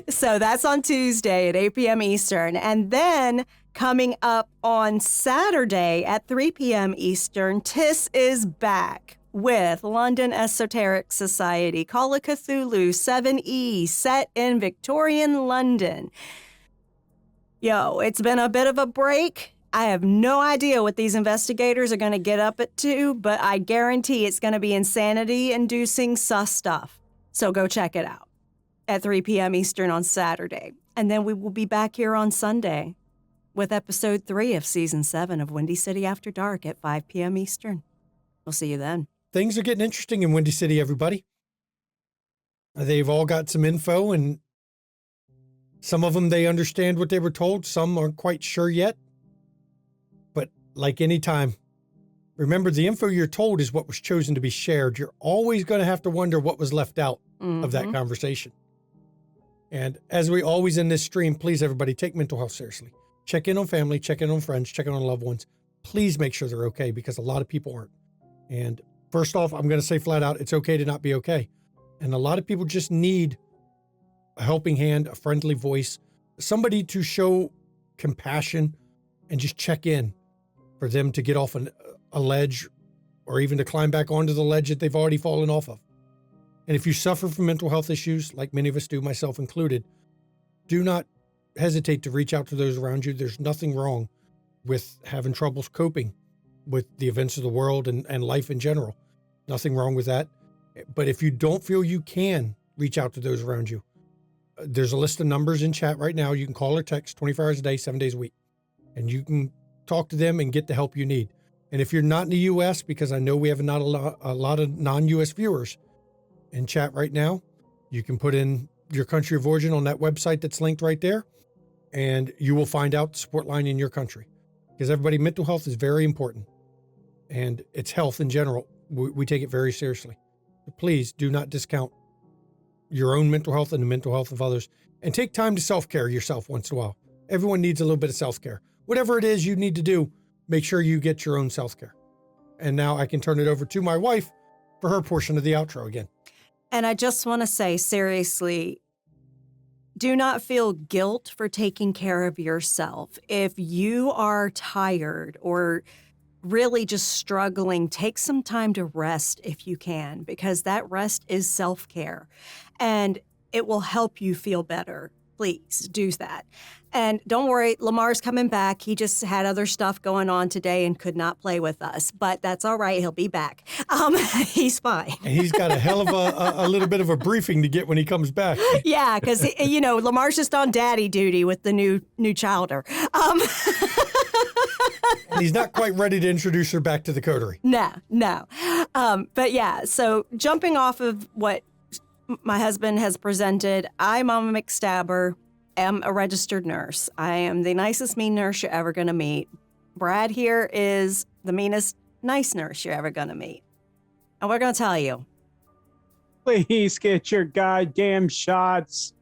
So that's on Tuesday at 8 p.m. Eastern. And then coming up on Saturday at 3 p.m. Eastern, Tiss is back with London Esoteric Society, Call of Cthulhu 7E, set in Victorian London. Yo, it's been a bit of a break. I have no idea what these investigators are going to get up to, but I guarantee it's going to be insanity-inducing sus stuff. So go check it out at 3 p.m. Eastern on Saturday. And then we will be back here on Sunday with episode 3 of season 7 of Windy City After Dark at 5 p.m. Eastern. We'll see you then. Things are getting interesting in Windy City, everybody. They've all got some info, and some of them, they understand what they were told. Some aren't quite sure yet. But like any time, remember, the info you're told is what was chosen to be shared. You're always going to have to wonder what was left out of that conversation. And as we always in this stream, please, everybody, take mental health seriously. Check in on family, check in on friends, check in on loved ones. Please make sure they're okay, because a lot of people aren't. And first off, I'm going to say flat out, it's okay to not be okay. And a lot of people just need a helping hand, a friendly voice, somebody to show compassion and just check in for them to get off a ledge, or even to climb back onto the ledge that they've already fallen off of. And if you suffer from mental health issues, like many of us do, myself included, do not hesitate to reach out to those around you. There's nothing wrong with having troubles coping with the events of the world and life in general. Nothing wrong with that. But if you don't feel you can reach out to those around you, there's a list of numbers in chat right now. You can call or text 24 hours a day, 7 days a week, and you can talk to them and get the help you need. And if you're not in the U.S., because I know we have not a lot of non-U.S. viewers in chat right now, you can put in your country of origin on that website that's linked right there, and you will find out the support line in your country. Because everybody, mental health is very important, and it's health in general. We take it very seriously. So please do not discount your own mental health and the mental health of others, and take time to self-care yourself once in a while. Everyone needs a little bit of self-care. Whatever it is you need to do, make sure you get your own self-care. And now I can turn it over to my wife for her portion of the outro again. And I just want to say, seriously, do not feel guilt for taking care of yourself. If you are tired or really just struggling, take some time to rest if you can, because that rest is self-care and it will help you feel better. Please do that. And don't worry, Lamar's coming back. He just had other stuff going on today and could not play with us, but that's all right. He'll be back. He's fine. And he's got a hell of a little bit of a briefing to get when he comes back. Yeah, because, Lamar's just on daddy duty with the new childer. And he's not quite ready to introduce her back to the Coterie. No. But yeah, so jumping off of what my husband has presented, I'm Mama McStabber, am a registered nurse. I am the nicest mean nurse you're ever going to meet. Brad here is the meanest nice nurse you're ever going to meet. And we're going to tell you. Please get your goddamn shots.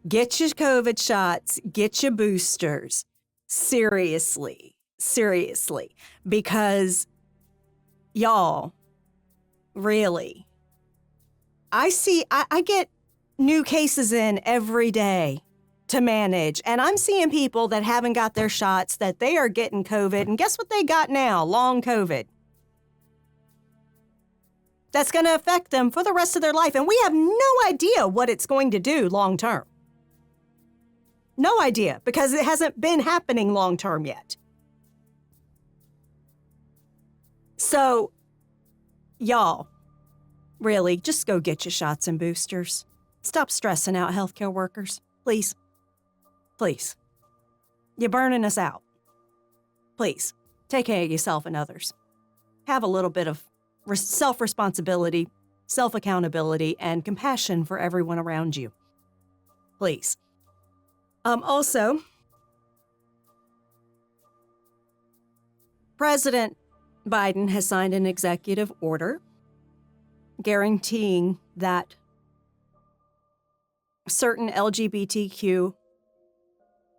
Get your COVID shots. Get your boosters. Seriously. Because, y'all, Really. I get new cases in every day to manage, and I'm seeing people that haven't got their shots that they are getting COVID, and guess what they got now? Long COVID. That's going to affect them for the rest of their life, and we have no idea what it's going to do long term. No idea, because it hasn't been happening long term yet. So, y'all, really, just go get your shots and boosters. Stop stressing out healthcare workers, please. Please. You're burning us out. Please, take care of yourself and others. Have a little bit of self-responsibility, self-accountability, and compassion for everyone around you. Please. Also, President Biden has signed an executive order guaranteeing that certain LGBTQ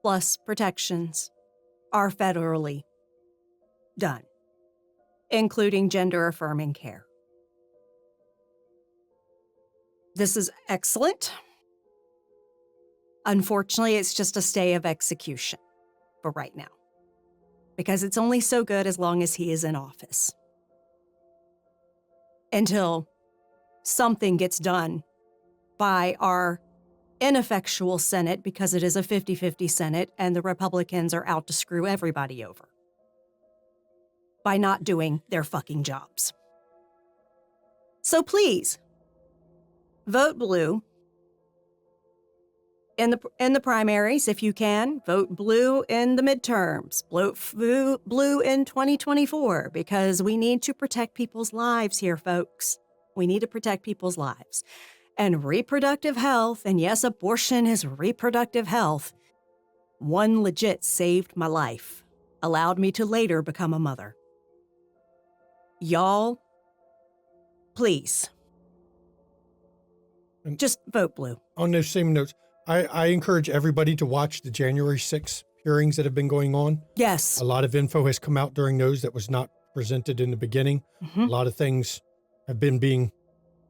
plus protections are federally done, including gender-affirming care. This is excellent. Unfortunately, it's just a stay of execution for right now, because it's only so good as long as he is in office. Until something gets done by our ineffectual Senate, because it is a 50-50 Senate and the Republicans are out to screw everybody over by not doing their fucking jobs. So please, vote blue in the primaries if you can. Vote blue in the midterms. Vote blue in 2024, because we need to protect people's lives here, folks. We need to protect people's lives. And reproductive health, and yes, abortion is reproductive health, one legit saved my life, allowed me to later become a mother. Y'all, please, just vote blue. On those same notes, I encourage everybody to watch the January 6th hearings that have been going on. Yes. A lot of info has come out during those that was not presented in the beginning. Mm-hmm. A lot of things have been being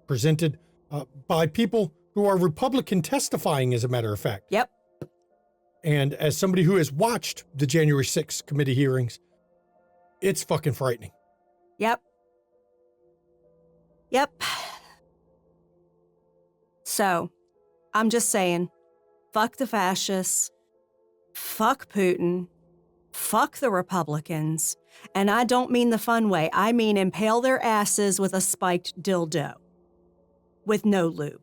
presented by people who are Republican testifying, as a matter of fact. Yep. And as somebody who has watched the January 6th committee hearings, it's fucking frightening. Yep. Yep. So, I'm just saying, fuck the fascists, fuck Putin, fuck the Republicans, and I don't mean the fun way. I mean impale their asses with a spiked dildo with no lube.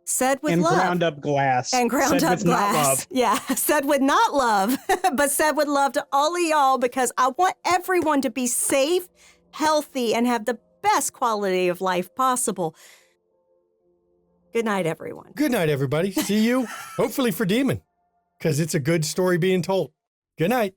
Said with and love. ground up glass. And ground Said up with not glass. love. Yeah, said with not love, but said with love to all of y'all, because I want everyone to be safe, healthy, and have the best quality of life possible. Good night, everyone. Good night, everybody. See you, hopefully for Demon, because it's a good story being told. Good night.